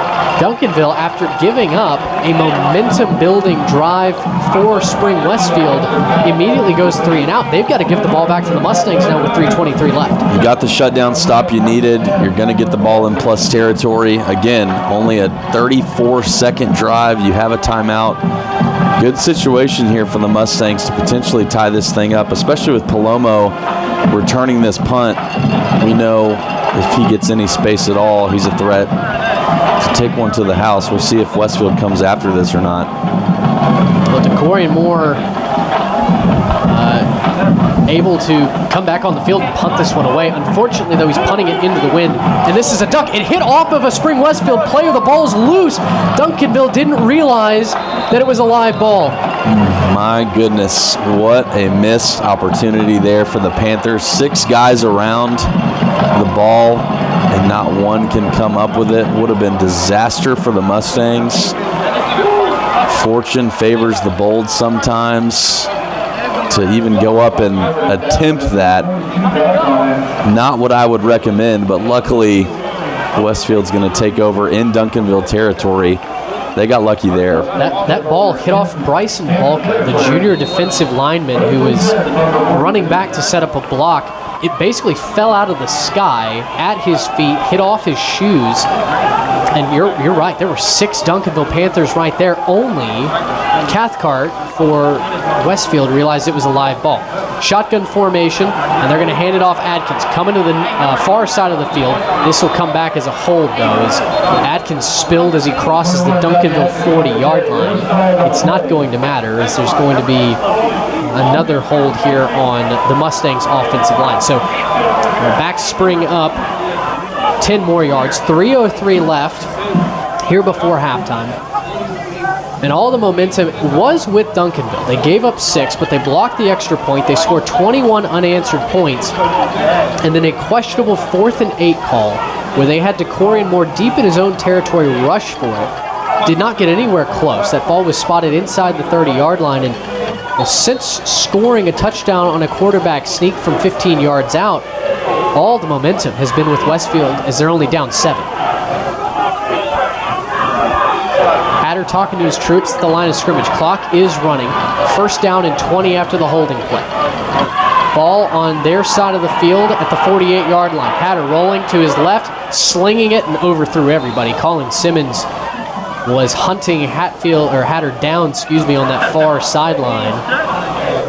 Duncanville, after giving up a momentum-building drive for Spring Westfield, immediately goes 3 and out. They've got to give the ball back to the Mustangs now with 3:23 left. You got the shutdown stop you needed. You're going to get the ball in plus territory. Again, only a 34-second drive. You have a timeout. Good situation here for the Mustangs to potentially tie this thing up, especially with Palomo returning this punt. We know if he gets any space at all, he's a threat to take one to the house. We'll see if Westfield comes after this or not. Well, DeCorian Moore able to come back on the field and punt this one away. Unfortunately, though, he's punting it into the wind, and this is a duck. It hit off of a Spring Westfield player. The ball's loose. Duncanville didn't realize that it was a live ball. My goodness, what a missed opportunity there for the Panthers. 6 guys around the ball, and not one can come up with it. Would have been disaster for the Mustangs. Fortune favors the bold sometimes. To even go up and attempt that, not what I would recommend, but luckily Westfield's going to take over in Duncanville territory. They got lucky there. That ball hit off Bryson Balka, the junior defensive lineman who was running back to set up a block. It basically fell out of the sky at his feet, hit off his shoes. And you're right, there were 6 Duncanville Panthers right there. Only Cathcart for Westfield realized it was a live ball. Shotgun formation, and they're going to hand it off Adkins. Coming to the far side of the field. This will come back as a hold, though, as Adkins spilled as he crosses the Duncanville 40-yard line. It's not going to matter, as there's going to be another hold here on the Mustangs' offensive line. So back spring up 10 more yards, 3:03 left here before halftime. And all the momentum was with Duncanville. They gave up 6, but they blocked the extra point. They scored 21 unanswered points. And then a questionable 4th and 8 call where they had DeCorian Moore deep in his own territory rush for it. Did not get anywhere close. That ball was spotted inside the 30-yard line. And well, since scoring a touchdown on a quarterback sneak from 15 yards out, all the momentum has been with Westfield as they're only down 7. Hatter talking to his troops at the line of scrimmage. Clock is running. 1st down and 20 after the holding play. Ball on their side of the field at the 48-yard line. Hatter rolling to his left, slinging it, and overthrew everybody. Colin Simmons was hunting Hatter down, on that far sideline.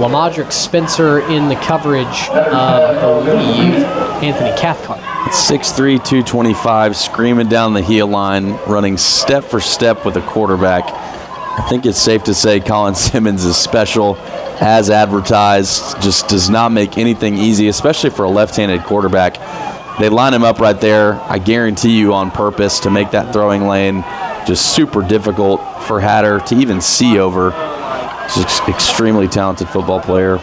Lamadrick Spencer in the coverage of, I believe, Anthony Cathcart. It's 6'3", 225, screaming down the heel line, running step for step with the quarterback. I think it's safe to say Colin Simmons is special, as advertised, just does not make anything easy, especially for a left-handed quarterback. They line him up right there, I guarantee you, on purpose to make that throwing lane just super difficult for Hatter to even see over. He's an extremely talented football player.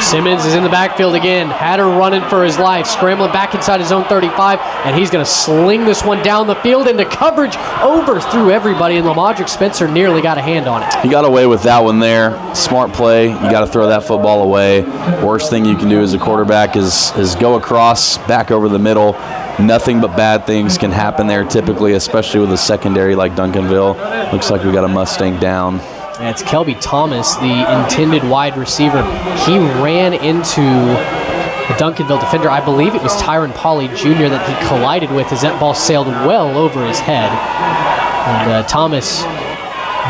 Simmons is in the backfield again. Hatter running for his life, scrambling back inside his own 35, and he's going to sling this one down the field into coverage, overthrew everybody, and Lamadrick Spencer nearly got a hand on it. He got away with that one there. Smart play. You got to throw that football away. Worst thing you can do as a quarterback is go across, back over the middle. Nothing but bad things can happen there typically, especially with a secondary like Duncanville. Looks like we got a Mustang down. Yeah, it's Kelby Thomas, the intended wide receiver. He ran into the Duncanville defender. I believe it was Tyron Pauley Jr. that he collided with as that ball sailed well over his head. And Thomas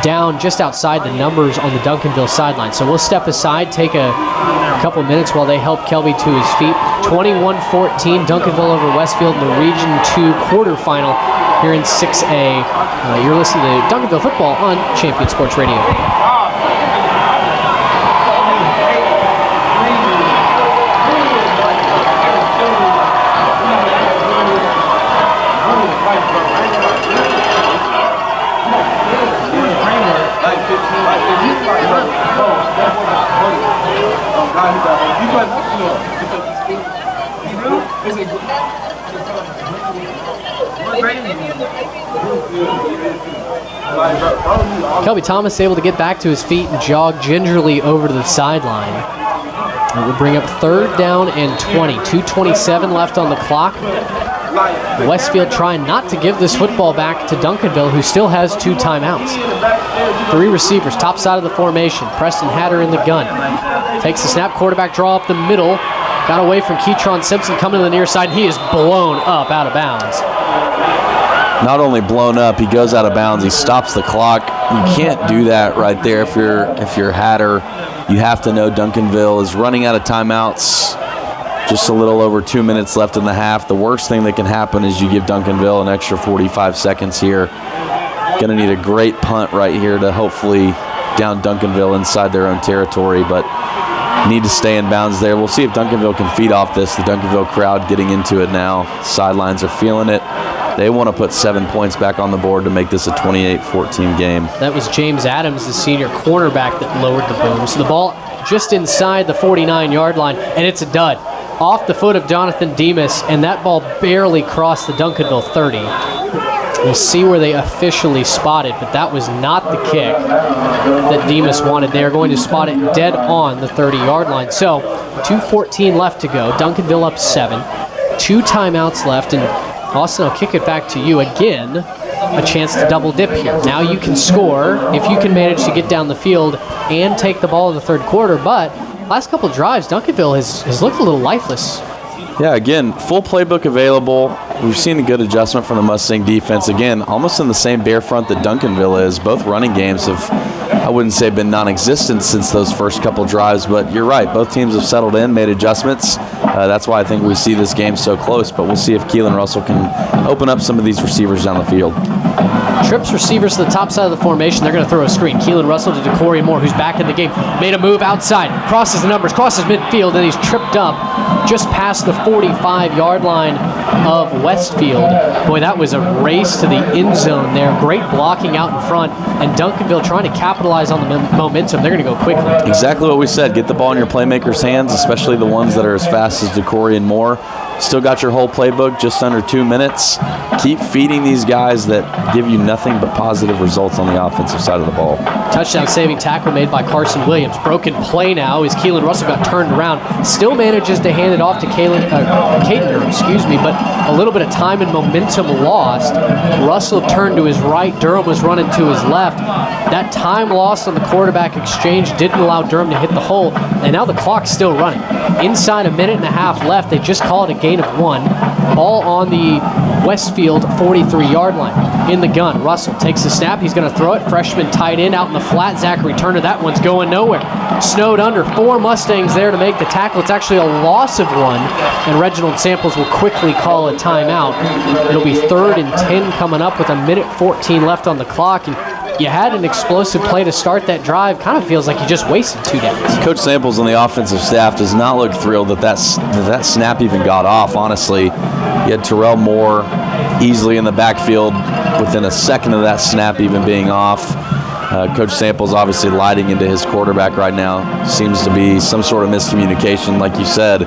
down just outside the numbers on the Duncanville sideline. So we'll step aside, take a couple minutes while they help Kelby to his feet. 21-14, Duncanville over Westfield in the Region 2 quarterfinal here in 6A. You're listening to Duncanville football on Champion Sports Radio. Kelby Thomas able to get back to his feet and jog gingerly over to the sideline. It will bring up 3rd down and 20. 2:27 left on the clock. Westfield trying not to give this football back to Duncanville, who still has 2 timeouts. 3 receivers, top side of the formation. Preston Hatter in the gun. Takes the snap, quarterback draw up the middle. Got away from Keytron Simpson coming to the near side. He is blown up out of bounds. Not only blown up, he goes out of bounds. He stops the clock. You can't do that right there if you're Hatter. You have to know Duncanville is running out of timeouts. Just a little over 2 minutes left in the half. The worst thing that can happen is you give Duncanville an extra 45 seconds here. Going to need a great punt right here to hopefully down Duncanville inside their own territory, but need to stay in bounds there. We'll see if Duncanville can feed off this. The Duncanville crowd getting into it now. Sidelines are feeling it. They want to put 7 points back on the board to make this a 28-14 game. That was James Adams, the senior cornerback, that lowered the boom. So the ball just inside the 49-yard line, and it's a dud. Off the foot of Jonathan Demas, and that ball barely crossed the Duncanville 30. We'll see where they officially spot it, but that was not the kick that Demas wanted. They are going to spot it dead on the 30-yard line. So 2:14 left to go. Duncanville up 7. 2 timeouts left, and Austin, I'll kick it back to you again. A chance to double dip here. Now you can score if you can manage to get down the field and take the ball in the 3rd quarter, but last couple drives, Duncanville has looked a little lifeless. Yeah, again, full playbook available. We've seen a good adjustment from the Mustang defense. Again, almost in the same bear front that Duncanville is. Both running games have, I wouldn't say, been non-existent since those first couple drives, but you're right. Both teams have settled in, made adjustments. That's why I think we see this game so close, but we'll see if Keelan Russell can open up some of these receivers down the field. Trips receivers to the top side of the formation. They're going to throw a screen. Keelan Russell to DeCorey Moore, who's back in the game. Made a move outside. Crosses the numbers. Crosses midfield, and he's tripped up just past the 45-yard line of Westfield. Boy, that was a race to the end zone there. Great blocking out in front. And Duncanville trying to capitalize on the momentum. They're going to go quickly. Exactly what we said. Get the ball in your playmakers' hands, especially the ones that are as fast as DeCorey and Moore. Still got your whole playbook, just under 2 minutes. Keep feeding these guys that give you nothing but positive results on the offensive side of the ball. Touchdown saving tackle made by Carson Williams. Broken play now as Keelan Russell got turned around. Still manages to hand it off to Caden Durham, but a little bit of time and momentum lost. Russell turned to his right. Durham was running to his left. That time lost on the quarterback exchange didn't allow Durham to hit the hole, and now the clock's still running. Inside a minute and a half left, they just called a gain of 1. Ball on the Westfield 43-yard line. In the gun, Russell takes the snap. He's going to throw it. Freshman tight end out in the flat. Zachary Turner, that one's going nowhere. Snowed under. 4 Mustangs there to make the tackle. It's actually a loss of 1, and Reginald Samples will quickly call a timeout. It'll be 3rd and 10 coming up with a minute 14 left on the clock. And you had an explosive play to start that drive. Kind of feels like you just wasted 2 downs. Coach Samples and the offensive staff does not look thrilled that snap even got off, honestly. You had Terrell Moore easily in the backfield within a second of that snap even being off. Coach Samples obviously lighting into his quarterback right now. Seems to be some sort of miscommunication, like you said.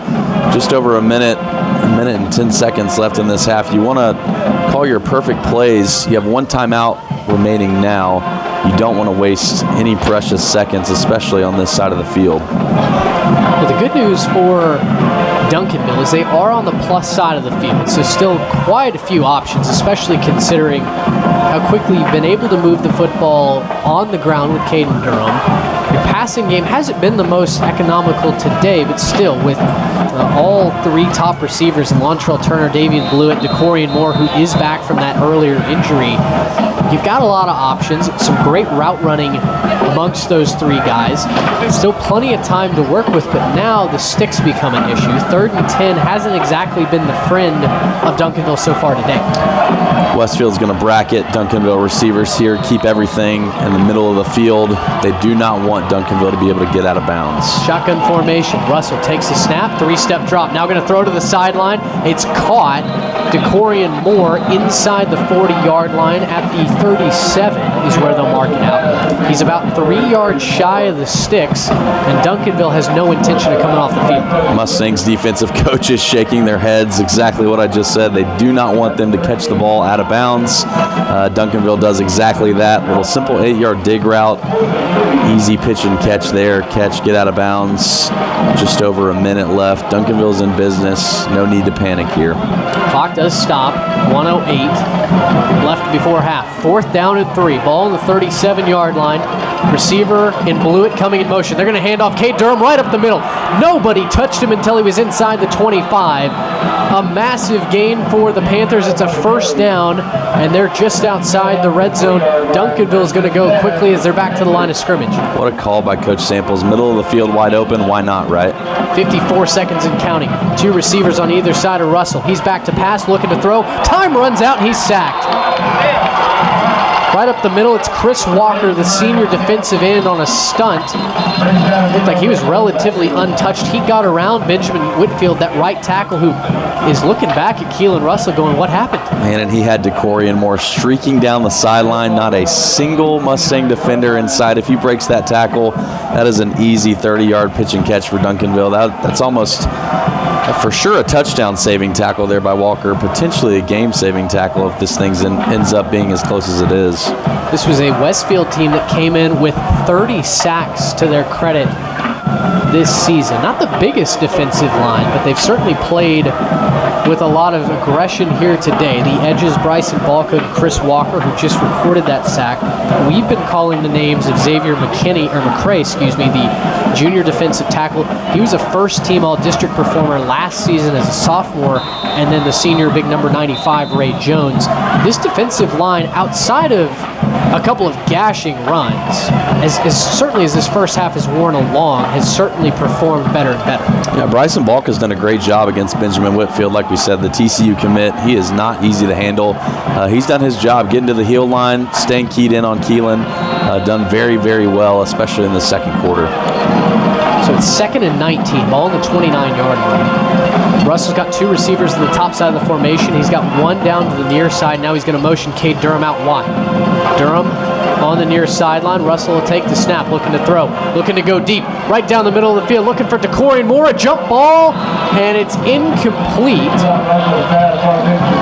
Just over a minute and 10 seconds left in this half. You want to call your perfect plays. You have 1 timeout remaining now. You don't want to waste any precious seconds, especially on this side of the field. Well, the good news for Duncanville is they are on the plus side of the field, so still quite a few options, especially considering how quickly you've been able to move the football on the ground with Caden Durham. Your passing game hasn't been the most economical today, but still with all 3 top receivers, Lontrell Turner, Davian Blewett, DeCorian Moore, who is back from that earlier injury, you've got a lot of options, some great route running amongst those 3 guys. Still plenty of time to work with, but now the sticks become an issue. 3rd and 10 hasn't exactly been the friend of Duncanville so far today. Westfield's going to bracket Duncanville receivers here, keep everything in the middle of the field. They do not want Duncanville to be able to get out of bounds. Shotgun formation. Russell takes the snap, 3-step drop. Now going to throw to the sideline. It's caught. DeCorian Moore inside the 40-yard line at the 37 is where they'll mark it out. He's about 3 yards shy of the sticks, and Duncanville has no intention of coming off the field. Mustangs defensive coaches shaking their heads, exactly what I just said. They do not want them to catch the ball out of bounds. Duncanville does exactly that. Little simple 8-yard dig route. Easy pitch and catch there. Catch, get out of bounds. Just over a minute left. Duncanville's in business. No need to panic here. Clock does stop. 1:08 left before half. 4th down and 3. Ball on the 37-yard line. Receiver in Blewett coming in motion. They're going to hand off Cade Durham right up the middle. Nobody touched him until he was inside the 25. A massive gain for the Panthers. It's a 1st down, and they're just outside the red zone. Duncanville is going to go quickly as they're back to the line of scrimmage. What a call by Coach Samples. Middle of the field wide open. Why not, right? 54 seconds and counting. 2 receivers on either side of Russell. He's back to pass, looking to throw. Time runs out, and he's sacked. Right up the middle, it's Chris Walker, the senior defensive end, on a stunt. Looked like he was relatively untouched. He got around Benjamin Whitfield, that right tackle, who is looking back at Keelan Russell going, what happened? Man, and he had DeCorian Moore streaking down the sideline. Not a single Mustang defender inside. If he breaks that tackle, that is an easy 30-yard pitch and catch for Duncanville. That's almost for sure a touchdown-saving tackle there by Walker, potentially a game-saving tackle if this thing ends up being as close as it is. This was a Westfield team that came in with 30 sacks to their credit this season. Not the biggest defensive line, but they've certainly played with a lot of aggression here today. The edges, Bryson Balco and Chris Walker, who just recorded that sack. We've been calling the names of Xavier McCray, the junior defensive tackle. He was a first-team All-District performer last season as a sophomore, and then the senior big number 95, Ray Jones. This defensive line, outside of a couple of gashing runs, as certainly as this first half has worn along, has certainly performed better and better. Yeah, Bryson Balk has done a great job against Benjamin Whitfield. Like we said, the TCU commit, he is not easy to handle. He's done his job getting to the heel line, staying keyed in on Keelan. Done very, very well, especially in the second quarter. So it's 2nd and 19, ball on the 29-yard line. Russell's got 2 receivers in the top side of the formation. He's got 1 down to the near side. Now he's going to motion Cade Durham out wide. Durham on the near sideline. Russell will take the snap, looking to throw, looking to go deep, right down the middle of the field, looking for DeCorian Moore, a jump ball, and it's incomplete.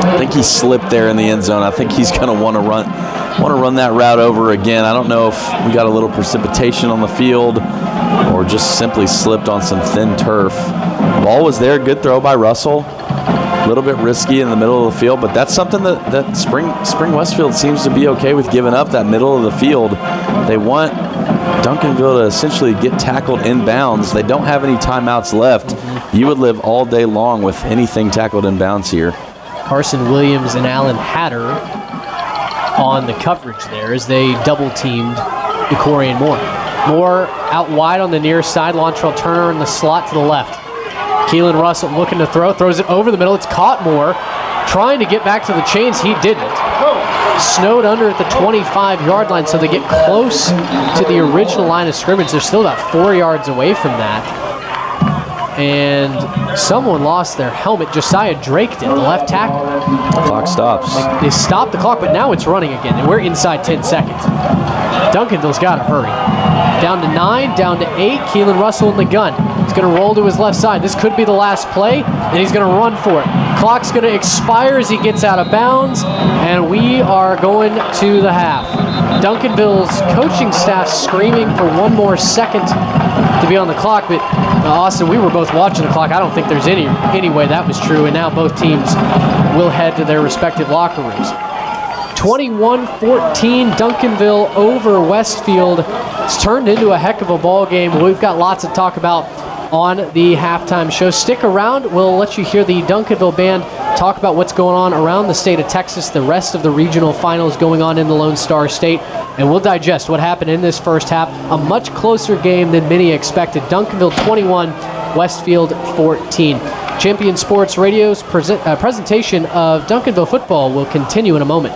I think he slipped there in the end zone. I think he's going to want to run that route over again. I don't know if we got a little precipitation on the field or just simply slipped on some thin turf. Ball was there, good throw by Russell. A little bit risky in the middle of the field, but that's something that Spring Westfield seems to be okay with giving up, that middle of the field. They want Duncanville to essentially get tackled inbounds. They don't have any timeouts left. You would live all day long with anything tackled inbounds here. Carson Williams and Alan Hatter on the coverage there as they double-teamed DeCorey and Moore. Moore out wide on the near side. Lontrell Turner in the slot to the left. Keelan Russell looking to throw. Throws it over the middle. It's caught Moore. Trying to get back to the chains. He didn't. Snowed under at the 25-yard line, so they get close to the original line of scrimmage. They're still about 4 yards away from that. And someone lost their helmet. Josiah Drake did, the left tackle. Clock stops. They stopped the clock, but now it's running again, and we're inside 10 seconds. Duncanville's got to hurry. Down to 9, down to 8. Keelan Russell in the gun. He's going to roll to his left side. This could be the last play, and he's going to run for it. Clock's going to expire as he gets out of bounds, and we are going to the half. Duncanville's coaching staff screaming for one more second to be on the clock, but Austin, we were both watching the clock. I don't think there's any way that was true, and now both teams will head to their respective locker rooms. 21-14, Duncanville over Westfield. It's turned into a heck of a ball game. We've got lots to talk about on the halftime show. Stick around. We'll let you hear the Duncanville band talk about what's going on around the state of Texas, the rest of the regional finals going on in the Lone Star State, and we'll digest what happened in this first half. A much closer game than many expected. Duncanville 21, Westfield 14. Champion Sports Radio's presentation of Duncanville football will continue in a moment.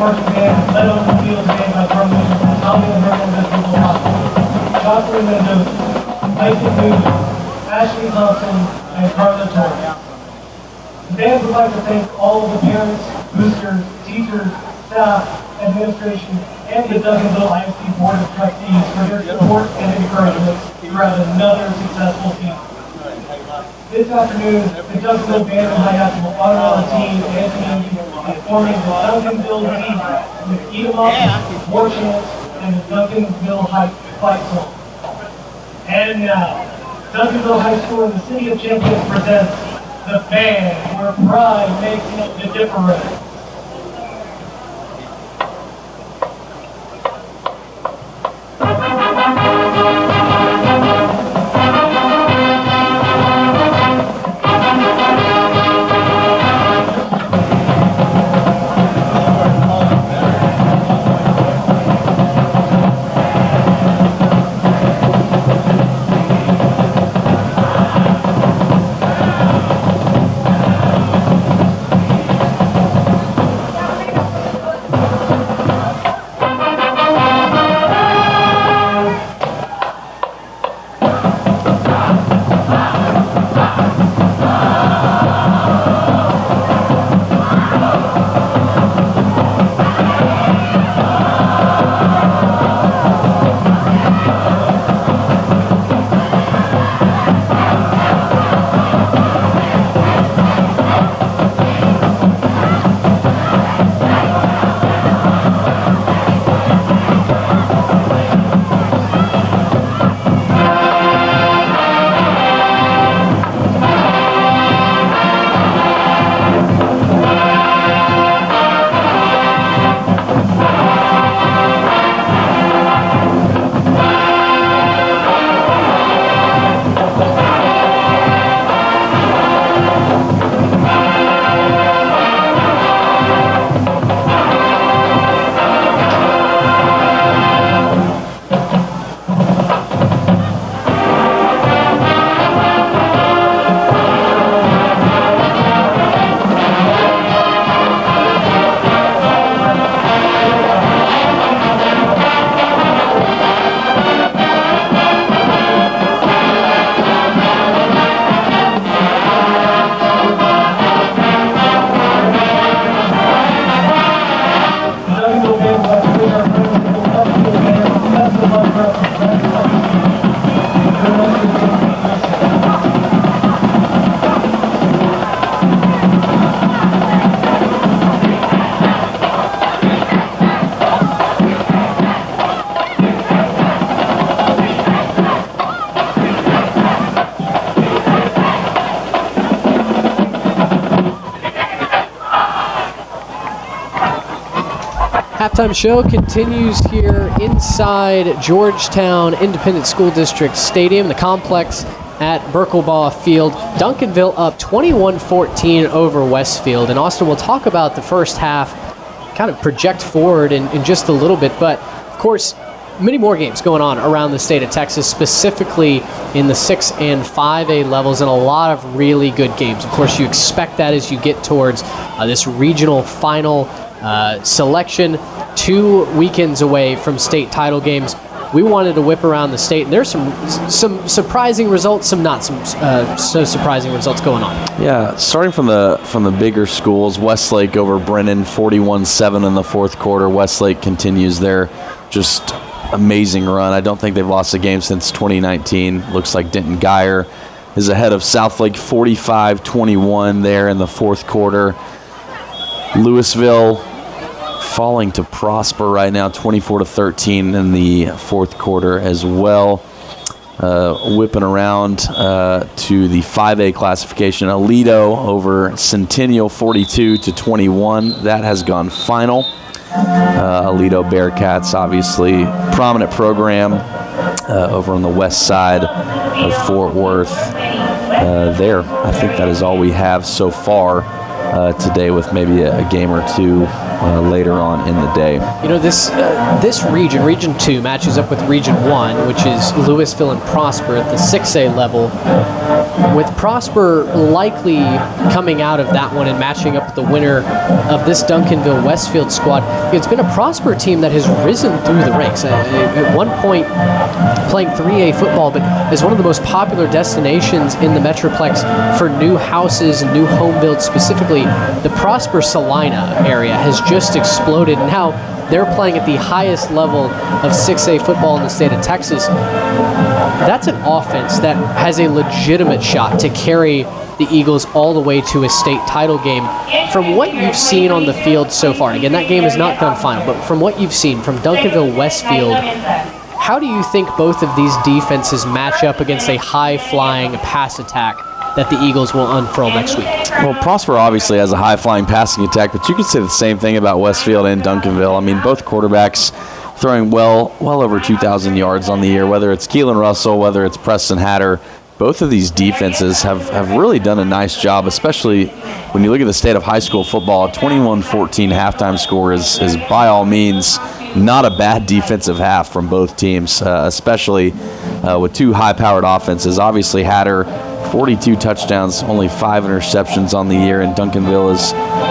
marching band led on the field today by drummers Tommy and Herman Westfield Hospital, Jocelyn Mendoza, Tyson Newman, Ashley Thompson, and Carla Torres. The band would like to thank all of the parents, boosters, teachers, staff, administration, and the Duncanville ISD Board of Trustees for their support and encouragement throughout another successful season. This afternoon, the Duncanville Band and High School will honor the team and community by forming the Duncanville team with Eat 'em Up, More Chance, and the Duncanville Fight Song. And now, Duncanville High School and the City of Champions presents the band where pride makes the difference. Halftime show continues here inside Georgetown Independent School District Stadium, the complex at Birkelbaugh Field. Duncanville up 21-14 over Westfield. And Austin, we'll talk about the first half, kind of project forward in just a little bit. But, of course, many more games going on around the state of Texas, specifically in the 6 and 5A levels, and a lot of really good games. Of course, you expect that as you get towards this regional final selection, 2 weekends away from state title games. We wanted to whip around the state, and there's some surprising results, some not so surprising results going on. Yeah, starting from the bigger schools, Westlake over Brennan, 41-7 in the fourth quarter. Westlake continues their just amazing run. I don't think they've lost a game since 2019. Looks like Denton Geyer is ahead of Southlake 45-21 there in the fourth quarter. Louisville falling to Prosper right now, 24-13 in the fourth quarter as well. Whipping around to the 5A classification. Aledo over Centennial, 42-21. That has gone final. Aledo Bearcats, obviously prominent program over on the west side of Fort Worth. I think that is all we have so far today with maybe a game or two later on in the day. You know, this region, Region 2, matches up with Region 1, which is Louisville and Prosper at the 6A level. With Prosper likely coming out of that one and matching up with the winner of this Duncanville Westfield squad, it's been a Prosper team that has risen through the ranks. At one point, playing 3A football, but is one of the most popular destinations in the Metroplex for new houses and new home builds. Specifically, the Prosper Salina area has just exploded. Now they're playing at the highest level of 6A football in the state of Texas. That's an offense that has a legitimate shot to carry the Eagles all the way to a state title game. From what you've seen on the field so far, and again, that game is not done final, but from what you've seen from Duncanville Westfield, how do you think both of these defenses match up against a high-flying pass attack that the Eagles will unfurl next week? Well, Prosper obviously has a high-flying passing attack, but you could say the same thing about Westfield and Duncanville. I mean, both quarterbacks throwing well over 2,000 yards on the year, whether it's Keelan Russell, whether it's Preston Hatter. Both of these defenses have really done a nice job, especially when you look at the state of high school football. A 21-14 halftime score is by all means not a bad defensive half from both teams, especially with two high-powered offenses. Obviously, Hatter, 42 touchdowns, only 5 interceptions on the year, and Duncanville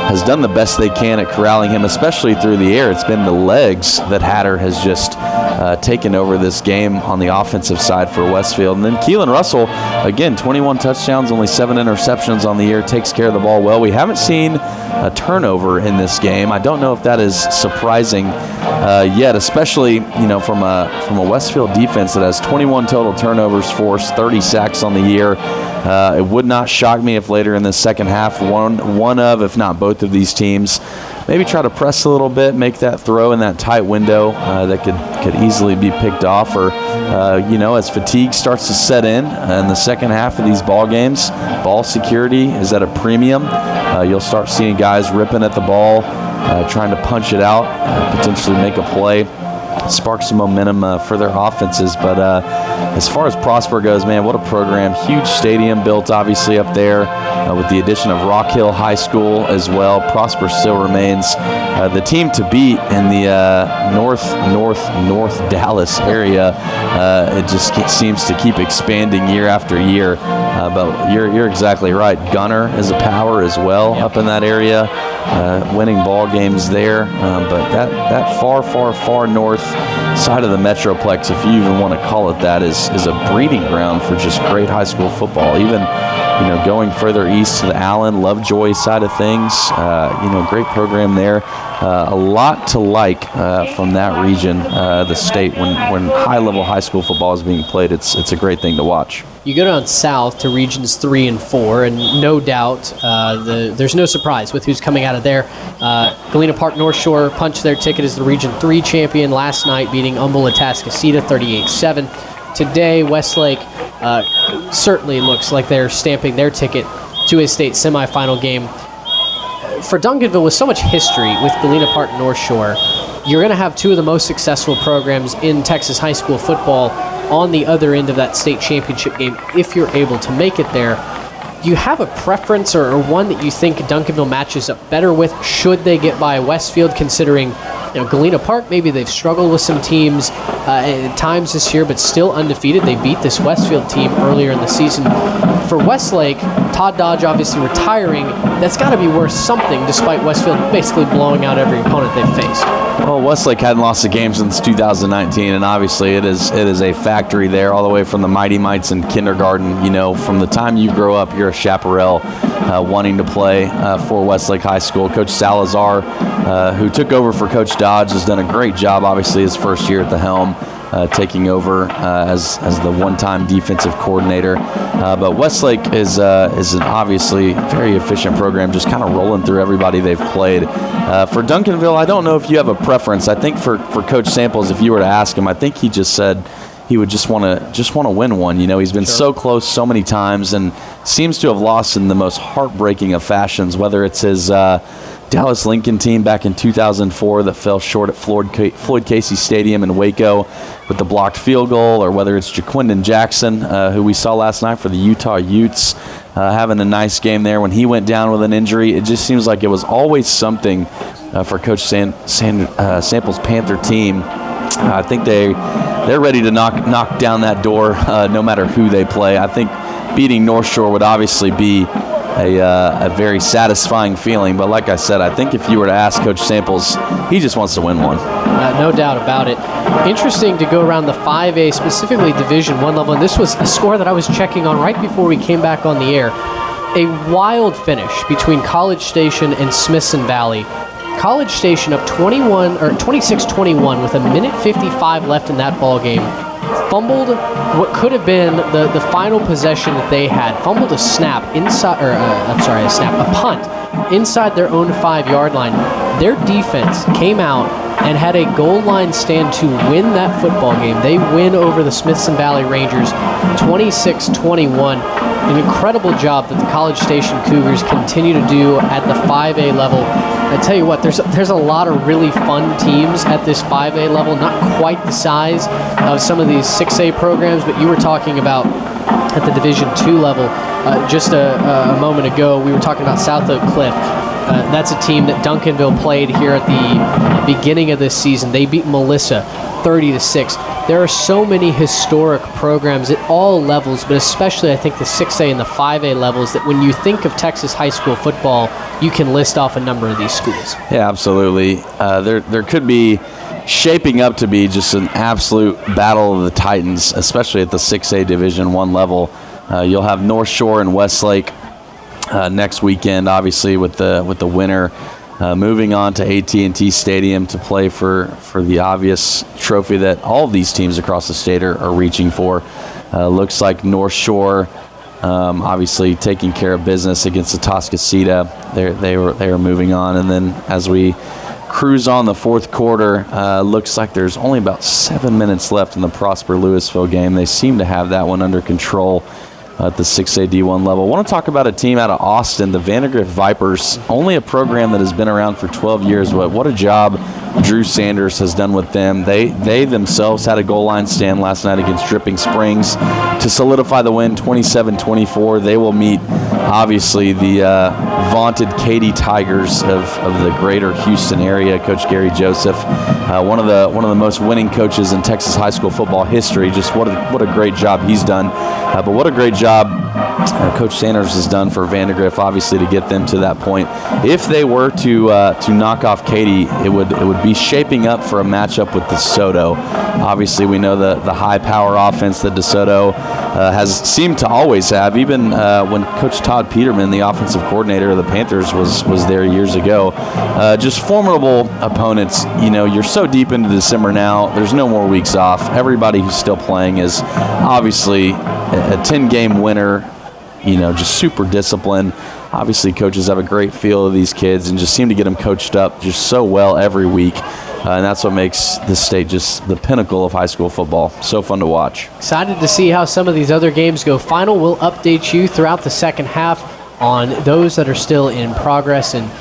has done the best they can at corralling him, especially through the air. It's been the legs that Hatter has just taken over this game on the offensive side for Westfield. And then Keelan Russell, again, 21 touchdowns, only 7 interceptions on the year, takes care of the ball well. We haven't seen a turnover in this game. I don't know if that is surprising yet, especially from a Westfield defense that has 21 total turnovers forced, 30 sacks on the year. It would not shock me if later in the second half, one of, if not both of these teams, maybe try to press a little bit, make that throw in that tight window that could easily be picked off, or as fatigue starts to set in the second half of these ball games, ball security is at a premium. You'll start seeing guys ripping at the ball, trying to punch it out, potentially make a play, spark some momentum for their offenses. But as far as Prosper goes, man, what a program. Huge stadium built, obviously, up there with the addition of Rock Hill High School as well. Prosper still remains the team to beat in the North Dallas area. It just seems to keep expanding year after year. But you're exactly right. Gunner is a power as well up in that area, winning ball games there. But that far north side of the Metroplex, if you even want to call it that, is a breeding ground for just great high school football. Even going further east to the Allen, Lovejoy side of things, great program there. A lot to like from that region, the state. When high-level high school football is being played, it's a great thing to watch. You go down south to regions 3 and 4, and no doubt there's no surprise with who's coming out of there. Galena Park North Shore punched their ticket as the Region 3 champion last night, beating Humboldt Atascocita 38-7. Today, Westlake certainly looks like they're stamping their ticket to a state semifinal game. For Duncanville, with so much history with Galena Park North Shore, you're going to have two of the most successful programs in Texas high school football on the other end of that state championship game if you're able to make it there. Do you have a preference or one that you think Duncanville matches up better with should they get by Westfield, considering Galena Park, maybe they've struggled with some teams at times this year, but still undefeated. They beat this Westfield team earlier in the season. For Westlake, Todd Dodge obviously retiring, that's got to be worth something despite Westfield basically blowing out every opponent they've faced. Well, Westlake hadn't lost a game since 2019, and obviously it is a factory there, all the way from the Mighty Mites in kindergarten. From the time you grow up, you're a chaparral wanting to play for Westlake High School. Coach Salazar, who took over for Coach Dodge, has done a great job, obviously, his first year at the helm, taking over as the one-time defensive coordinator. But Westlake is an obviously very efficient program, just kind of rolling through everybody they've played. For Duncanville, I don't know if you have a preference. I think for Coach Samples, if you were to ask him, I think he just said he would just want to win one. He's been so close so many times and seems to have lost in the most heartbreaking of fashions, whether it's his Dallas Lincoln team back in 2004 that fell short at Floyd Casey Stadium in Waco with the blocked field goal, or whether it's Jaquindon Jackson, who we saw last night for the Utah Utes. having a nice game there. When he went down with an injury, it just seems like it was always something for Coach Sample's Panther team. I think they're ready to knock down that door no matter who they play. I think beating North Shore would obviously be a very satisfying feeling. But like I said, I think if you were to ask Coach Samples, he just wants to win one. No doubt about it. Interesting to go around the 5A, specifically Division I level, and this was a score that I was checking on right before we came back on the air. A wild finish between College Station and Smithson Valley. College Station up 26-21 with a minute 55 left in that ball game. Fumbled what could have been the final possession that they had. Fumbled a punt inside their own 5-yard line. Their defense came out and had a goal line stand to win that football game. They win over the Smithson Valley Rangers 26-21. An incredible job that the College Station Cougars continue to do at the 5A level. I tell you what, there's a lot of really fun teams at this 5A level, not quite the size of some of these 6A programs, but you were talking about at the Division II level just a moment ago. We were talking about South Oak Cliff. That's a team that Duncanville played here at the beginning of this season. They beat Melissa 30-6. There are so many historic programs at all levels, but especially I think the 6A and the 5A levels, that when you think of Texas high school football, you can list off a number of these schools. Yeah, absolutely. There could be shaping up to be just an absolute battle of the Titans, especially at the 6A Division I level. You'll have North Shore and Westlake next weekend, obviously with the winner moving on to AT&T Stadium to play for the obvious trophy that all of these teams across the state are reaching for. Looks like North Shore obviously taking care of business against the Toscasita. They were moving on, and then as we cruise on the fourth quarter, looks like there's only about 7 minutes left in the Prosper Louisville game. They seem to have that one under control at the 6A D1 level. I want to talk about a team out of Austin, the Vandergrift Vipers, only a program that has been around for 12 years. But what a job Drew Sanders has done with them. They themselves had a goal line stand last night against Dripping Springs to solidify the win, 27-24. They will meet, obviously, the vaunted Katy Tigers of the greater Houston area. Coach Gary Joseph, one of the most winning coaches in Texas high school football history. Just what a great job he's done. But what a great job Coach Sanders has done for Vandergrift, obviously, to get them to that point. If they were to knock off Katy, it would be shaping up for a matchup with DeSoto. Obviously, we know the high-power offense that DeSoto has seemed to always have. Even when Coach Todd Peterman, the offensive coordinator of the Panthers, was there years ago. Just formidable opponents. You know, you're so deep into December now. There's no more weeks off. Everybody who's still playing is obviously a 10-game winner. You know, just super disciplined. Obviously, coaches have a great feel of these kids and just seem to get them coached up just so well every week. And that's what makes this state just the pinnacle of high school football. So fun to watch. Excited to see how some of these other games go final. We'll update you throughout the second half on those that are still in progress and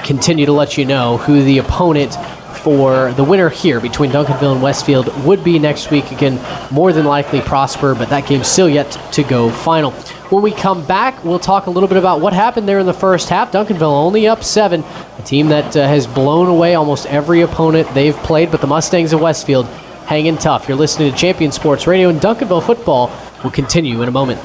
continue to let you know who the opponent for the winner here between Duncanville and Westfield would be next week. Again, more than likely Prosper, but that game's still yet to go final. When we come back, we'll talk a little bit about what happened there in the first half. Duncanville only up 7, a team that has blown away almost every opponent they've played, but the Mustangs of Westfield hanging tough. You're listening to Champion Sports Radio, and Duncanville football will continue in a moment.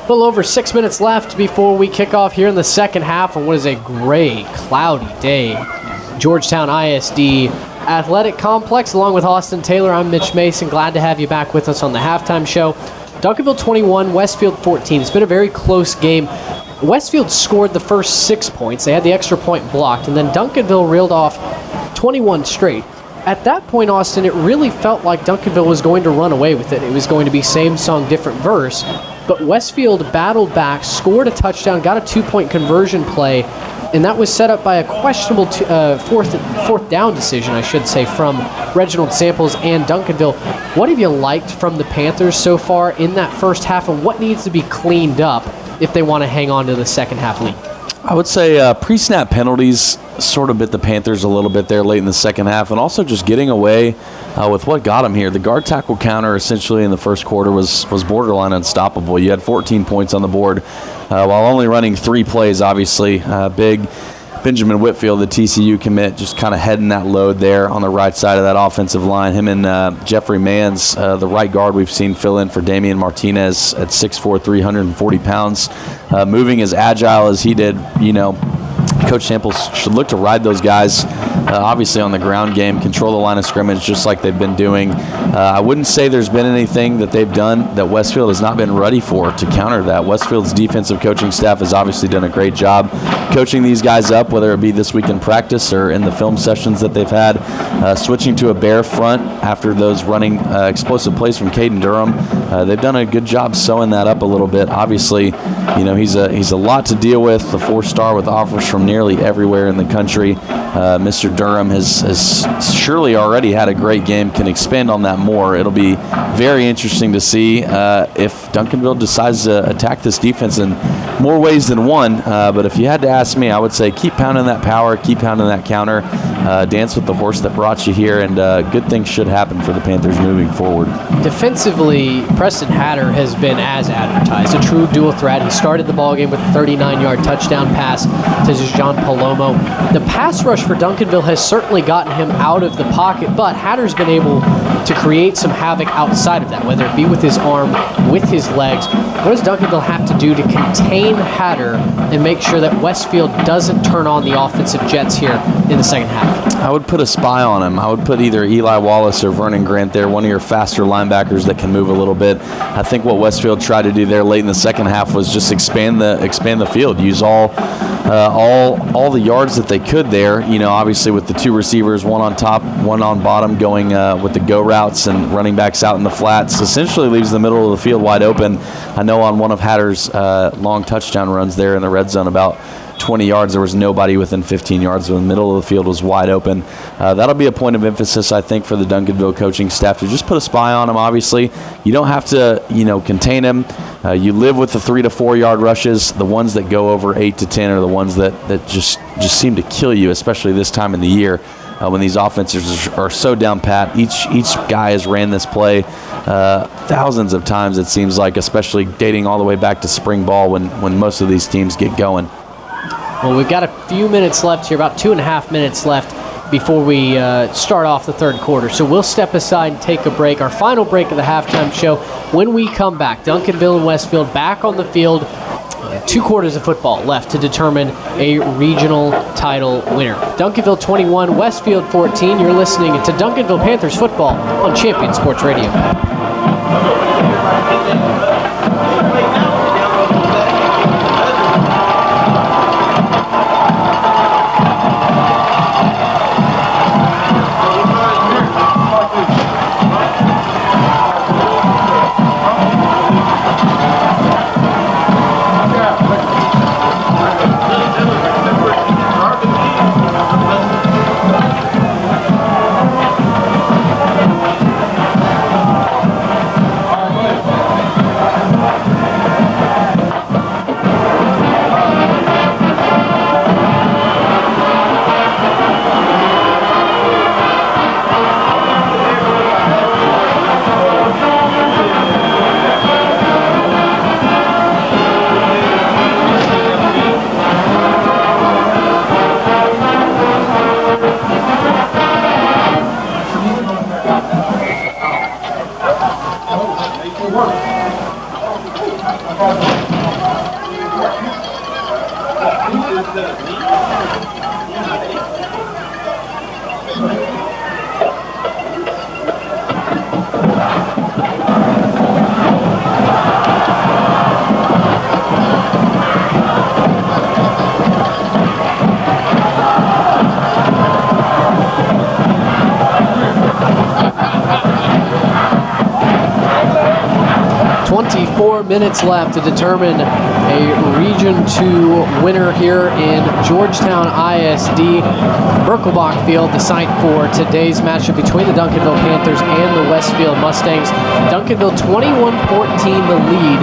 A little over 6 minutes left before we kick off here in the second half on what is a gray, cloudy day. Georgetown ISD Athletic Complex, along with Austin Taylor. I'm Mitch Mason. Glad to have you back with us on the halftime show. Duncanville 21, Westfield 14. It's been a very close game. Westfield scored the first 6 points. They had the extra point blocked, and then Duncanville reeled off 21 straight. At that point, Austin, it really felt like Duncanville was going to run away with it. It was going to be same song, different verse. But Westfield battled back, scored a touchdown, got a 2-point conversion play, and that was set up by a questionable fourth down decision, I should say, from Reginald Samples and Duncanville. What have you liked from the Panthers so far in that first half, and what needs to be cleaned up if they want to hang on to the second half lead? I would say pre-snap penalties sort of bit the Panthers a little bit there late in the second half, and also just getting away with what got them here. The guard tackle counter essentially in the first quarter was borderline unstoppable. You had 14 points on the board while only running 3 plays, obviously. Big Benjamin Whitfield, the TCU commit, just kind of heading that load there on the right side of that offensive line. Him and Jeffrey Manns, the right guard we've seen fill in for Damian Martinez at 6'4", 340 pounds. Moving as agile as he did, Coach Samples should look to ride those guys, obviously on the ground game, control the line of scrimmage just like they've been doing. I wouldn't say there's been anything that they've done that Westfield has not been ready for to counter that. Westfield's defensive coaching staff has obviously done a great job coaching these guys up, whether it be this week in practice or in the film sessions that they've had. Switching to a bare front after those running explosive plays from Caden Durham. They've done a good job sewing that up a little bit. Obviously, he's a lot to deal with, the 4-star with offers from nearly everywhere in the country. Mr. Durham has surely already had a great game, can expand on that more. It'll be very interesting to see if Duncanville decides to attack this defense in more ways than one. But if you had to ask me, I would say keep pounding that power, keep pounding that counter, dance with the horse that brought you here, and good things should happen for the Panthers moving forward. Defensively, Preston Hatter has been as advertised, a true dual threat. He started the ballgame with a 39-yard touchdown pass to Jean Palomo. The pass rush for Duncanville has certainly gotten him out of the pocket, but Hatter's been able to create some havoc outside of that, whether it be with his arm, with his legs. What does Duncanville have to do to contain Hatter and make sure that Westfield doesn't turn on the offensive jets here in the second half? I would put a spy on him. I would put either Eli Wallace or Vernon Grant there, one of your faster linebackers that can move a little bit. I think what Westfield tried to do there late in the second half was just expand the field, use all the yards that they could there. Obviously with the 2 receivers, one on top, one on bottom, going with the go routes and running backs out in the flats, essentially leaves the middle of the field wide open. I know on one of Hatter's long touchdown runs there in the red zone, about 20 yards, there was nobody within 15 yards. The middle of the field was wide open. That'll be a point of emphasis, I think, for the Duncanville coaching staff to just put a spy on him. Obviously, you don't have to, contain him. You live with the 3 to 4 yard rushes. The ones that go over 8 to 10 are the ones that just seem to kill you, especially this time of the year. When these offenses are so down pat. Each guy has ran this play thousands of times, it seems like, especially dating all the way back to spring ball when most of these teams get going. Well, we've got a few minutes left here, about 2.5 minutes left before we start off the third quarter. So we'll step aside and take a break, our final break of the halftime show. When we come back, Duncanville and Westfield back on the field. 2 quarters of football left to determine a regional title winner. Duncanville 21, Westfield 14. You're listening to Duncanville Panthers football on Champion Sports Radio. Minutes left to determine a Region 2 winner here in Georgetown ISD. Birkelbach Field, the site for today's matchup between the Duncanville Panthers and the Westfield Mustangs. Duncanville 21-14 the lead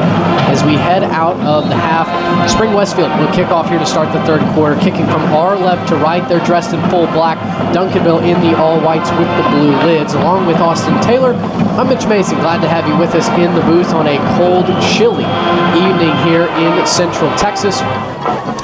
as we head out of the half. Spring Westfield will kick off here to start the third quarter, kicking from our left to right. They're dressed in full black. Duncanville in the all-whites with the blue lids. Along with Austin Taylor, I'm Mitch Mason. Glad to have you with us in the booth on a cold, chilly evening here in Central Texas.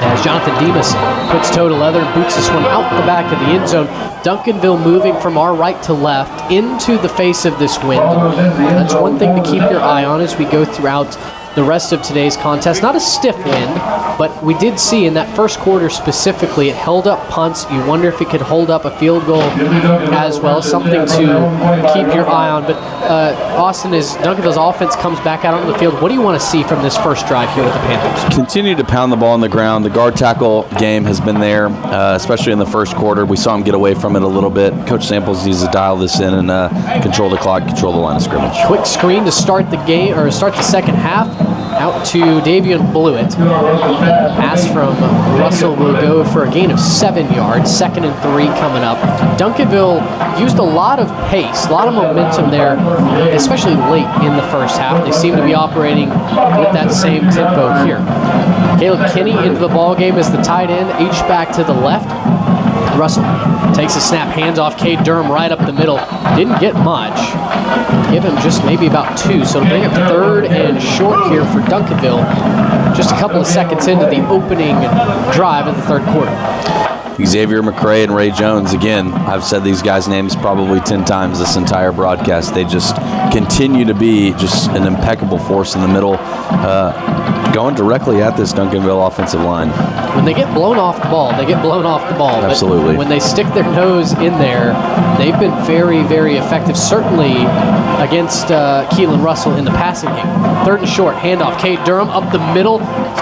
As Jonathan Demas puts toe to leather and boots this one out the back of the end zone. Duncanville moving from our right to left into the face of this wind. That's one thing to keep your eye on as we go throughout the rest of today's contest. Not a stiff wind, but we did see in that first quarter specifically, it held up punts. You wonder if it could hold up a field goal as well. Something to keep your eye on. But Austin, as Duncanville's offense comes back out onto the field, what do you want to see from this first drive here with the Panthers? Continue to pound the ball on the ground. The guard tackle game has been there, especially in the first quarter. We saw him get away from it a little bit. Coach Samples needs to dial this in and control the clock, control the line of scrimmage. Quick screen to start the game, or start the second half. Out to Davian Blewett. Pass from Russell will go for a gain of 7 yards. 2nd and 3 coming up. Duncanville used a lot of pace, a lot of momentum there, especially late in the first half. They seem to be operating with that same tempo here. Caleb Kinney into the ball game as the tight end, H-back to the left. Russell takes a snap, hands off Cade Durham right up the middle. Didn't get much. Give him just maybe about 2. So to bring up 3rd and short here for Duncanville. Just a couple of seconds into the opening drive of the third quarter. Xavier McCray and Ray Jones, again, I've said these guys' names probably 10 times this entire broadcast. They just continue to be just an impeccable force in the middle, going directly at this Duncanville offensive line. When they get blown off the ball, they get blown off the ball. Absolutely. But when they stick their nose in there, they've been very, very effective, certainly against Keelan Russell in the passing game. 3rd and short, handoff, Cade Durham up the middle.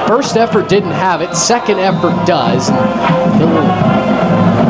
First effort didn't have it, second effort does. He'll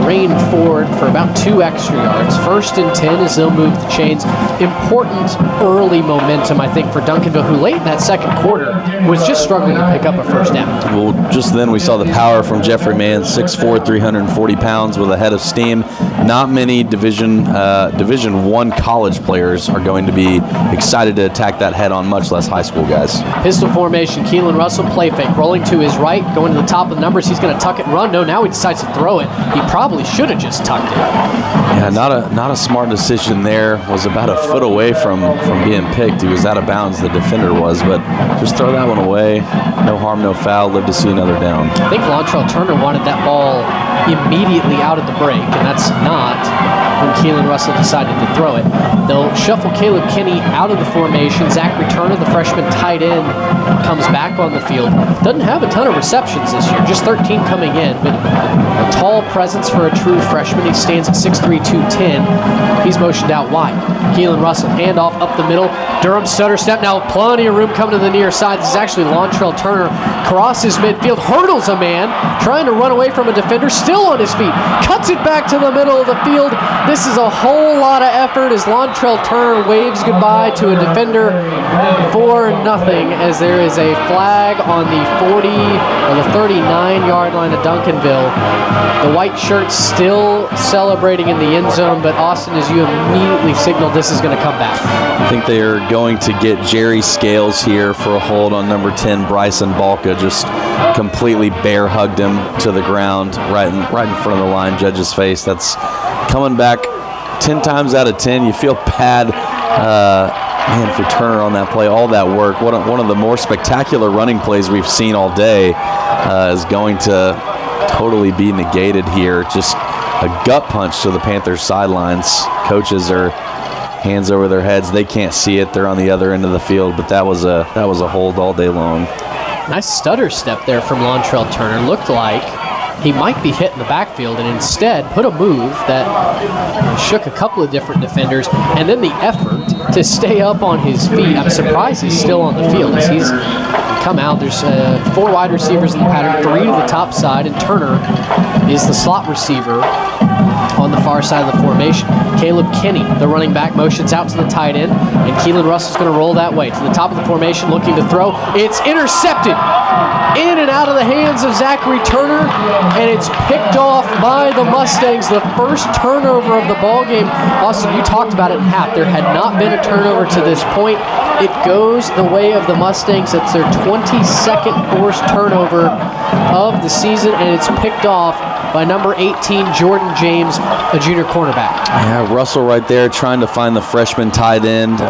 rain forward for about 2 extra yards. 1st and 10 as they'll move the chains. Important early momentum, I think, for Duncanville, who late in that second quarter was just struggling to pick up a first down. Well, just then we saw the power from Jeffrey Mann, 6'4", 340 pounds with a head of steam. Not many Division I college players are going to be excited to attack that head on, much less high school guys. Pistol formation, Keelan Russell, play fake, rolling to his right, going to the top of the numbers. He's going to tuck it and run. No, now he decides to throw it. He probably should have just tucked it. Yeah, not a smart decision there. Was about a foot away from being picked. He was out of bounds, the defender was, but just throw that one away. No harm, no foul. Live to see another down. I think Lontrell Turner wanted that ball immediately out of the break, and that's not when Keelan Russell decided to throw it. They'll shuffle Caleb Kinney out of the formation. Zachary Turner, the freshman tight end, comes back on the field. Doesn't have a ton of receptions this year, just 13 coming in, but a tall presence for a true freshman. He stands at 6'3", 210. He's motioned out wide. Keelan Russell, handoff up the middle. Durham stutter step. Now plenty of room coming to the near side. This is actually Lontrell Turner. Crosses midfield, hurdles a man, trying to run away from a defender, still on his feet. Cuts it back to the middle of the field. This is a whole lot of effort as Lontrell Turner waves goodbye to a defender for nothing, as there is a flag on the 40 or the 39-yard line of Duncanville. The white shirts still celebrating in the end zone, but Austin, as you immediately signaled, this is going to come back. I think they are going to get Jerry Scales here for a hold on number 10, Bryson Balka. Just completely bear hugged him to the ground right in front of the line, judge's face. That's coming back 10 times out of 10. You feel bad, man, for Turner on that play. All that work. One of the more spectacular running plays we've seen all day is going to totally be negated here. Just a gut punch to the Panthers sidelines. Coaches are hands over their heads. They can't see it. They're on the other end of the field, but that was a hold all day long. Nice stutter step there from Lontrell Turner. Looked like he might be hit in the backfield, and instead put a move that shook a couple of different defenders, and then the effort to stay up on his feet. I'm surprised he's still on the field as he's come out. There's 4 wide receivers in the pattern, 3 to the top side, and Turner is the slot receiver on the far side of the formation. Caleb Kinney, the running back, motions out to the tight end, and Keelan Russell's going to roll that way to the top of the formation, looking to throw. It's intercepted in and out of the hands of Zachary Turner, and it's picked off by the Mustangs. The first turnover of the ball game. Austin, you talked about it in half. There had not been a turnover to this point. It goes the way of the Mustangs. It's their 22nd forced turnover of the season, and it's picked off by number 18, Jordan James, a junior cornerback. Yeah, Russell right there trying to find the freshman tight end.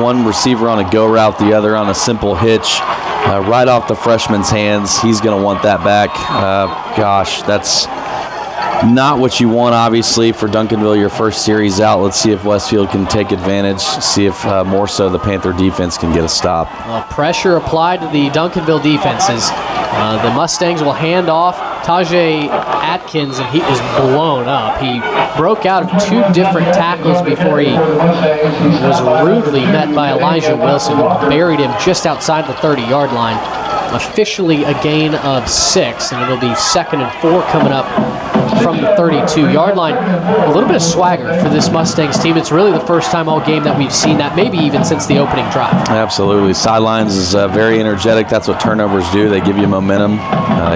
One receiver on a go route, the other on a simple hitch. Right off the freshman's hands. He's going to want that back. Gosh, that's not what you want, obviously, for Duncanville, your first series out. Let's see if Westfield can take advantage, see if more so the Panther defense can get a stop. Well, pressure applied to the Duncanville defenses. The Mustangs will hand off Tajay Atkins, and he is blown up. He broke out of 2 different tackles before he was rudely met by Elijah Wilson, who buried him just outside the 30-yard line. Officially a gain of 6, and it'll be 2nd and 4 coming up from the 32-yard line. A little bit of swagger for this Mustangs team. It's really the first time all game that we've seen that, maybe even since the opening drive. Absolutely. Sidelines is very energetic. That's what turnovers do. They give you momentum,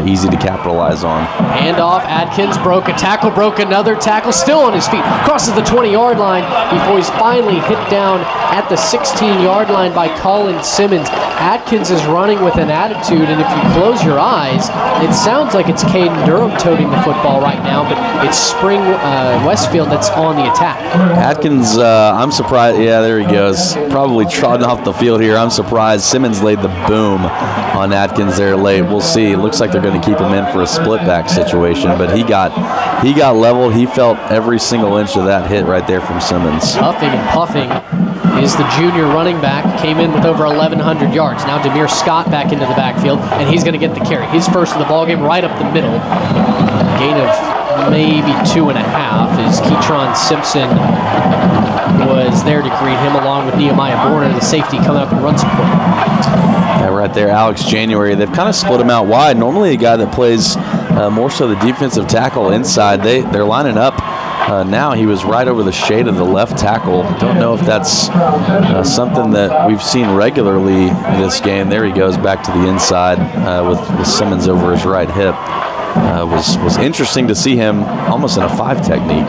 easy to capitalize on. Handoff, Atkins broke a tackle, broke another tackle, still on his feet, crosses the 20-yard line before he's finally hit down at the 16-yard line by Colin Simmons. Atkins is running with an attitude, and if you close your eyes, it sounds like it's Caden Durham toting the football right now, but it's Spring Westfield that's on the attack. Atkins, I'm surprised. Yeah, there he goes. Probably trotting off the field here. I'm surprised. Simmons laid the boom on Atkins there late. We'll see. It looks like they're going to keep him in for a split back situation, but he got level. He felt every single inch of that hit right there from Simmons. Huffing and puffing is the junior running back. Came in with over 1,100 yards. Now Demir Scott back into the backfield, and he's going to get the carry. He's first in the ballgame, right up the middle. Gain of maybe 2.5 as Keytron Simpson was there to greet him, along with Nehemiah Borner, the safety, coming up and run support. Yeah, right there, Alex January. They've kind of split him out wide. Normally a guy that plays more so the defensive tackle inside. They're lining up. Now he was right over the shade of the left tackle. Don't know if that's something that we've seen regularly in this game. There he goes back to the inside with Simmons over his right hip. Was interesting to see him almost in a 5 technique.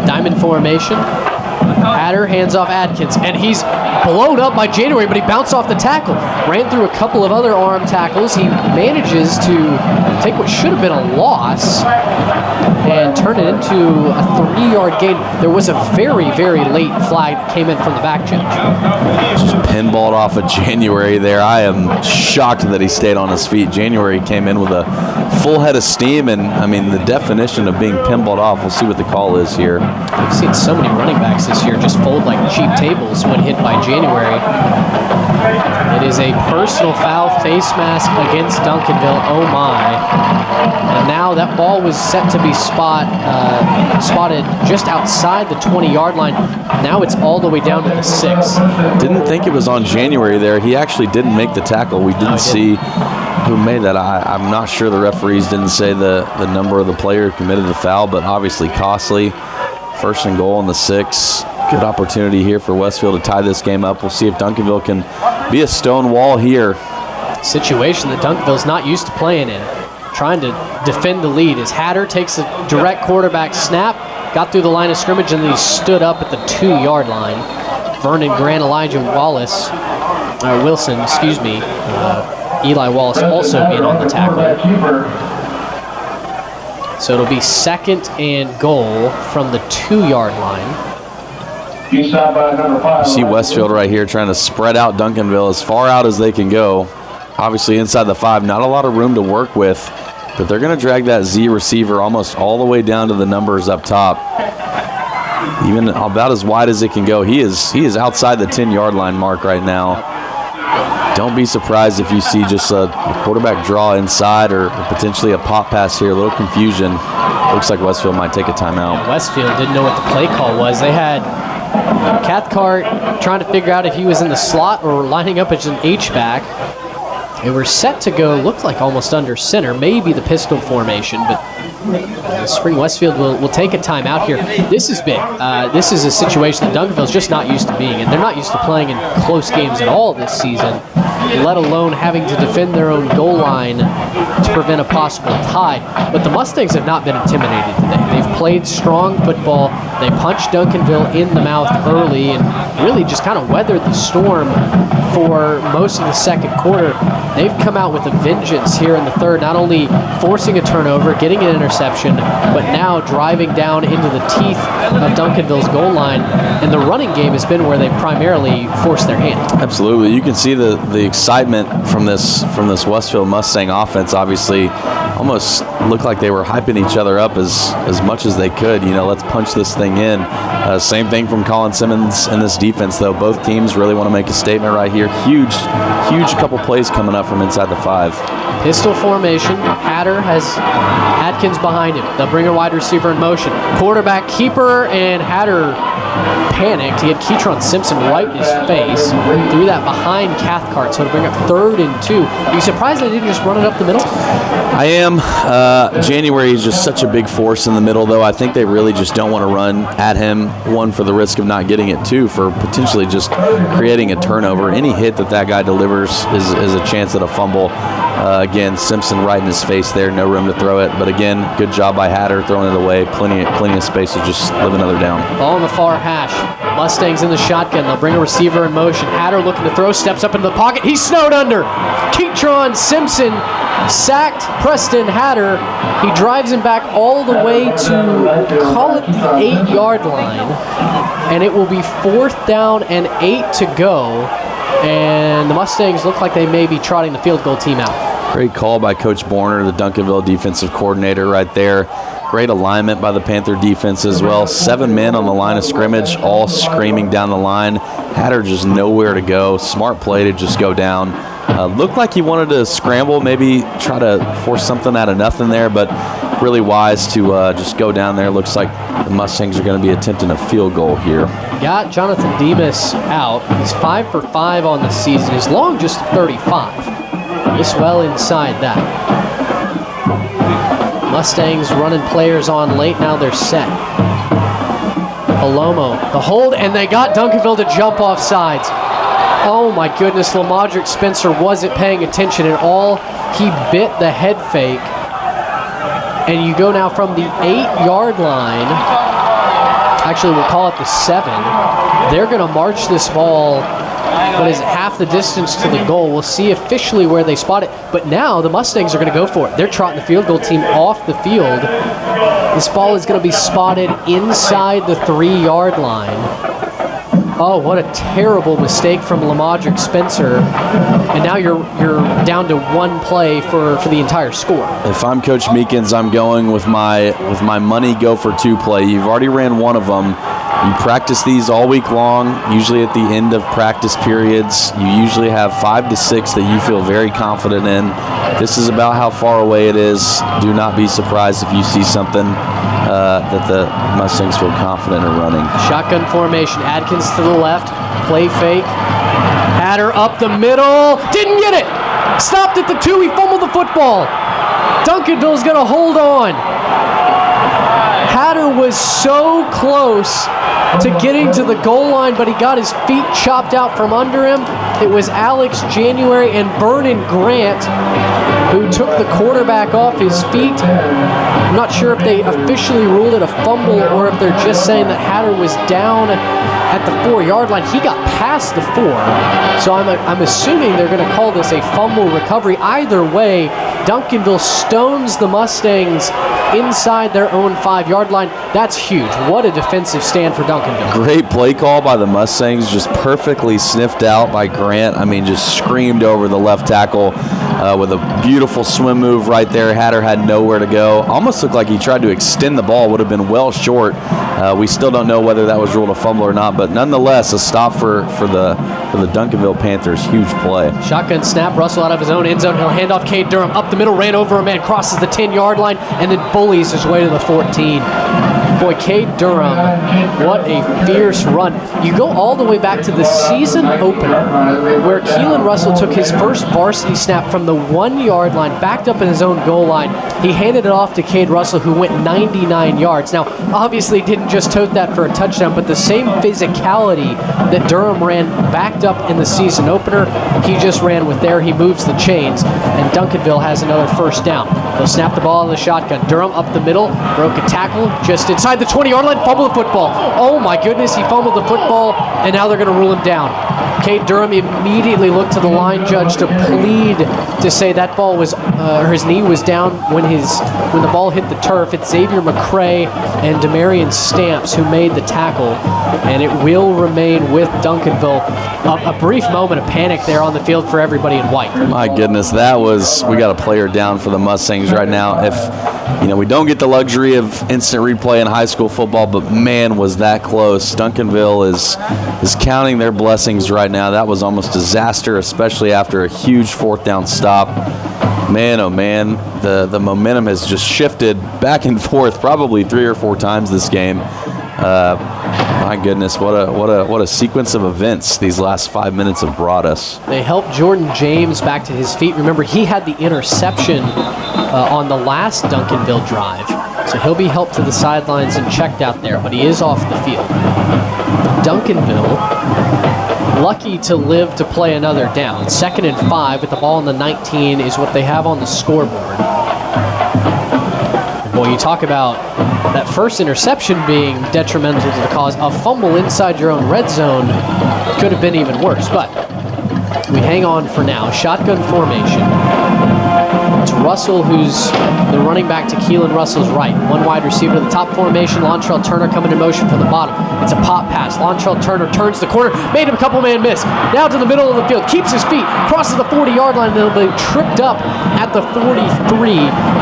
Diamond formation. Hatter hands off Atkins, and he's blown up by January, but he bounced off the tackle. Ran through a couple of other arm tackles. He manages to take what should have been a loss and turn it into a 3-yard gain. There was a very, very late flag that came in from the back judge. Just pinballed off of January there. I am shocked that he stayed on his feet. January came in with a full head of steam, and I mean the definition of being pinballed off. We'll see what the call is here. We've seen so many running backs this year just fold like cheap tables when hit by January. It is a personal foul, face mask against Duncanville. Oh my. And now that ball was set to be spotted just outside the 20-yard line. Now it's all the way down to the 6. Didn't think it was on January there. He actually didn't make the tackle. We didn't see who made that. I'm not sure the referees didn't say the number of the player who committed the foul, but obviously costly. 1st and goal on the 6. Good opportunity here for Westfield to tie this game up. We'll see if Duncanville can be a stone wall here. Situation that Duncanville's not used to playing in. Trying to defend the lead as Hatter takes a direct quarterback snap, got through the line of scrimmage, and then he stood up at the 2-yard line. Vernon Grant, Elijah Wilson, Eli Wallace also in on the tackle. So it'll be 2nd and goal from the 2-yard line. You see Westfield right here trying to spread out Duncanville as far out as they can go. Obviously inside the 5, not a lot of room to work with, but they're going to drag that Z receiver almost all the way down to the numbers up top. Even about as wide as it can go. He is outside the 10-yard line mark right now. don't be surprised if you see just a quarterback draw inside or potentially a pop pass here. A little confusion. Looks like Westfield might take a timeout. Westfield didn't know what the play call was. They had Cathcart trying to figure out if he was in the slot or lining up as an H-back. They were set to go, looked like almost under center, maybe the pistol formation, but Spring Westfield will take a timeout here. This is big. This is a situation that Duncanville's just not used to being in. They're not used to playing in close games at all this season, let alone having to defend their own goal line to prevent a possible tie. But the Mustangs have not been intimidated today. They've played strong football. They punched Duncanville in the mouth early and really just kind of weathered the storm for most of the second quarter. They've come out with a vengeance here in the third, not only forcing a turnover, getting an interception, but now driving down into the teeth of Duncanville's goal line. And the running game has been where they primarily forced their hand. Absolutely. You can see the excitement from this Westfield Mustang offense. Obviously, almost looked like they were hyping each other up as much as they could. You know, let's punch this thing in. Same thing from Colin Simmons and this defense, though. Both teams really want to make a statement right here. Huge couple plays coming up from inside the 5. Pistol formation. Hatter has Adkins behind him. They'll bring a wide receiver in motion. Quarterback keeper, and Hatter panicked. He had Keytron Simpson right in his face. Threw that behind Cathcart, so to bring up 3rd and 2. Are you surprised they didn't just run it up the middle? I am. January is just such a big force in the middle, though. I think they really just don't want to run at him, one, for the risk of not getting it, two, for potentially just creating a turnover. Any hit that guy delivers is a chance at a fumble. Again, Simpson right in his face there, no room to throw it. But again, good job by Hatter throwing it away. Plenty of space to just live another down. Ball in the far hash. Mustangs in the shotgun. They'll bring a receiver in motion. Hatter looking to throw, steps up into the pocket. He's snowed under. Keytron Simpson sacked Preston Hatter. He drives him back all the way to, call it the 8-yard line. And it will be 4th down and 8 to go. And the Mustangs look like they may be trotting the field goal team out. Great call by Coach Borner, the Duncanville defensive coordinator right there. Great alignment by the Panther defense as well. 7 men on the line of scrimmage, all screaming down the line. Hatter just nowhere to go. Smart play to just go down. Looked like he wanted to scramble, maybe try to force something out of nothing there, but really wise to just go down there. Looks like the Mustangs are going to be attempting a field goal here. Got Jonathan Demas out. He's 5 for 5 on the season. His long just 35. Just well inside that. Mustangs running players on late. Now they're set. Palomo, the hold, and they got Duncanville to jump off sides. Oh my goodness, Lamadrick Spencer wasn't paying attention at all. He bit the head fake. And you go now from the 8-yard line. Actually, we'll call it the 7. They're going to march this ball, what is it, half the distance to the goal. We'll see officially where they spot it. But now the Mustangs are going to go for it. They're trotting the field goal team off the field. This ball is going to be spotted inside the 3-yard line. Oh, what a terrible mistake from Lamadrick Spencer. And now you're down to 1 play for the entire score. If I'm Coach Meekins, I'm going with my money go for 2 play. You've already ran one of them. You practice these all week long, usually at the end of practice periods. You usually have 5 to 6 that you feel very confident in. This is about how far away it is. Do not be surprised if you see something that the Mustangs feel confident in running. Shotgun formation. Adkins to the left. Play fake. Hatter up the middle. Didn't get it. Stopped at the 2. He fumbled the football. Duncanville's going to hold on. Hatter was so close to getting to the goal line, but he got his feet chopped out from under him. It was Alex January and Vernon Grant who took the quarterback off his feet. I'm not sure if they officially ruled it a fumble or if they're just saying that Hatter was down at the 4-yard line. He got past the 4, so I'm assuming they're going to call this a fumble recovery. Either way, Duncanville stones the Mustangs inside their own 5-yard line. That's huge. What a defensive stand for Duncanville. Great play call by the Mustangs, just perfectly sniffed out by Grant. I mean, just screamed over the left tackle. with a beautiful swim move right there. Hatter had nowhere to go. Almost looked like he tried to extend the ball, would have been well short. We still don't know whether that was ruled a fumble or not, but nonetheless, a stop for the Duncanville Panthers. Huge play. Shotgun snap, Russell out of his own end zone. He'll hand off Cade Durham up the middle, ran over a man, crosses the 10-yard line, and then bullies his way to the 14. Boy, Cade Durham, what a fierce run. You go all the way back to the season opener where Keelan Russell took his first varsity snap from the 1-yard line, backed up in his own goal line. He handed it off to Cade Russell, who went 99 yards. Now, obviously didn't just tote that for a touchdown, but the same physicality that Durham ran backed up in the season opener, he just ran with there. He moves the chains, and Duncanville has another first down. They'll snap the ball in the shotgun. Durham up the middle, broke a tackle just inside the 20-yard line, fumbled the football. Oh my goodness, he fumbled the football, and now they're going to rule him down. Cade Durham immediately looked to the line judge to plead to say that ball was, or his knee was down when the ball hit the turf. It's Xavier McCray and Demarion Stamps who made the tackle, and it will remain with Duncanville. A brief moment of panic there on the field for everybody in white. My goodness, we got a player down for the Mustangs right now. If we don't get the luxury of instant replay in high school football, but man, was that close. Duncanville is counting their blessings right now. That was almost disaster, especially after a huge fourth down stop. Man, oh man, the momentum has just shifted back and forth probably 3 or 4 times this game. My goodness, what a sequence of events these last 5 minutes have brought us. They helped Jordan James back to his feet. Remember, he had the interception on the last Duncanville drive, so he'll be helped to the sidelines and checked out there, but he is off the field. Duncanville, lucky to live to play another down. 2nd and 5 with the ball on the 19 is what they have on the scoreboard. Boy, you talk about that first interception being detrimental to the cause. A fumble inside your own red zone could have been even worse, but we hang on for now. Shotgun formation. It's Russell who's the running back to Keelan Russell's right. One wide receiver to the top formation. Lontrell Turner coming in motion from the bottom. It's a pop pass. Lontrell Turner turns the corner, made him a couple-man miss. Now to the middle of the field, keeps his feet, crosses the 40-yard line, and they'll be tripped up at the 43.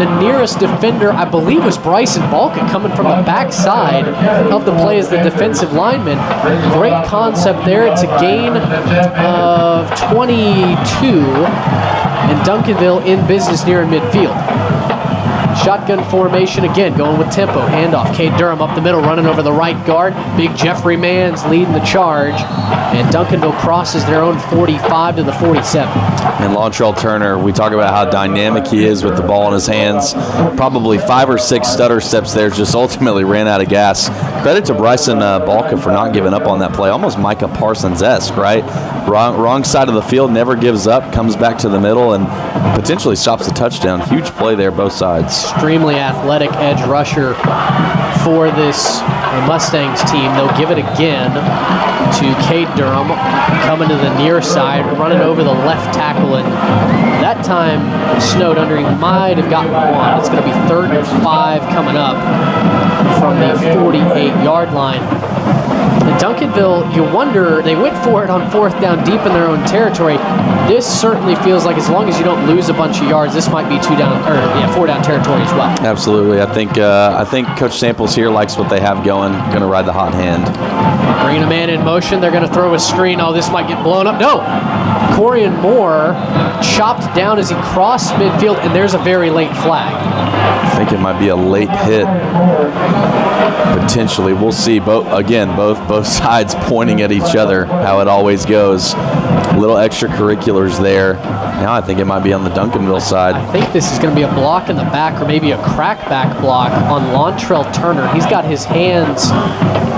The nearest defender, I believe, was Bryson Balka coming from the backside of the play as the defensive lineman. Great concept there. It's a gain of 22. And Duncanville in business near midfield. Shotgun formation again, going with tempo. Handoff, Cade Durham up the middle, running over the right guard. Big Jeffrey Manns leading the charge. And Duncanville crosses their own 45 to the 47. And Lontrell Turner, we talk about how dynamic he is with the ball in his hands. Probably 5 or 6 stutter steps there, just ultimately ran out of gas. Credit to Bryson Balka for not giving up on that play. Almost Micah Parsons-esque, right? Wrong side of the field, never gives up, comes back to the middle, and potentially stops the touchdown. Huge play there, both sides. Extremely athletic edge rusher for this Mustangs team. They'll give it again to Cade Durham, coming to the near side, running over the left tackle, and that time snowed under. He might have gotten one. It's going to be 3rd and 5 coming up from the 48-yard line. And Duncanville, you wonder, they went for it on 4th down deep in their own territory. This certainly feels like, as long as you don't lose a bunch of yards, this might be 4 down territory as well. Absolutely. I think Coach Samples here likes what they have going. Going to ride the hot hand. Bringing a man in motion. They're going to throw a screen. Oh, this might get blown up. No! Corian Moore chopped down as he crossed midfield, and there's a very late flag. I think it might be a late hit. Potentially. We'll see. Both sides pointing at each other, how it always goes. Little extracurriculars there. Now I think it might be on the Duncanville side. I think this is going to be a block in the back, or maybe a crackback block on Lontrell Turner. He's got his hands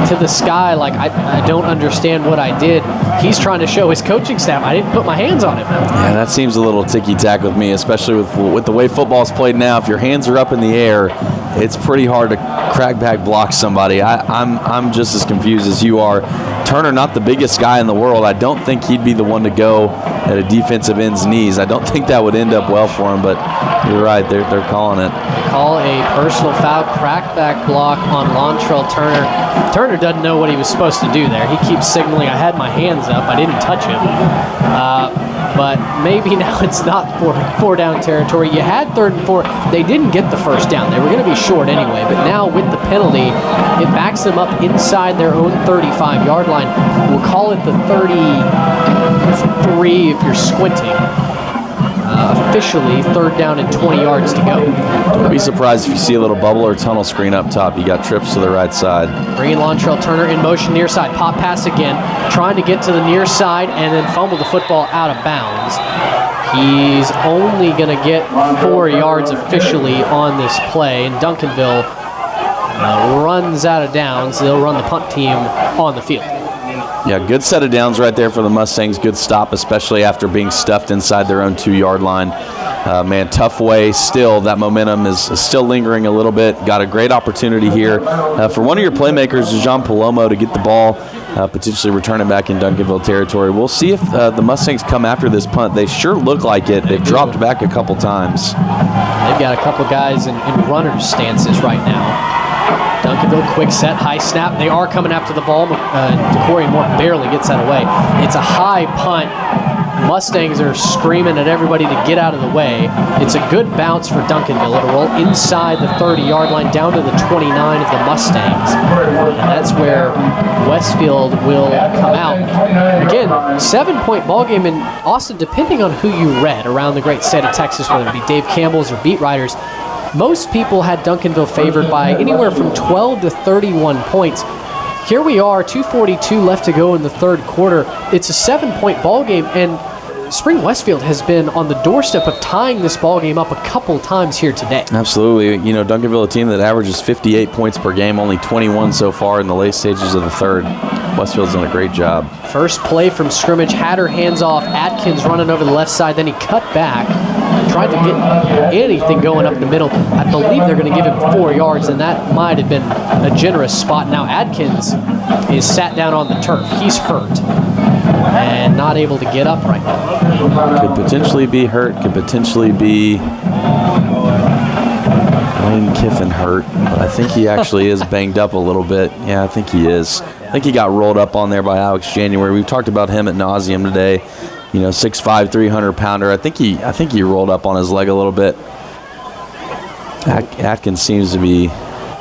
to the sky like, I don't understand what I did. He's trying to show his coaching staff, I didn't put my hands on him. Yeah, that seems a little ticky-tack with me, especially with the way football's played now. If your hands are up in the air, it's pretty hard to crackback block somebody. I'm just as confused as you are. Turner, not the biggest guy in the world. I don't think he'd be the one to go at a defensive end's knees. I don't think that would end up well for him, but you're right, they're calling it. Call a personal foul, crackback block on Lontrell Turner. Turner doesn't know what he was supposed to do there. He keeps signaling, I had my hands up, I didn't touch him. but maybe now it's not four down territory. You had 3rd and 4. They didn't get the first down. They were going to be short anyway, but now with the penalty, it backs them up inside their own 35-yard line. We'll call it the 33 if you're squinting. Officially 3rd down and 20 yards to go. Don't be surprised if you see a little bubble or tunnel screen up top. You got trips to the right side. Bringing Lontrell Turner in motion near side. Pop pass again. Trying to get to the near side and then fumble the football out of bounds. He's only going to get 4 yards officially on this play. And Duncanville runs out of downs. They'll run the punt team on the field. Yeah, good set of downs right there for the Mustangs. Good stop, especially after being stuffed inside their own 2-yard line. Man, tough way still. That momentum is still lingering a little bit. Got a great opportunity here for one of your playmakers, Jean Palomo, to get the ball, potentially return it back in Duncanville territory. We'll see if the Mustangs come after this punt. They sure look like it. They've dropped back a couple times. They've got a couple guys in runner's stances right now. Duncanville, quick set, high snap. They are coming after the ball. DeCorey Moore barely gets that away. It's a high punt. Mustangs are screaming at everybody to get out of the way. It's a good bounce for Duncanville. It'll roll inside the 30-yard line down to the 29 of the Mustangs. And that's where Westfield will come out. Again, 7-point ball game in Austin, depending on who you read around the great state of Texas, whether it be Dave Campbell's or beat writers. Most people had Duncanville favored by anywhere from 12 to 31 points. Here we are, 2:42 left to go in the 3rd quarter. It's a 7-point ball game, and Spring Westfield has been on the doorstep of tying this ball game up a couple times here today. Absolutely. You know, Duncanville, a team that averages 58 points per game, only 21 so far in the late stages of the 3rd. Westfield's done a great job. First play from scrimmage, Hatter hands off, Atkins running over the left side, then he cut back. Tried to get anything going up the middle. I believe they're going to give him 4 yards, and that might have been a generous spot. Now Adkins is sat down on the turf. He's hurt and not able to get up right now. Could potentially be hurt. Could potentially be Lane Kiffin hurt. But I think he actually is banged up a little bit. Yeah, I think he is. I think he got rolled up on there by Alex January. We've talked about him at nauseum today. You know, 6'5", 300-pounder. I think he rolled up on his leg a little bit. Atkins seems to be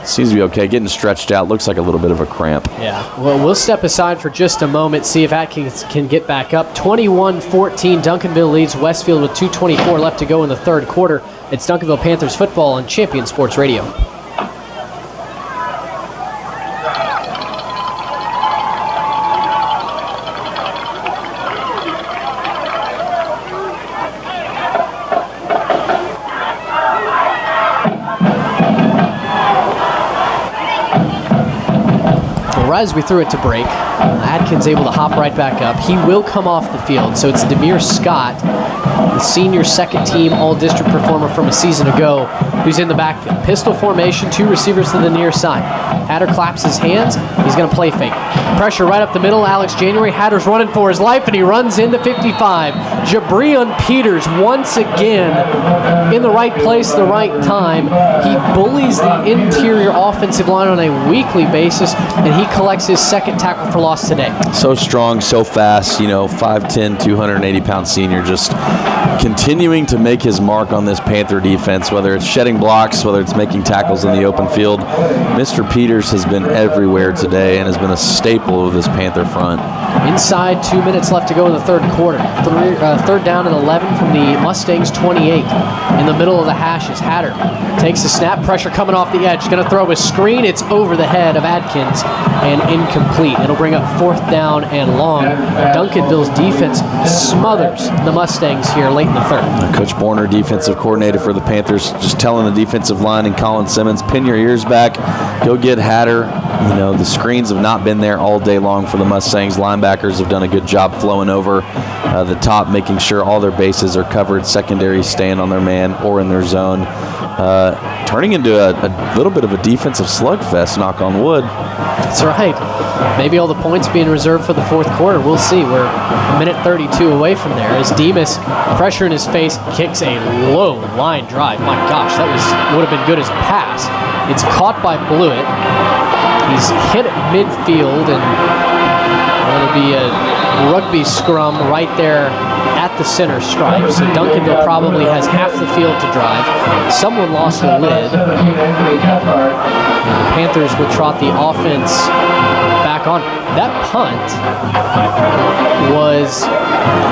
okay. Getting stretched out. Looks like a little bit of a cramp. Yeah. Well, we'll step aside for just a moment, see if Atkins can get back up. 21-14, Duncanville leads Westfield with 2:24 left to go in the 3rd quarter. It's Duncanville Panthers football on Champion Sports Radio. As we threw it to break, Adkins able to hop right back up. He will come off the field, so it's Demir Scott, the senior 2nd-team all-district performer from a season ago, who's in the backfield. Pistol formation, 2 receivers to the near side. Hatter claps his hands. He's going to play fake. Pressure right up the middle. Alex January. Hatter's running for his life, and he runs into 55. Jabrion Peters once again in the right place, the right time. He bullies the interior offensive line on a weekly basis, and he collects his 2nd tackle for loss today. So strong, so fast, 5'10", 280-pound senior, just continuing to make his mark on this Panther defense, whether it's shedding blocks, whether it's making tackles in the open field. Mr. Peters has been everywhere today and has been a staple of this Panther front. Inside 2 minutes left to go in the 3rd quarter. 3rd down and 11 from the Mustangs 28. In the middle of the hash is Hatter. Takes the snap, pressure coming off the edge. Going to throw a screen. It's over the head of Adkins and incomplete. It'll bring up 4th down and long. Duncanville's defense smothers the Mustangs here late in the 3rd. Coach Borner, defensive coordinator for the Panthers, just telling the defensive line and Colin Simmons, pin your ears back, go get Hatter. The screens have not been there all day long for the Mustangs. Linebackers have done a good job flowing over the top, making sure all their bases are covered, secondary staying on their man or in their zone. Turning into a little bit of a defensive slugfest, knock on wood. That's right. Maybe all the points being reserved for the 4th quarter. We'll see. We're a minute 32 away from there as Demas, pressure in his face, kicks a low line drive. My gosh, that would have been good as a pass. It's caught by Blewett. He's hit at midfield, and it'll be a rugby scrum right there at at the center stripe, so Duncanville probably has half the field to drive. Someone lost the lid. And the Panthers will trot the offense back on. That punt was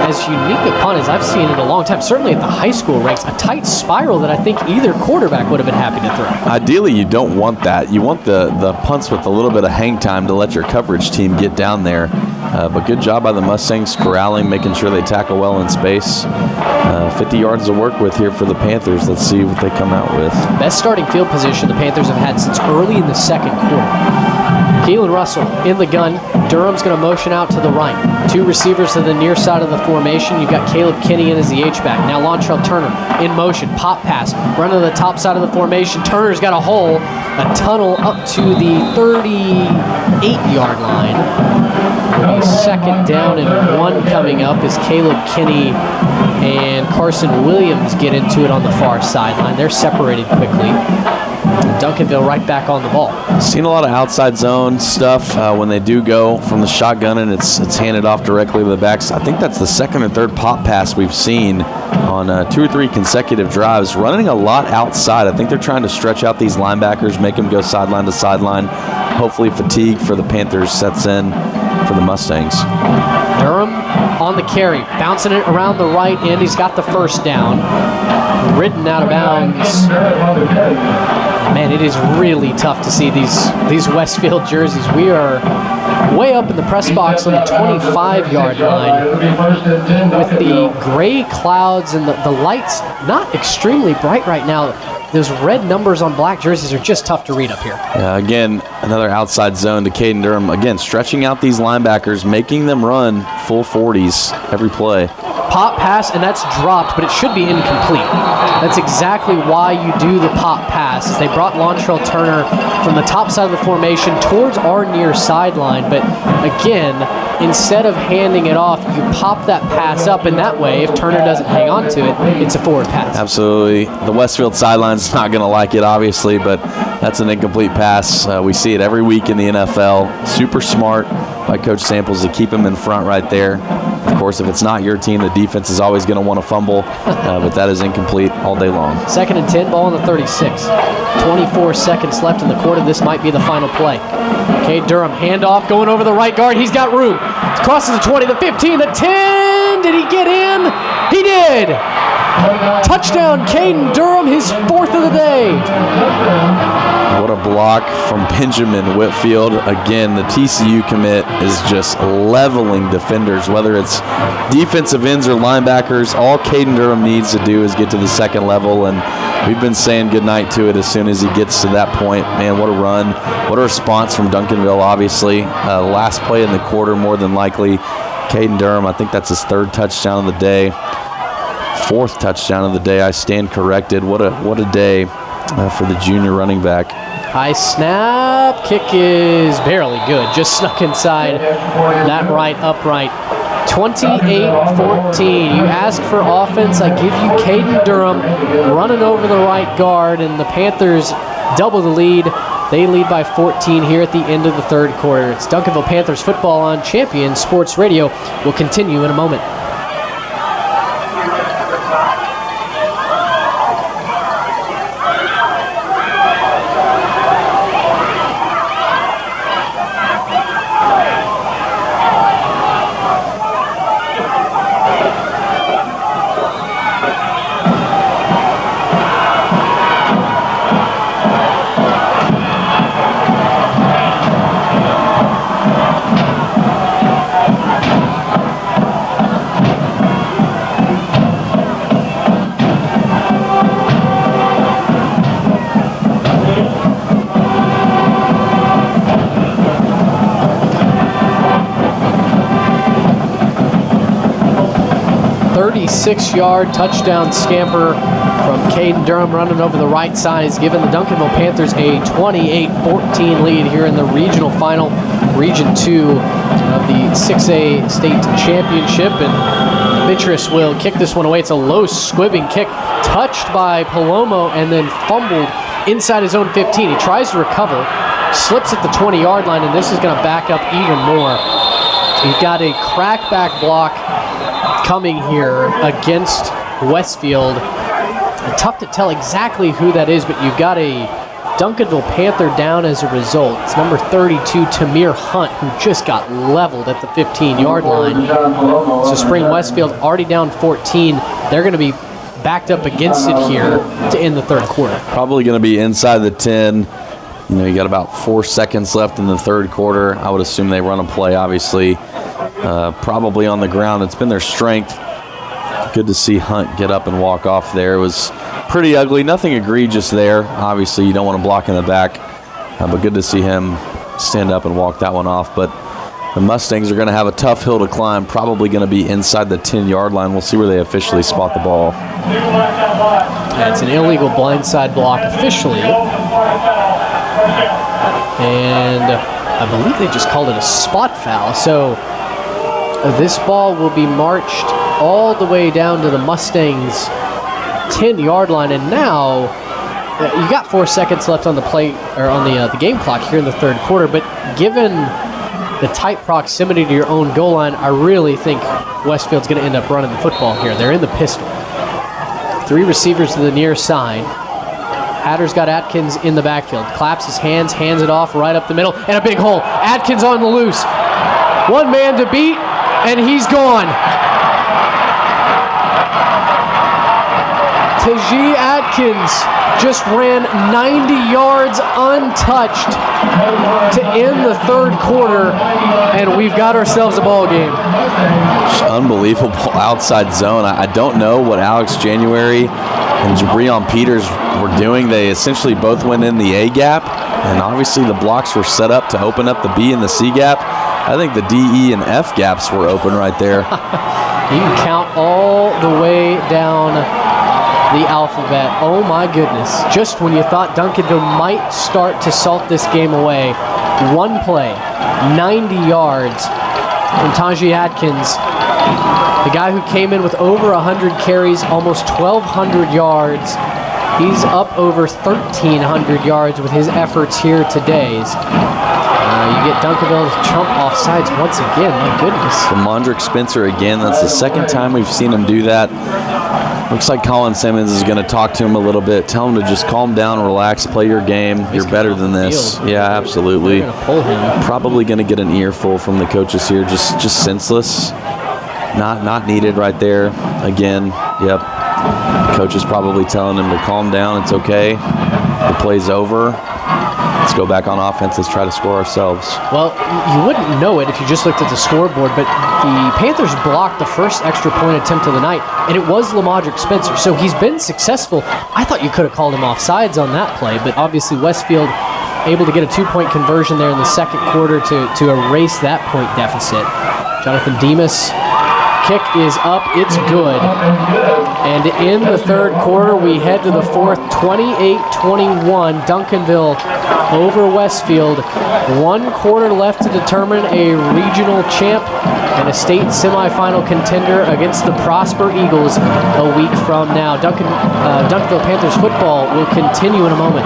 as unique a punt as I've seen in a long time, certainly at the high school ranks. A tight spiral that I think either quarterback would have been happy to throw. Ideally, you don't want that. You want the punts with a little bit of hang time to let your coverage team get down there. But good job by the Mustangs corralling, making sure they tackle well in space. 50 yards to work with here for the Panthers. Let's see what they come out with. Best starting field position the Panthers have had since early in the second quarter. Keelan Russell in the gun. Durham's going to motion out to the right. Two receivers to the near side of the formation. You've got Caleb Kinney in as the H-back. Now Lontrell Turner in motion. Pop pass. Run to the top side of the formation. Turner's got a hole. A tunnel up to the 38-yard line. A second down and 1 coming up as Caleb Kinney and Carson Williams get into it on the far sideline. They're separated quickly. Duncanville right back on the ball. Seen a lot of outside zone stuff when they do go from the shotgun and it's handed off directly to the backs. I think that's the second or third pop pass we've seen on 2 or 3 consecutive drives. Running a lot outside. I think they're trying to stretch out these linebackers, make them go sideline to sideline. Hopefully fatigue for the Panthers sets in for the Mustangs. Durham on the carry, bouncing it around the right end. He's got the first down. Ridden out of bounds. Man, it is really tough to see these Westfield jerseys. We are way up in the press box on the 25-yard line with the gray clouds and the lights not extremely bright right now. Those red numbers on black jerseys are just tough to read up here. Yeah, again, another outside zone to Caden Durham. Again, stretching out these linebackers, making them run full 40s every play. Pop pass, and that's dropped, but it should be incomplete. That's exactly why you do the pop pass. They brought Lontrell Turner from the top side of the formation towards our near sideline, but again, instead of handing it off, you pop that pass up, and that way, if Turner doesn't hang on to it, it's a forward pass. Absolutely. The Westfield sideline's not going to like it, obviously, but that's an incomplete pass. We see it every week in the NFL. Super smart by Coach Samples to keep him in front right there. Of course, if it's not your team, the defense is always going to want to fumble, but that is incomplete all day long. 2nd and 10, ball on the 36. 24 seconds left in the quarter. This might be the final play. Cade Durham, handoff, going over the right guard. He's got room. Crosses the 20, the 15, the 10. Did he get in? He did. Touchdown, Caden Durham, his 4th of the day. What a block from Benjamin Whitfield. Again, the TCU commit is just leveling defenders, whether it's defensive ends or linebackers. All Caden Durham needs to do is get to the second level, and we've been saying goodnight to it as soon as he gets to that point. Man, what a run. What a response from Duncanville, obviously. Last play in the quarter, more than likely. Caden Durham, I think that's his 3rd touchdown of the day. 4th touchdown of the day. I stand corrected. What a day for the junior running back. High snap. Kick is barely good. Just snuck inside that right upright. 28-14. You ask for offense, I give you Caden Durham running over the right guard, and the Panthers double the lead. They lead by 14 here at the end of the 3rd quarter. It's Duncanville Panthers football on Champion Sports Radio. We'll continue in a moment. Six-yard touchdown scamper from Caden Durham running over the right side has given the Duncanville Panthers a 28-14 lead here in the regional final, Region 2 of the 6A state championship. And Mitris will kick this one away. It's a low squibbing kick, touched by Palomo and then fumbled inside his own 15. He tries to recover, slips at the 20-yard line, and this is going to back up even more. You've got a crackback block coming here against Westfield. Tough to tell exactly who that is, but you've got a Duncanville Panther down as a result. It's number 32, Tamir Hunt, who just got leveled at the 15-yard line. So Spring Westfield already down 14. They're going to be backed up against it here to end the third quarter. Probably going to be inside the 10. You know, you got about 4 seconds left in the third quarter. I would assume they run a play, obviously. Probably on the ground. It's been their strength. Good to see Hunt get up and walk off there. It was pretty ugly. Nothing egregious there. Obviously, you don't want to block in the back. But good to see him stand up and walk that one off. But the Mustangs are going to have a tough hill to climb. Probably going to be inside the 10-yard line. We'll see where they officially spot the ball. Yeah, it's an illegal blindside block officially. And I believe they just called it a spot foul. So this ball will be marched all the way down to the Mustangs' 10-yard line. And now you got 4 seconds left on the play, or on the game clock here in the third quarter. But given the tight proximity to your own goal line, I really think Westfield's going to end up running the football here. They're in the pistol. 3 receivers to the near side. Hatter's got Atkins in the backfield. Claps his hands, hands it off right up the middle, and a big hole. Atkins on the loose. One man to beat, and he's gone. Tajee Atkins just ran 90 yards untouched to end the third quarter, and we've got ourselves a ball game. Unbelievable outside zone. I don't know what Alex January and Jabrion Peters were doing. They essentially both went in the A gap, and obviously the blocks were set up to open up the B and the C gap. I think the D, E, and F gaps were open right there. You can count all the way down the alphabet. Oh my goodness. Just when you thought Duncanville might start to salt this game away, one play, 90 yards from Tajee Atkins, the guy who came in with over 100 carries, almost 1,200 yards. He's up over 1,300 yards with his efforts here today. You get Duncanville to chump off sides once again. My goodness. Lamondrick Spencer again. That's the second time we've seen him do that. Looks like Colin Simmons is going to talk to him a little bit. Tell him to just calm down, relax, play your game. You're better than this. Yeah, absolutely. They're gonna pull him. Probably going to get an earful from the coaches here. Just senseless. Not needed right there. Again, yep. Coach is probably telling him to calm down. It's okay. The play's over. Let's go back on offense. Let's try to score ourselves. Well, you wouldn't know it if you just looked at the scoreboard, but the Panthers blocked the first extra point attempt of the night, and it was Lamondrick Spencer, so he's been successful. I thought you could have called him offsides on that play, but obviously Westfield able to get a 2-point conversion there in the second quarter to erase that point deficit. Jonathan Demas. Kick is up. It's good. And in the third quarter, we head to the fourth, 28-21. Duncanville over Westfield. 1 quarter left to determine a regional champ and a state semifinal contender against the Prosper Eagles a week from now. Duncanville Panthers football will continue in a moment.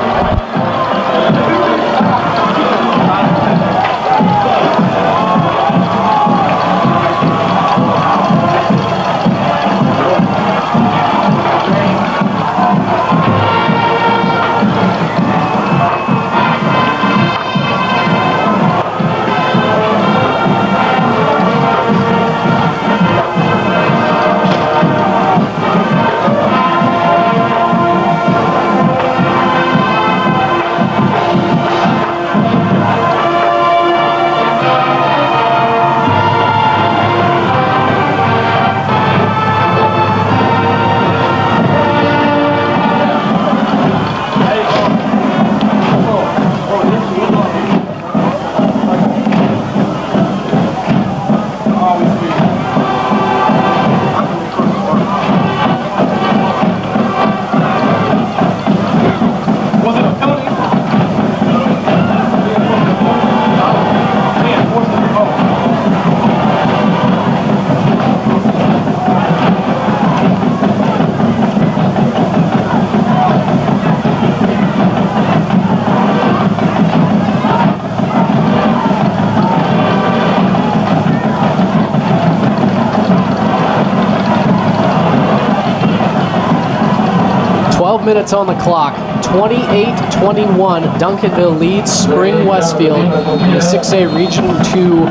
minutes on the clock. 28-21, Duncanville leads Spring Westfield in the 6A Region 2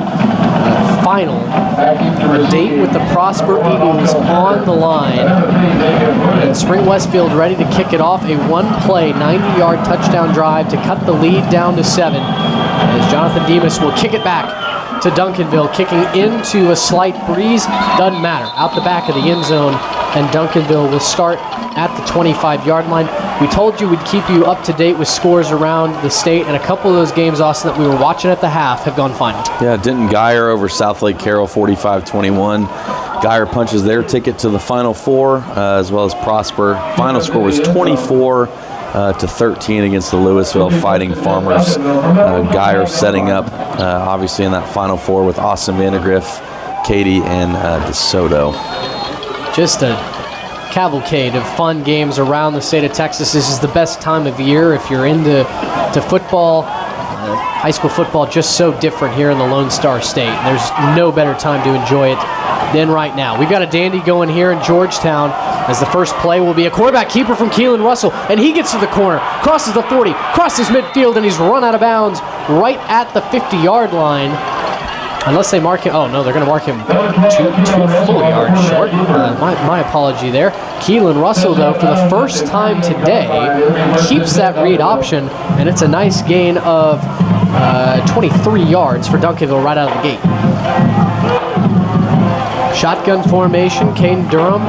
final. A date with the Prosper Eagles on the line. And Spring Westfield ready to kick it off. A one-play, 90-yard touchdown drive to cut the lead down to 7. As Jonathan Demas will kick it back to Duncanville, kicking into a slight breeze. Doesn't matter. Out the back of the end zone, and Duncanville will start at the 25-yard line. We told you we'd keep you up to date with scores around the state, and a couple of those games, Austin, that we were watching at the half have gone final. Yeah, Denton Geyer over South Lake Carroll, 45-21. Geyer punches their ticket to the Final Four, as well as Prosper. Final score was 24-13 against the Louisville Fighting Farmers. Geyer setting up, obviously, in that Final Four with Austin Vandergriff, Katy, and DeSoto. Just a cavalcade of fun games around the state of Texas. This is the best time of year if you're into football. High school football just so different here in the Lone Star State. There's no better time to enjoy it than right now. We've got a dandy going here in Georgetown, as the first play will be a quarterback keeper from Keelan Russell, and he gets to the corner, crosses the 40, crosses midfield, and he's run out of bounds right at the 50-yard line. Unless they mark him. Oh, no, they're going to mark him two full yards short. My apology there. Keelan Russell, though, for the first time today, keeps that read option, and it's a nice gain of 23 yards for Duncanville right out of the gate. Shotgun formation, Caden Durham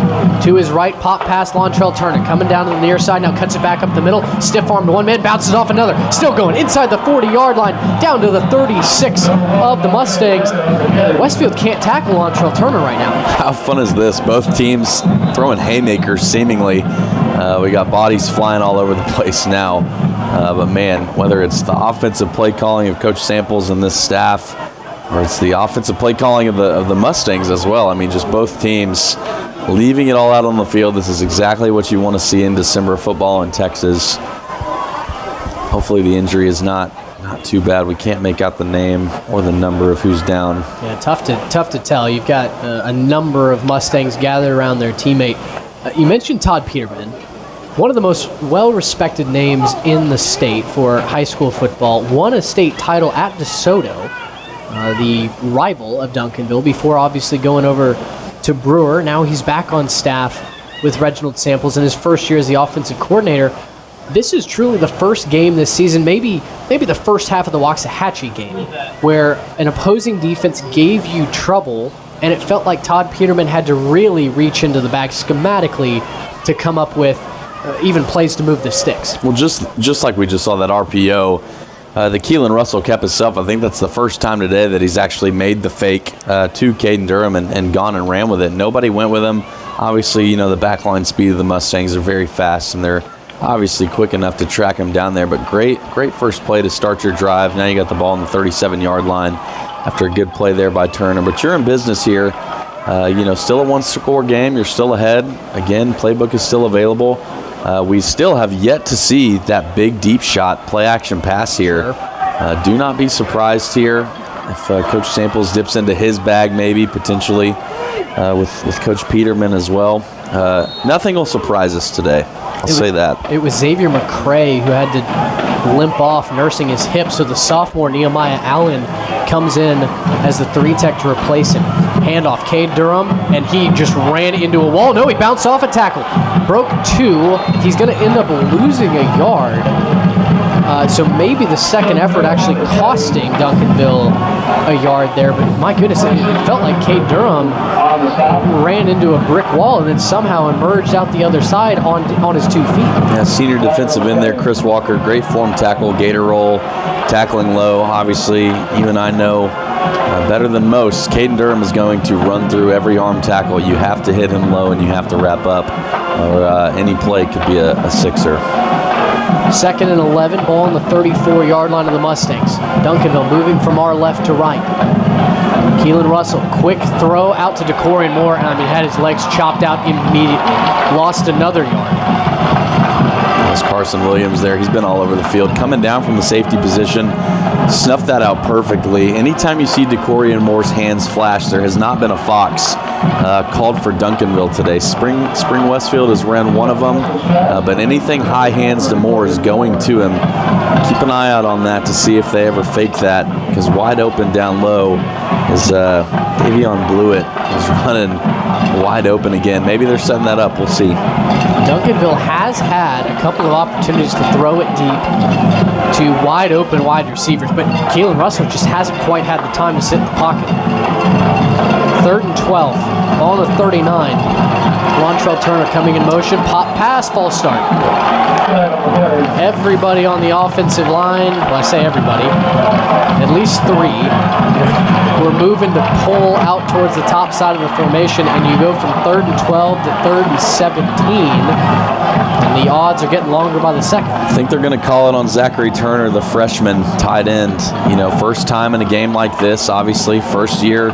to his right, pop pass, Lontrell Turner coming down to the near side, now cuts it back up the middle, stiff armed one man, bounces off another, still going inside the 40-yard line, down to the 36 of the Mustangs. Westfield can't tackle Lontrell Turner right now. How fun is this? Both teams throwing haymakers, seemingly. We got bodies flying all over the place now. But man, whether it's the offensive play calling of Coach Samples and this staff, or it's the offensive play calling of the Mustangs as well. I mean, just both teams leaving it all out on the field. This is exactly what you want to see in December football in Texas. Hopefully the injury is not too bad. We can't make out the name or the number of who's down. Yeah, tough to tell. You've got a number of Mustangs gathered around their teammate. You mentioned Todd Peterman, one of the most well-respected names in the state for high school football. Won a state title at DeSoto, the rival of Duncanville, before obviously going over to Brewer. Now he's back on staff with Reginald Samples in his first year as the offensive coordinator. This is truly the first game this season, maybe the first half of the Waxahachie game, where an opposing defense gave you trouble, and it felt like Todd Peterman had to really reach into the bag schematically to come up with even plays to move the sticks. Well, just like we just saw that RPO, the Keelan Russell kept himself. I think that's the first time today that he's actually made the fake to Caden Durham and gone and ran with it. Nobody went with him. Obviously, you know, the backline speed of the Mustangs are very fast, and they're obviously quick enough to track him down there. But great first play to start your drive. Now you got the ball on the 37-yard line after a good play there by Turner. But you're in business here. Still a one-score game. You're still ahead. Again, playbook is still available. We still have yet to see that big deep shot play-action pass here. Do not be surprised here if Coach Samples dips into his bag, maybe, potentially, with Coach Peterman as well. Nothing will surprise us today. I'll say that. It was Xavier McCrae who had to limp off, nursing his hip, so the sophomore Nehemiah Allen comes in as the 3-tech to replace him. Handoff, Cade Durham, and he just ran into a wall. No, he bounced off a tackle. Broke 2. He's going to end up losing a yard. So maybe the second effort actually costing Duncanville a yard there. But my goodness, it felt like Cade Durham ran into a brick wall and then somehow emerged out the other side on his 2 feet. Yeah, senior defensive end there, Chris Walker. Great form tackle, gator roll, tackling low. Obviously, you and I know better than most, Caden Durham is going to run through every arm tackle. You have to hit him low and you have to wrap up, or any play could be a sixer. 2nd and 11, ball on the 34-yard line of the Mustangs. Duncanville moving from our left to right. Keelan Russell, quick throw out to Decorian Moore, and had his legs chopped out immediately. Lost another yard. That's Carson Williams there. He's been all over the field. Coming down from the safety position, snuffed that out perfectly. Anytime you see DeCorian Moore's hands flash, there has not been a Fox called for Duncanville today. Spring Westfield has ran one of them, but anything high hands to Moore is going to him. Keep an eye out on that to see if they ever fake that, because wide open down low is Davion Blewett is running wide open again. Maybe they're setting that up. We'll see. Duncanville has had a couple of opportunities to throw it deep to wide open wide receivers, but Keelan Russell just hasn't quite had the time to sit in the pocket. 3rd and 12, ball to 39. Lontrell Turner coming in motion, pop pass, false start. Everybody on the offensive line, well, I say everybody, at least 3, we're moving to pull out towards the top side of the formation, and you go from 3rd and 12 to 3rd and 17, and the odds are getting longer by the second. I think they're going to call it on Zachary Turner, the freshman tight end. First time in a game like this, obviously, first year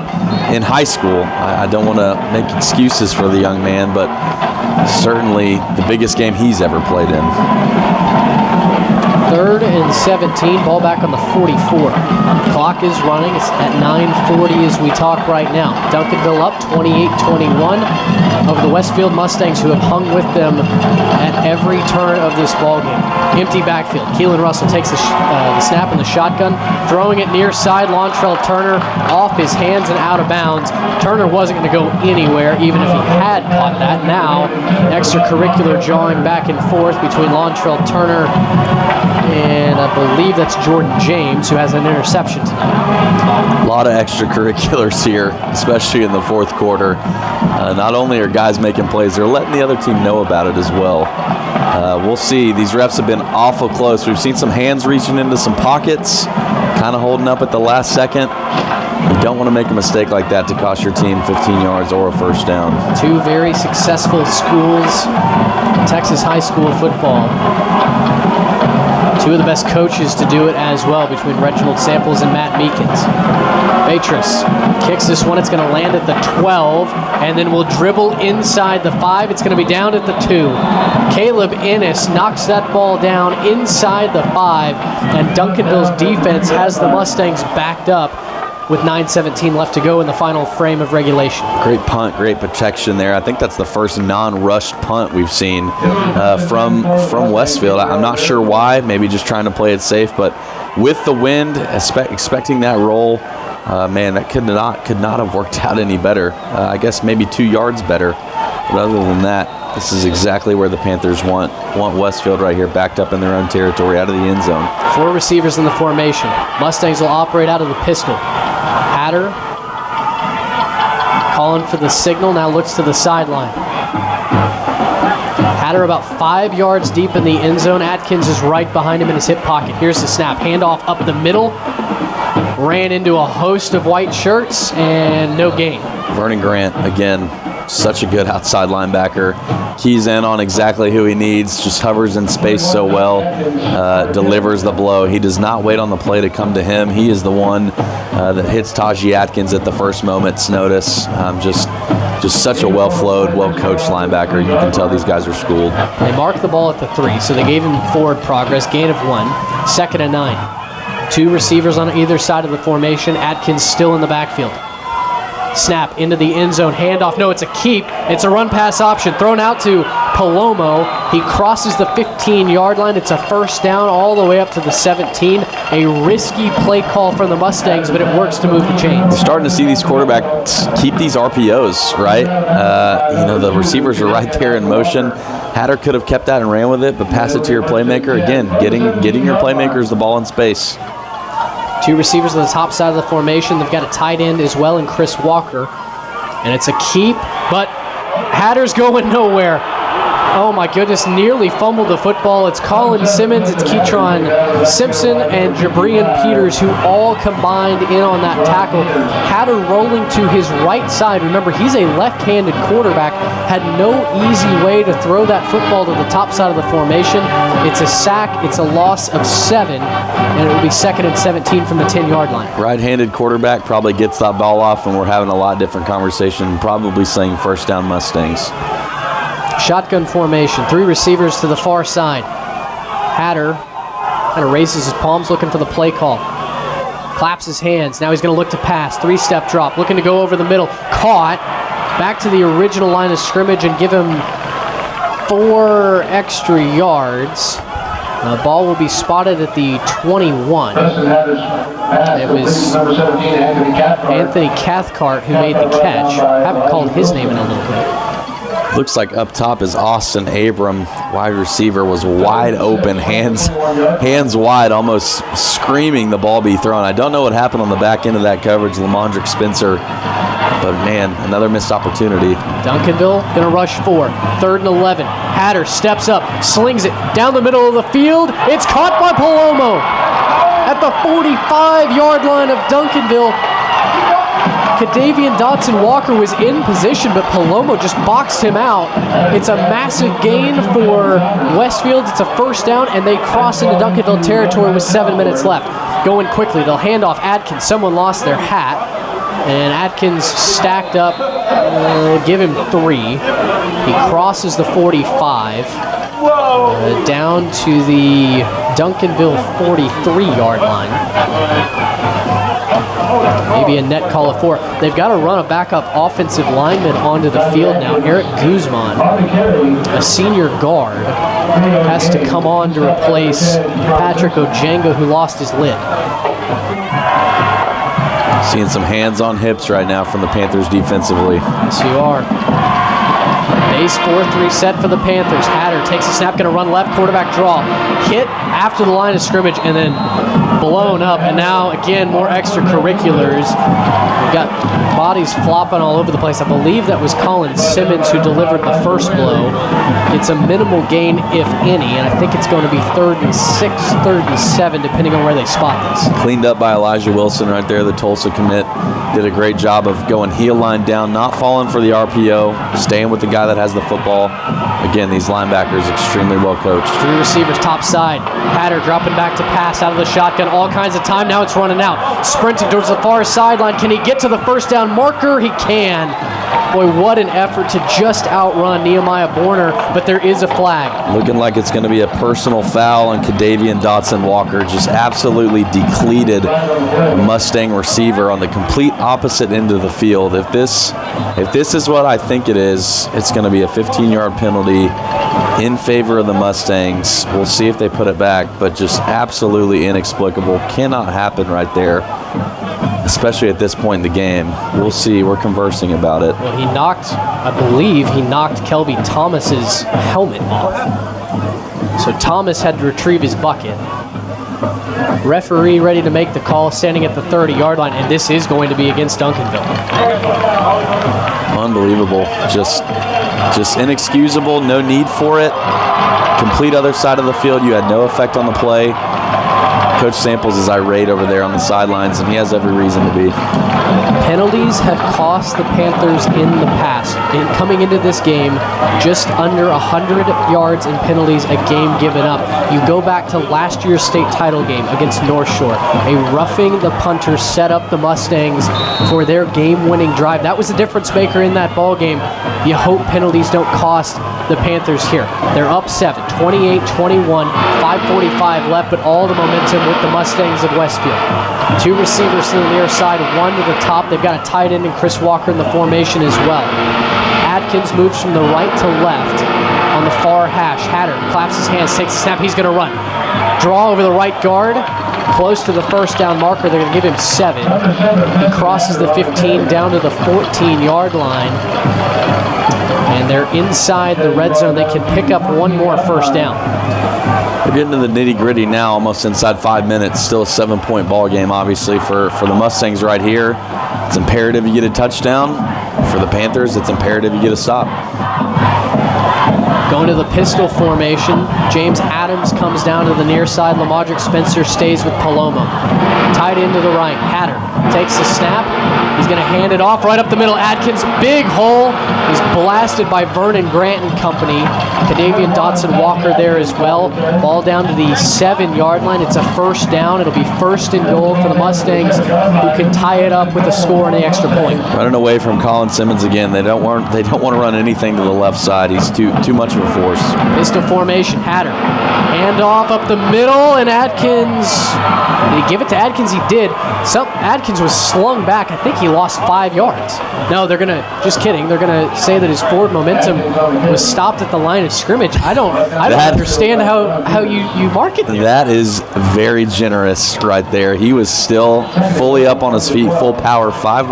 in high school. I don't want to make excuses for the young man, but certainly the biggest game he's ever played in. 3rd and 17, ball back on the 44. Clock is running. It's at 9:40 as we talk right now. Duncanville up 28-21 over the Westfield Mustangs, who have hung with them at every turn of this ballgame. Empty backfield. Keelan Russell takes the snap in the shotgun, throwing it near side. Lontrell Turner off his hands and out of bounds. Turner wasn't going to go anywhere, even if he had caught that. Now, extracurricular jawing back and forth between Lontrell Turner and I believe that's Jordan James, who has an interception tonight. A lot of extracurriculars here, especially in the fourth quarter. Not only are guys making plays, they're letting the other team know about it as well. We'll see. These refs have been awful close. We've seen some hands reaching into some pockets, kind of holding up at the last second. You don't want to make a mistake like that to cost your team 15 yards or a first down. 2 very successful schools in Texas high school football. 2 of the best coaches to do it as well, between Reginald Samples and Matt Meekins. Beatrice kicks this one. It's going to land at the 12, and then will dribble inside the 5. It's going to be down at the 2. Caleb Ennis knocks that ball down inside the 5, and Duncanville's defense has the Mustangs backed up with 9:17 left to go in the final frame of regulation. Great punt, great protection there. I think that's the first non-rushed punt we've seen from Westfield. I'm not sure why, maybe just trying to play it safe, but with the wind, expecting that roll, man, that could not have worked out any better. I guess maybe 2 yards better, but other than that, this is exactly where the Panthers want Westfield right here, backed up in their own territory, out of the end zone. 4 receivers in the formation. Mustangs will operate out of the pistol. Hatter calling for the signal, now looks to the sideline. Hatter about 5 yards deep in the end zone. Atkins is right behind him in his hip pocket. Here's the snap. Handoff up the middle. Ran into a host of white shirts and no gain. Vernon Grant, again, such a good outside linebacker. Keys in on exactly who he needs, just hovers in space so well, delivers the blow. He does not wait on the play to come to him. He is the one that hits Tajee Atkins at the first moment's notice. Just such a well-flowed, well-coached linebacker. You can tell these guys are schooled. They marked the ball at the 3, so they gave him forward progress, gain of 1, 2nd and 9. 2 receivers on either side of the formation. Atkins still in the backfield. Snap into the end zone, handoff. No, it's a keep. It's a run pass option thrown out to Palomo. He crosses the 15-yard line. It's a first down all the way up to the 17. A risky play call from the Mustangs, but it works to move the chains. We're starting to see these quarterbacks keep these RPOs, right? The receivers are right there in motion. Hatter could have kept that and ran with it, but pass it to your playmaker. Again, getting your playmakers the ball in space. 2 receivers on the top side of the formation. They've got a tight end as well in Chris Walker. And it's a keep, but Hatter's going nowhere. Oh my goodness, nearly fumbled the football. It's Colin Simmons, it's Ketron Simpson, and Jabrian Peters, who all combined in on that tackle. Hatter rolling to his right side. Remember, he's a left-handed quarterback. Had no easy way to throw that football to the top side of the formation. It's a sack, it's a loss of 7, and it will be 2nd and 17 from the 10-yard line. Right-handed quarterback probably gets that ball off, and we're having a lot different conversation, probably saying first down Mustangs. Shotgun formation, 3 receivers to the far side. Hatter kind of raises his palms looking for the play call. Claps his hands. Now he's going to look to pass. 3-step drop. Looking to go over the middle. Caught. Back to the original line of scrimmage and give him 4 extra yards. The ball will be spotted at the 21. It was Anthony Cathcart who made the catch. I haven't called his name in a little bit. Looks like up top is Austin Abram. Wide receiver was wide open, hands wide, almost screaming the ball be thrown. I don't know what happened on the back end of that coverage, Lamondrick Spencer, but man, another missed opportunity. Duncanville gonna rush 4, 3rd and 11. Hatter steps up, slings it down the middle of the field. It's caught by Palomo at the 45-yard line of Duncanville. Cadavian Dotson-Walker was in position, but Palomo just boxed him out. It's a massive gain for Westfield. It's a first down, and they cross into Duncanville territory with 7 minutes left. Going quickly, they'll hand off Adkins. Someone lost their hat, and Adkins stacked up. Give him 3. He crosses the 45. Down to the Duncanville 43-yard line. Maybe a net call of 4. They've got to run a backup offensive lineman onto the field now. Eric Guzman, a senior guard, has to come on to replace Patrick Ojenga, who lost his lid. Seeing some hands on hips right now from the Panthers defensively. Yes, you are. Base 4-3 set for the Panthers. Hatter takes a snap, going to run left, quarterback draw. Hit after the line of scrimmage and then blown up. And now, again, more extracurriculars. We've got bodies flopping all over the place. I believe that was Colin Simmons who delivered the first blow. It's a minimal gain, if any, and I think it's going to be 3rd and 6, 3rd and 7, depending on where they spot this. Cleaned up by Elijah Wilson right there, the Tulsa commit. Did a great job of going heel line down, not falling for the RPO, staying with the guy that has the football. Again, these linebackers extremely well coached. 3 receivers top side. Hatter dropping back to pass out of the shotgun. All kinds of time. Now it's running out. Sprinting towards the far sideline. Can he get to the first down marker? He can. Boy, what an effort to just outrun Nehemiah Borner, but there is a flag. Looking like it's going to be a personal foul on Cadavian Dotson-Walker. Just absolutely depleted Mustang receiver on the complete opposite end of the field. If this is what I think it is, it's going to be a 15-yard penalty in favor of the Mustangs. We'll see if they put it back, but just absolutely inexplicable. Cannot happen right there, especially at this point in the game. We'll see. We're conversing about it. Well, I believe he knocked Kelby Thomas's helmet off. So Thomas had to retrieve his bucket. Referee ready to make the call, standing at the 30-yard line, and this is going to be against Duncanville. Unbelievable. Just inexcusable. No need for it. Complete other side of the field. You had no effect on the play. Coach Samples is irate over there on the sidelines, and he has every reason to be. Penalties have cost the Panthers in the past. Coming into this game, just under 100 yards in penalties a game given up. You go back to last year's state title game against North Shore. A roughing the punter set up the Mustangs for their game-winning drive. That was the difference maker in that ball game. You hope penalties don't cost the Panthers here. They're up 7, 28-21, 5:45 left, but all the momentum with the Mustangs of Westfield. 2 receivers to the near side, 1 to the top. They've got a tight end and Chris Walker in the formation as well. Adkins moves from the right to left on the far hash. Hatter claps his hands, takes a snap. He's going to run. Draw over the right guard, close to the first down marker. They're going to give him 7. He crosses the 15 down to the 14-yard line. And they're inside the red zone. They can pick up 1 more first down. We're getting to the nitty-gritty now, almost inside 5 minutes. Still a 7-point ball game, obviously, for the Mustangs right here. It's imperative you get a touchdown. For the Panthers, it's imperative you get a stop. Going to the pistol formation. James Adams comes down to the near side. Lamondrick Spencer stays with Palomo. Tight end to the right. Hatter takes the snap. He's going to hand it off right up the middle. Adkins, big hole. He's blasted by Vernon Grant and company. Kadavian Dotson-Walker there as well. Ball down to the 7-yard line. It's a first down. It'll be first and goal for the Mustangs, who can tie it up with a score and the extra point. Running away from Colin Simmons again. They don't want to run anything to the left side. He's too much of a force. Pistol formation. Hatter. Hand off up the middle, and Adkins. Did he give it to Adkins? He did. Adkins was slung back. I think he lost 5 yards. No, they're gonna. Just kidding. They're gonna say that his forward momentum was stopped at the line of scrimmage. I don't understand how you market that. That is very generous right there. He was still fully up on his feet, full power, 5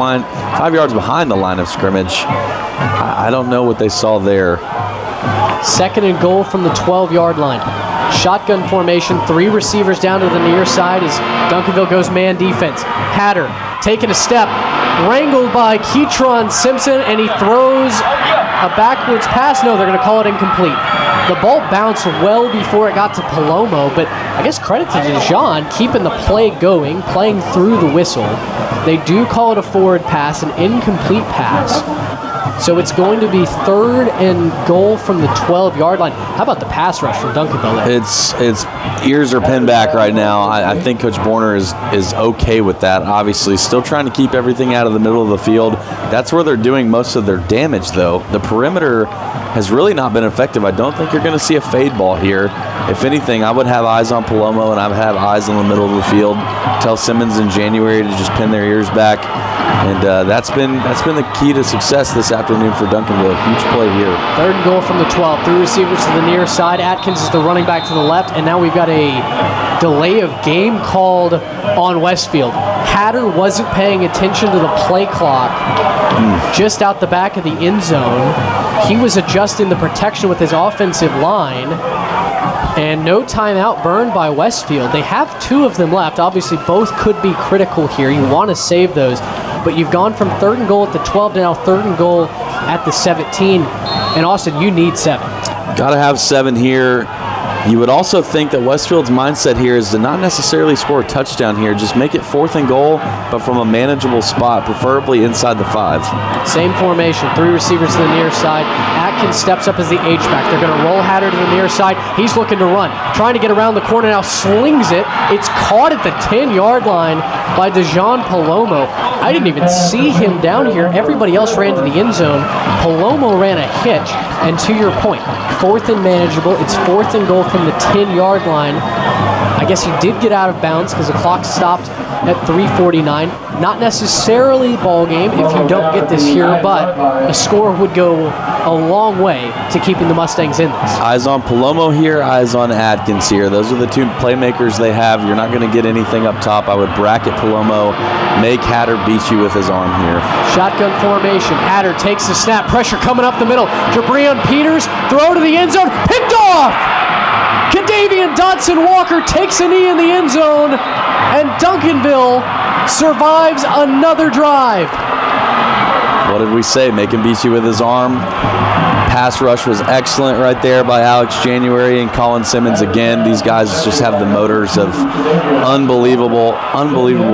yards behind the line of scrimmage. I don't know what they saw there. Second and goal from the 12-yard line. Shotgun formation, 3 receivers down to the near side as Duncanville goes man defense. Hatter taking a step, wrangled by Keytron Simpson, and he throws a backwards pass. No, they're going to call it incomplete. The ball bounced well before it got to Palomo, but I guess credit to Dijon keeping the play going, playing through the whistle. They do call it a forward pass, an incomplete pass. So it's going to be third and goal from the 12-yard line. How about the pass rush from Duncanville there? It's ears are pinned back right now. I think Coach Borner is okay with that. Obviously, still trying to keep everything out of the middle of the field. That's where they're doing most of their damage, though. The perimeter has really not been effective. I don't think you're going to see a fade ball here. If anything, I would have eyes on Palomo, and I would have eyes in the middle of the field. Tell Simmons in January to just pin their ears back. And that's been the key to success this afternoon for Duncanville. Huge play here. Third and goal from the 12. 3 receivers to the near side. Atkins is the running back to the left. And now we've got a delay of game called on Westfield. Hatter wasn't paying attention to the play clock just out the back of the end zone. He was adjusting the protection with his offensive line. And no timeout burned by Westfield. They have 2 of them left. Obviously, both could be critical here. You want to save those. But you've gone from third and goal at the 12 to now third and goal at the 17. And Austin, you need 7. Got to have 7 here. You would also think that Westfield's mindset here is to not necessarily score a touchdown here. Just make it 4th and goal, but from a manageable spot, preferably inside the 5. Same formation. 3 receivers to the near side. Atkins steps up as the H-back. They're going to roll Hatter to the near side. He's looking to run. Trying to get around the corner now. Slings it. It's caught at the 10-yard line by Dijon Palomo. I didn't even see him down here. Everybody else ran to the end zone. Palomo ran a hitch. And to your point, 4th and manageable. It's 4th and goal from the 10-yard line. I guess he did get out of bounds because the clock stopped at 3:49. Not necessarily ball game if you don't get this here, but a score would go a long way to keeping the Mustangs in this. Eyes on Palomo here, eyes on Atkins here. Those are the 2 playmakers they have. You're not going to get anything up top. I would bracket Palomo, make Hatter beat you with his arm here. Shotgun formation. Hatter takes the snap. Pressure coming up the middle. Jabrion Peters, throw to the end zone. Picked off! Kadavian Dotson-Walker takes a knee in the end zone, and Duncanville survives another drive. What did we say? Make him beat you with his arm. Pass rush was excellent right there by Alex January and Colin Simmons again. These guys just have the motors of unbelievable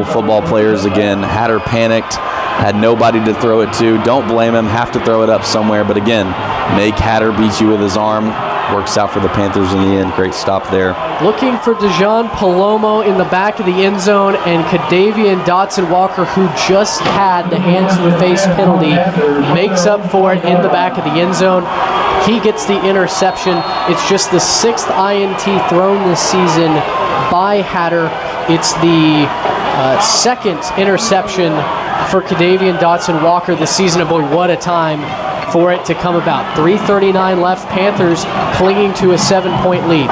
football players again. Hatter panicked, had nobody to throw it to. Don't blame him, have to throw it up somewhere. But again, make Hatter beat you with his arm. Works out for the Panthers in the end. Great stop there. Looking for Dijon Palomo in the back of the end zone, and Kadavian Dotson-Walker, who just had the hands to the face penalty, makes up for it in the back of the end zone. He gets the interception. It's just the 6th INT thrown this season by Hatter. It's the 2nd interception for Kadavian Dotson-Walker this season. And boy, what a time for it to come about. 3:39 left. Panthers clinging to a 7-point lead.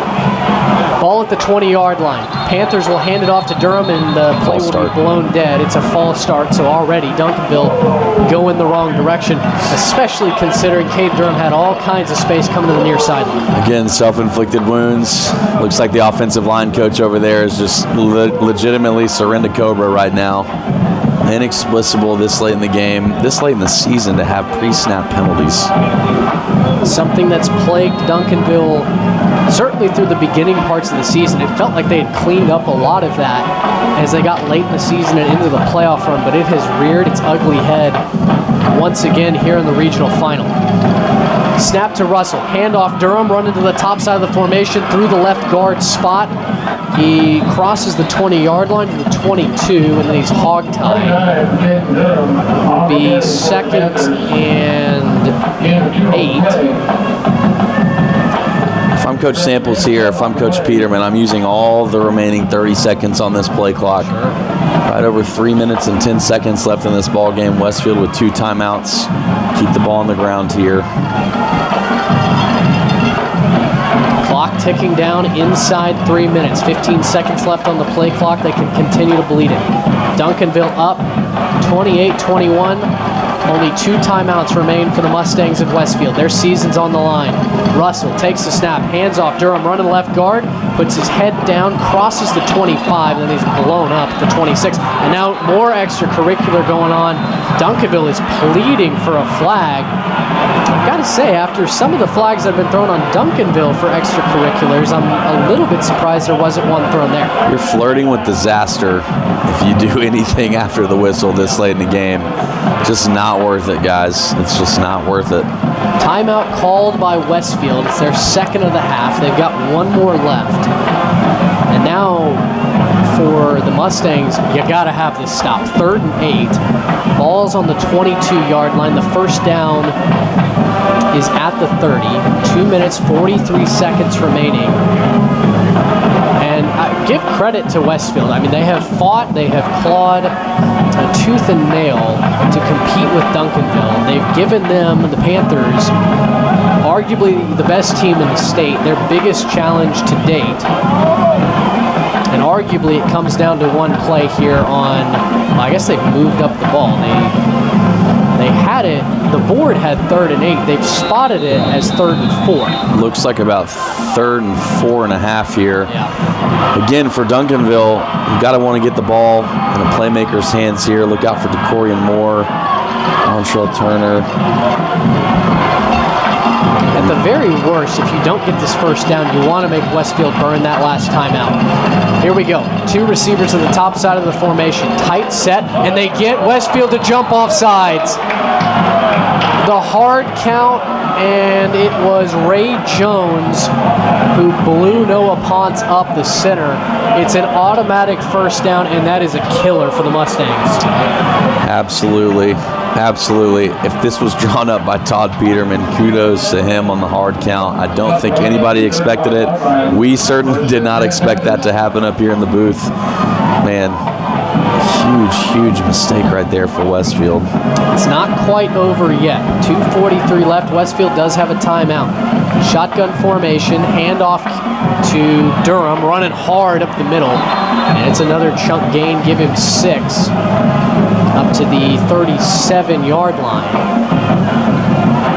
Ball at the 20-yard line. Panthers will hand it off to Durham, and the play will be blown dead. It's a false start, so already Duncanville going the wrong direction, especially considering Cade Durham had all kinds of space coming to the near sideline. Again, self-inflicted wounds. Looks like the offensive line coach over there is just legitimately Surrender Cobra right now. Inexplicable this late in the game, this late in the season to have pre-snap penalties. something that's plagued Duncanville certainly through the beginning parts of the season. It felt like they had cleaned up a lot of that as they got late in the season and into the playoff run, but it has reared its ugly head once again here in the regional final. Snap to Russell, handoff Durham, running to the top side of the formation through the left guard spot. He crosses the 20-yard line to the 22, and then he's hog-tied. Will be 2nd and 8. If I'm Coach Samples here, if I'm Coach Peterman, I'm using all the remaining 30 seconds on this play clock. Right over 3 minutes and 10 seconds left in this ball game. Westfield with 2 timeouts. Keep the ball on the ground here. Clock ticking down inside 3 minutes. 15 seconds left on the play clock. They can continue to bleed it. Duncanville up 28-21. Only 2 timeouts remain for the Mustangs of Westfield. Their season's on the line. Russell takes the snap, hands off Durham, running left guard, puts his head down, crosses the 25, then he's blown up the 26. And now more extracurricular going on. Duncanville is pleading for a flag. I've got to say, after some of the flags that have been thrown on Duncanville for extracurriculars, I'm a little bit surprised there wasn't one thrown there. You're flirting with disaster if you do anything after the whistle this late in the game. Just not worth it, guys. It's just not worth it. Timeout called by Westfield. It's their 2nd of the half. They've got 1 more left. And now for the Mustangs, you got to have this stop. 3rd and 8. Ball's on the 22-yard line. The first down is at the 30. 2 minutes, 43 seconds remaining. And I give credit to Westfield. I mean, they have fought, they have clawed tooth and nail to compete with Duncanville. They've given them, the Panthers, arguably the best team in the state, their biggest challenge to date. And arguably it comes down to one play here on, well, I guess they've moved up the ball. They had it, the board had 3rd and 8. They've spotted it as 3rd and 4. Looks like about 3rd and 4.5 here. Yeah. Again, for Duncanville, you got to want to get the ball in a playmaker's hands here. Look out for DeCorian Moore, Montrell Turner. At the very worst, if you don't get this first down, you want to make Westfield burn that last timeout. Here we go. 2 receivers to the top side of the formation. Tight set, and they get Westfield to jump off sides. The hard count, and it was Ray Jones who blew Noah Ponce up the center. It's an automatic first down, and that is a killer for the Mustangs. Absolutely. Absolutely. If this was drawn up by Todd Peterman, kudos to him on the hard count. I don't think anybody expected it. We certainly did not expect that to happen up here in the booth. Man, huge mistake right there for Westfield. It's not quite over yet. 2:43 left. Westfield does have a timeout. Shotgun formation, handoff to Durham, running hard up the middle. And it's another chunk gain, give him 6. Up to the 37-yard line.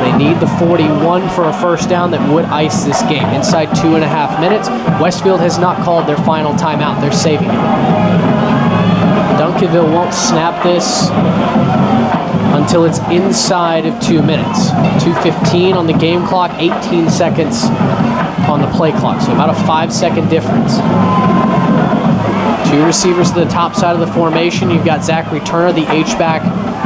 They need the 41 for a first down that would ice this game. Inside 2.5 minutes, Westfield has not called their final timeout. They're saving it. Duncanville won't snap this until it's inside of 2 minutes. 2:15 on the game clock, 18 seconds on the play clock, so about a 5-second difference. 2 receivers to the top side of the formation. You've got Zachary Turner, the H-back,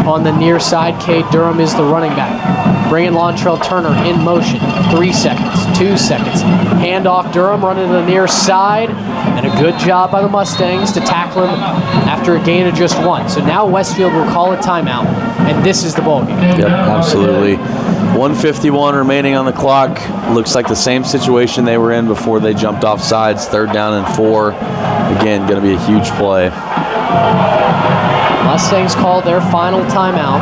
on the near side. Cade Durham is the running back. Bringing Lontrell Turner in motion. 3 seconds, 2 seconds. Handoff Durham running to the near side. And a good job by the Mustangs to tackle him after a gain of just 1. So now Westfield will call a timeout, and this is the ballgame. Yep, absolutely. 1:51 remaining on the clock. Looks like the same situation they were in before they jumped off sides. 3rd down and 4. Again, going to be a huge play. Mustangs called their final timeout,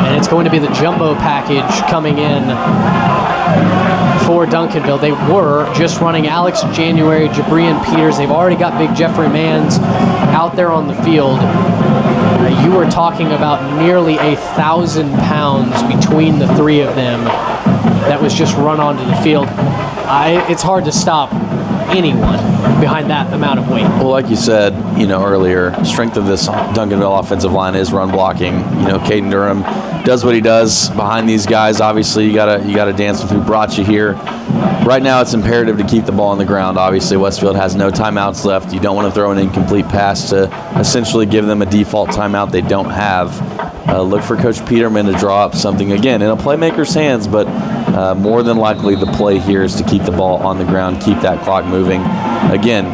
and it's going to be the jumbo package coming in for Duncanville. They were just running Alex January, Jabrian Peters. They've already got big Jeffrey Manns out there on the field. You were talking about nearly 1,000 pounds between the 3 of them that was just run onto the field. It's hard to stop anyone behind that amount of weight. Well, like you said, earlier, strength of this Duncanville offensive line is run blocking. Caden Durham does what he does behind these guys. Obviously, you gotta dance with who brought you here. Right now, it's imperative to keep the ball on the ground. Obviously, Westfield has no timeouts left. You don't want to throw an incomplete pass to essentially give them a default timeout they don't have. Look for Coach Peterman to draw up something, again, in a playmaker's hands, but more than likely the play here is to keep the ball on the ground, keep that clock moving. Again,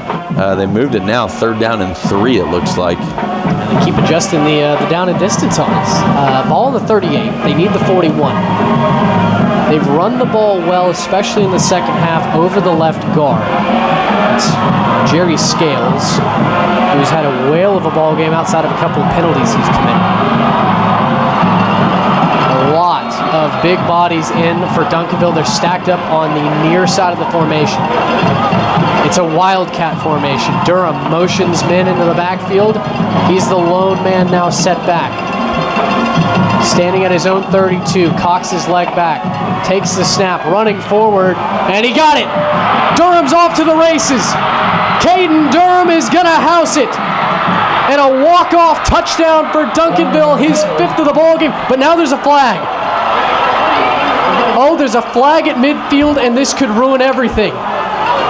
they moved it now, 3rd down and 3, it looks like. They keep adjusting the down and distance on us. Ball on the 38. They need the 41. They've run the ball well, especially in the second half, over the left guard. It's Jerry Scales, who's had a whale of a ball game outside of a couple of penalties he's committed. A lot of big bodies in for Duncanville. They're stacked up on the near side of the formation. It's a wildcat formation. Durham motions men into the backfield. He's the lone man now set back. Standing at his own 32, cocks his leg back, takes the snap, running forward, and he got it! Durham's off to the races! Caden Durham is gonna house it! And a walk-off touchdown for Duncanville, his 5th of the ballgame, but now there's a flag. Oh, there's a flag at midfield, and this could ruin everything.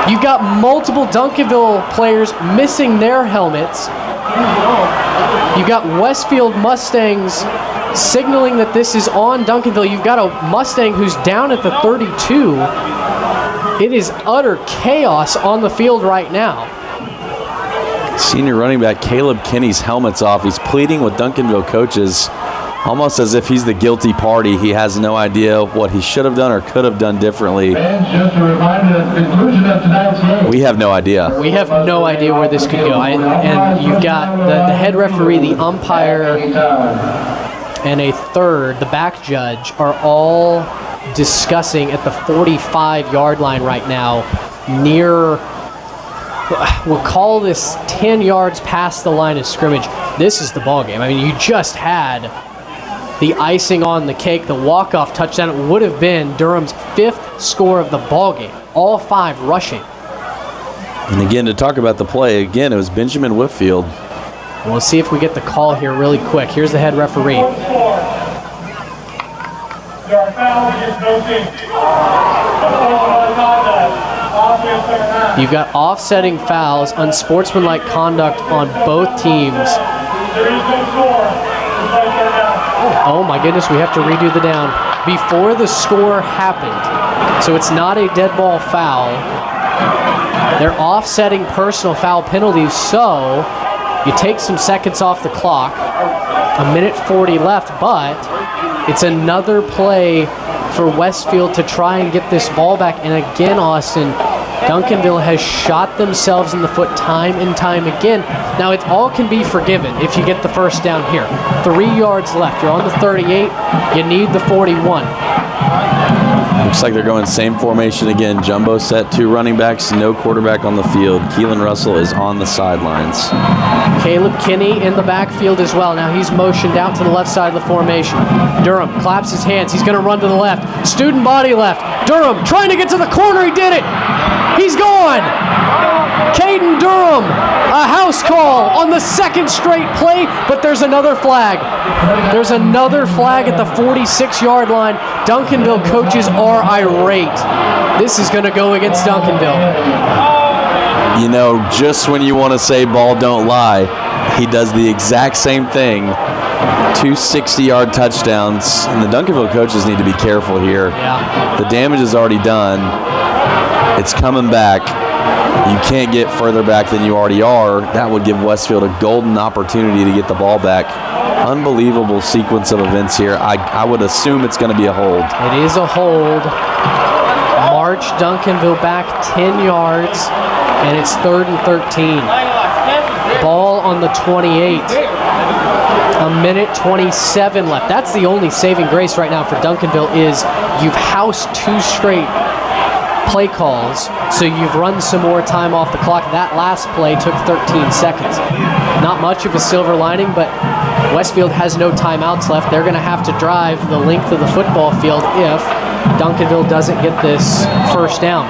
You've got multiple Duncanville players missing their helmets. You've got Westfield Mustangs signaling that this is on Duncanville. You've got a Mustang who's down at the 32. It is utter chaos on the field right now. Senior running back Caleb Kinney's helmet's off. He's pleading with Duncanville coaches, almost as if he's the guilty party. He has no idea what he should have done or could have done differently. We have no idea. We have no idea where this could go. And you've got the head referee, the umpire, and a third, the back judge, are all discussing at the 45-yard line right now, near, we'll call this 10 yards past the line of scrimmage. This is the ball game. I mean, you just had the icing on the cake, the walk-off touchdown. It would have been Durham's 5th score of the ball game, all 5 rushing. And again, to talk about the play, again, it was Benjamin Whitfield. We'll see if we get the call here really quick. Here's the head referee. You've got offsetting fouls, unsportsmanlike conduct on both teams. Oh my goodness, we have to redo the down. Before the score happened, so it's not a dead ball foul. They're offsetting personal foul penalties, so you take some seconds off the clock, 1:40 left, but it's another play for Westfield to try and get this ball back. And again, Austin, Duncanville has shot themselves in the foot time and time again. Now, it all can be forgiven if you get the first down here. 3 yards left. You're on the 38. You need the 41. Looks like they're going same formation again. Jumbo set, 2 running backs, no quarterback on the field. Keelan Russell is on the sidelines. Caleb Kinney in the backfield as well. Now he's motioned out to the left side of the formation. Durham claps his hands. He's going to run to the left. Student body left. Durham trying to get to the corner. He did it. He's gone. Caden Durham, a house call on the 2nd straight play, but there's another flag. There's another flag at the 46-yard line. Duncanville coaches are irate. This is going to go against Duncanville. You know, just when you want to say ball don't lie, he does the exact same thing. 2 60-yard touchdowns, and the Duncanville coaches need to be careful here. Yeah. The damage is already done. It's coming back. You can't get further back than you already are. That would give Westfield a golden opportunity to get the ball back. Unbelievable sequence of events here. I would assume it's going to be a hold. It is a hold. March Duncanville back 10 yards, and it's 3rd and 13. Ball on the 28. 1:27 left. That's the only saving grace right now for Duncanville is you've housed 2 straight play calls, so you've run some more time off the clock. That last play took 13 seconds. Not much of a silver lining, but Westfield has no timeouts left. They're going to have to drive the length of the football field if Duncanville doesn't get this first down.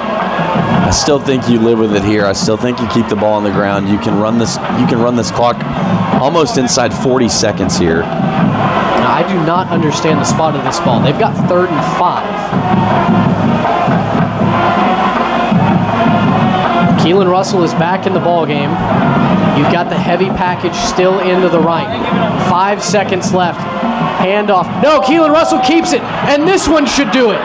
I still think you live with it here. I still think you keep the ball on the ground. You can run this clock almost inside 40 seconds here. Now, I do not understand the spot of this ball. They've got 3rd and 5. Keelan Russell is back in the ball game. You've got the heavy package still into the right. 5 seconds left. Handoff. No, Keelan Russell keeps it, and this one should do it.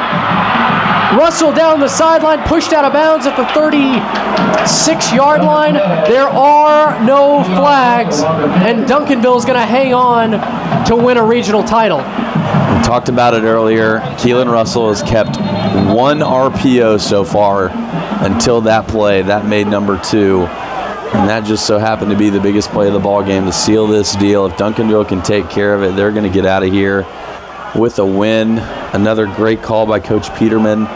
Russell down the sideline, pushed out of bounds at the 36-yard line. There are no flags, and Duncanville is going to hang on to win a regional title. We talked about it earlier. Keelan Russell has kept 1 RPO so far until that play. That made number 2. And that just so happened to be the biggest play of the ball game to seal this deal. If Duncanville can take care of it, they're going to get out of here with a win. Another great call by Coach Peterman.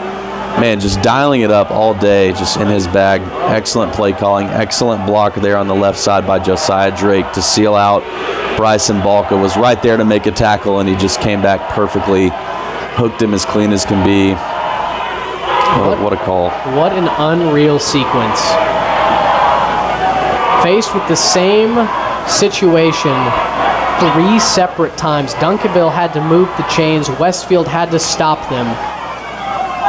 Man, just dialing it up all day, just in his bag. Excellent play calling, excellent block there on the left side by Josiah Drake to seal out Bryson Balka. Was right there to make a tackle, and he just came back perfectly, hooked him as clean as can be. What a call. What an unreal sequence. Faced with the same situation 3 separate times, Duncanville had to move the chains, Westfield had to stop them.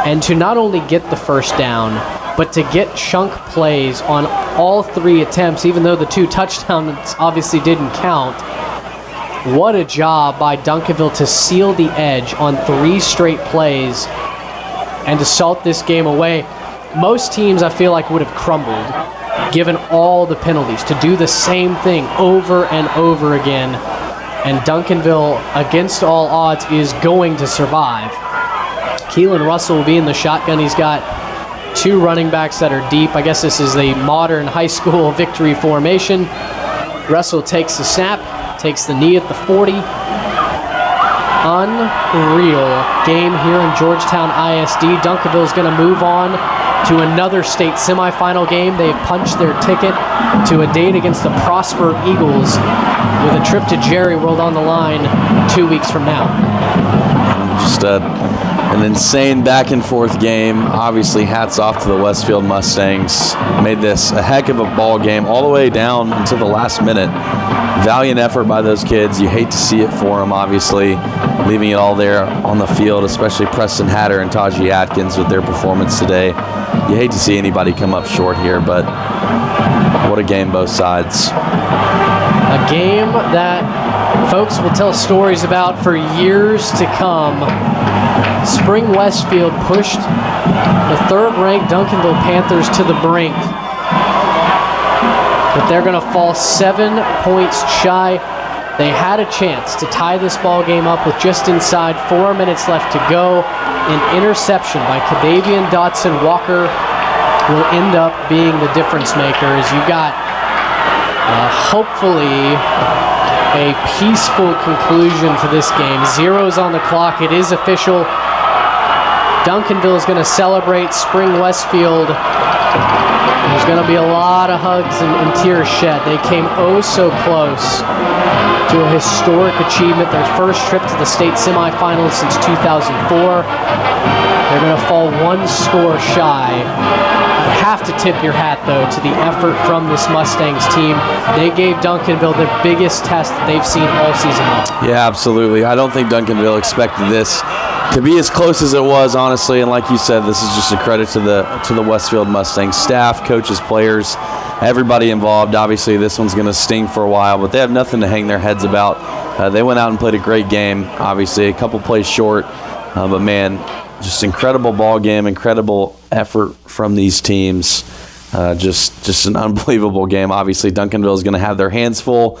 And to not only get the first down, but to get chunk plays on all 3 attempts, even though the 2 touchdowns obviously didn't count. What a job by Duncanville to seal the edge on 3 straight plays and to salt this game away. Most teams, I feel like, would have crumbled, given all the penalties, to do the same thing over and over again. And Duncanville, against all odds, is going to survive. Keelan Russell will be in the shotgun. He's got 2 running backs that are deep. I guess this is the modern high school victory formation. Russell takes the snap, takes the knee at the 40. Unreal game here in Georgetown ISD. Duncanville is going to move on to another state semifinal game. They've punched their ticket to a date against the Prosper Eagles with a trip to Jerry World on the line 2 weeks from now. Just an insane back and forth game. Obviously, hats off to the Westfield Mustangs. Made this a heck of a ball game all the way down until the last minute. Valiant effort by those kids. You hate to see it for them, obviously, leaving it all there on the field, especially Preston Hatter and Taji Atkins with their performance today. You hate to see anybody come up short here, but what a game both sides. A game that folks will tell stories about for years to come. Spring Westfield pushed the 3rd-ranked Duncanville Panthers to the brink, but they're going to fall 7 points shy. They had a chance to tie this ball game up with just inside 4 minutes left to go. An interception by Cadavian Dotson Walker will end up being the difference maker, as you got hopefully a peaceful conclusion to this game. 0's on the clock. It is official. Duncanville is going to celebrate. Spring Westfield, there's going to be a lot of hugs and tears shed. They came oh so close to a historic achievement, their first trip to the state semifinals since 2004. They're going to fall 1 score shy. You have to tip your hat, though, to the effort from this Mustangs team. They gave Duncanville the biggest test that they've seen all season long. Yeah, absolutely. I don't think Duncanville expected this to be as close as it was, honestly. And like you said, this is just a credit to the Westfield Mustangs staff, coaches, players, everybody involved. Obviously, this one's going to sting for a while, but they have nothing to hang their heads about. They went out and played a great game. Obviously, a couple plays short, but man, just incredible ball game, incredible effort from these teams. Just an unbelievable game. Obviously, Duncanville is going to have their hands full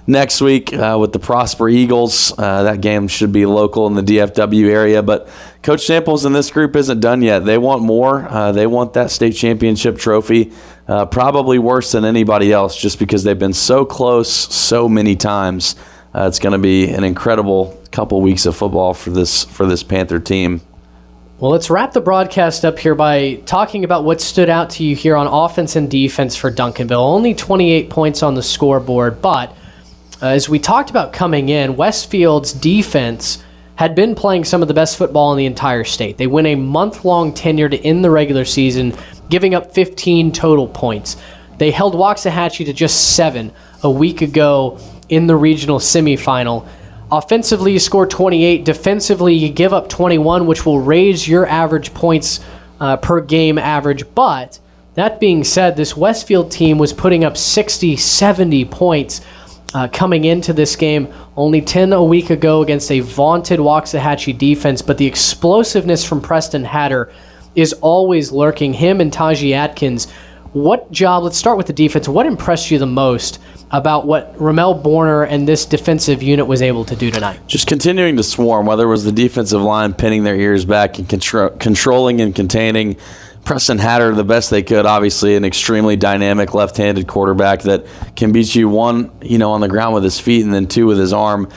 next week with the Prosper Eagles. That game should be local in the DFW area, but Coach Samples and this group isn't done yet. They want more. They want that state championship trophy, probably worse than anybody else, just because they've been so close so many times. It's going to be an incredible couple weeks of football for this Panther team. Well, let's wrap the broadcast up here by talking about what stood out to you here on offense and defense for Duncanville. Only 28 points on the scoreboard, but as we talked about coming in, Westfield's defense had been playing some of the best football in the entire state. They win a month-long tenure to end the regular season, giving up 15 total points. They held Waxahachie to just 7 a week ago in the regional semifinal. Offensively, you score 28. Defensively, you give up 21, which will raise your average points per game average. But that being said, this Westfield team was putting up 60, 70 points coming into this game. Only 10 a week ago against a vaunted Waxahachie defense. But the explosiveness from Preston Hatter is always lurking. Him and Taji Atkins. Let's start with the defense. What impressed you the most about what Ramel Borner and this defensive unit was able to do tonight? Just continuing to swarm, whether it was the defensive line pinning their ears back and controlling and containing Preston Hatter the best they could. Obviously, an extremely dynamic left-handed quarterback that can beat you, one, on the ground with his feet, and then two, with his arm.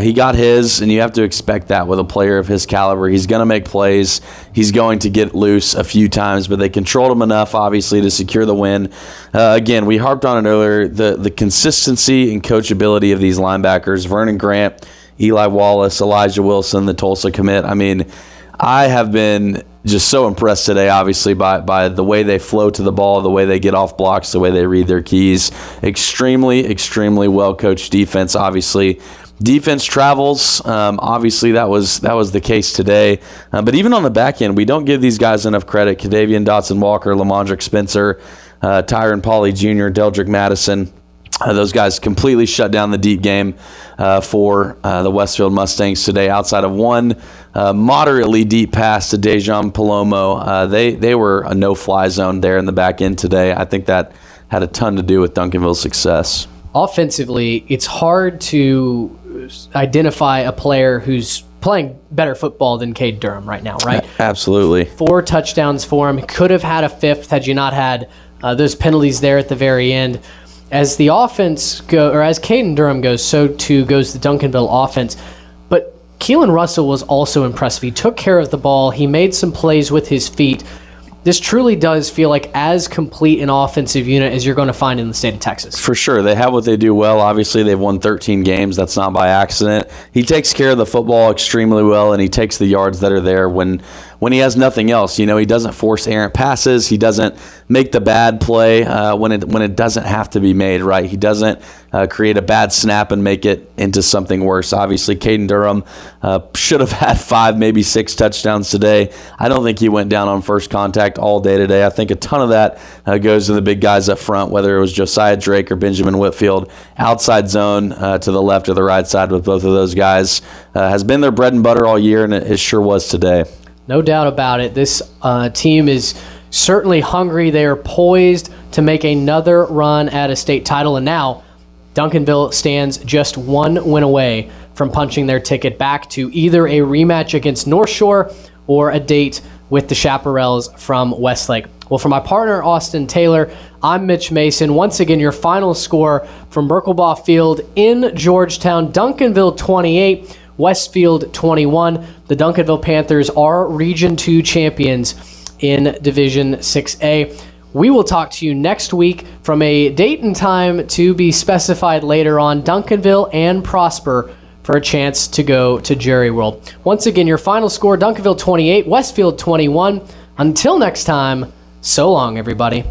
He got his, and you have to expect that with a player of his caliber. He's going to make plays. He's going to get loose a few times, but they controlled him enough, obviously, to secure the win. Again, we harped on it earlier, the consistency and coachability of these linebackers, Vernon Grant, Eli Wallace, Elijah Wilson, the Tulsa commit. I mean, I have been just so impressed today, obviously, by the way they flow to the ball, the way they get off blocks, the way they read their keys. Extremely, extremely well-coached defense, obviously. Defense travels. Obviously, that was the case today. But even on the back end, we don't give these guys enough credit. Kadavian Dotson-Walker, Lamondrick Spencer, Tyron Pauley Jr., Deldrick Madison. Those guys completely shut down the deep game for the Westfield Mustangs today. Outside of one moderately deep pass to Dejan Palomo, they were a no-fly zone there in the back end today. I think that had a ton to do with Duncanville's success. Offensively, it's hard to identify a player who's playing better football than Cade Durham right now, right? Absolutely. 4 touchdowns for him. Could have had a 5th had you not had those penalties there at the very end. As the offense as Caden Durham goes, so too goes the Duncanville offense. But Keelan Russell was also impressive. He took care of the ball. He made some plays with his feet. This truly does feel like as complete an offensive unit as you're going to find in the state of Texas. For sure. They have what they do well. Obviously, they've won 13 games. That's not by accident. He takes care of the football extremely well, and he takes the yards that are there when he has nothing else. He doesn't force errant passes. He doesn't make the bad play when it doesn't have to be made, right? He doesn't create a bad snap and make it into something worse. Obviously, Caden Durham should have had 5, maybe 6 touchdowns today. I don't think he went down on first contact all day today. I think a ton of that goes to the big guys up front, whether it was Josiah Drake or Benjamin Whitfield. Outside zone to the left or the right side with both of those guys has been their bread and butter all year, and it sure was today. No doubt about it. This team is certainly hungry. They are poised to make another run at a state title, and now Duncanville stands just 1 win away from punching their ticket back to either a rematch against North Shore or a date with the Chaparrals from Westlake. Well, for my partner, Austin Taylor, I'm Mitch Mason. Once again, your final score from Merkelbaugh Field in Georgetown: Duncanville 28, Westfield 21. The Duncanville Panthers are Region 2 champions in Division 6A. We will talk to you next week from a date and time to be specified later on. Duncanville and Prosper for a chance to go to Jerry World. Once again, your final score: Duncanville 28, Westfield 21. Until next time, so long, everybody.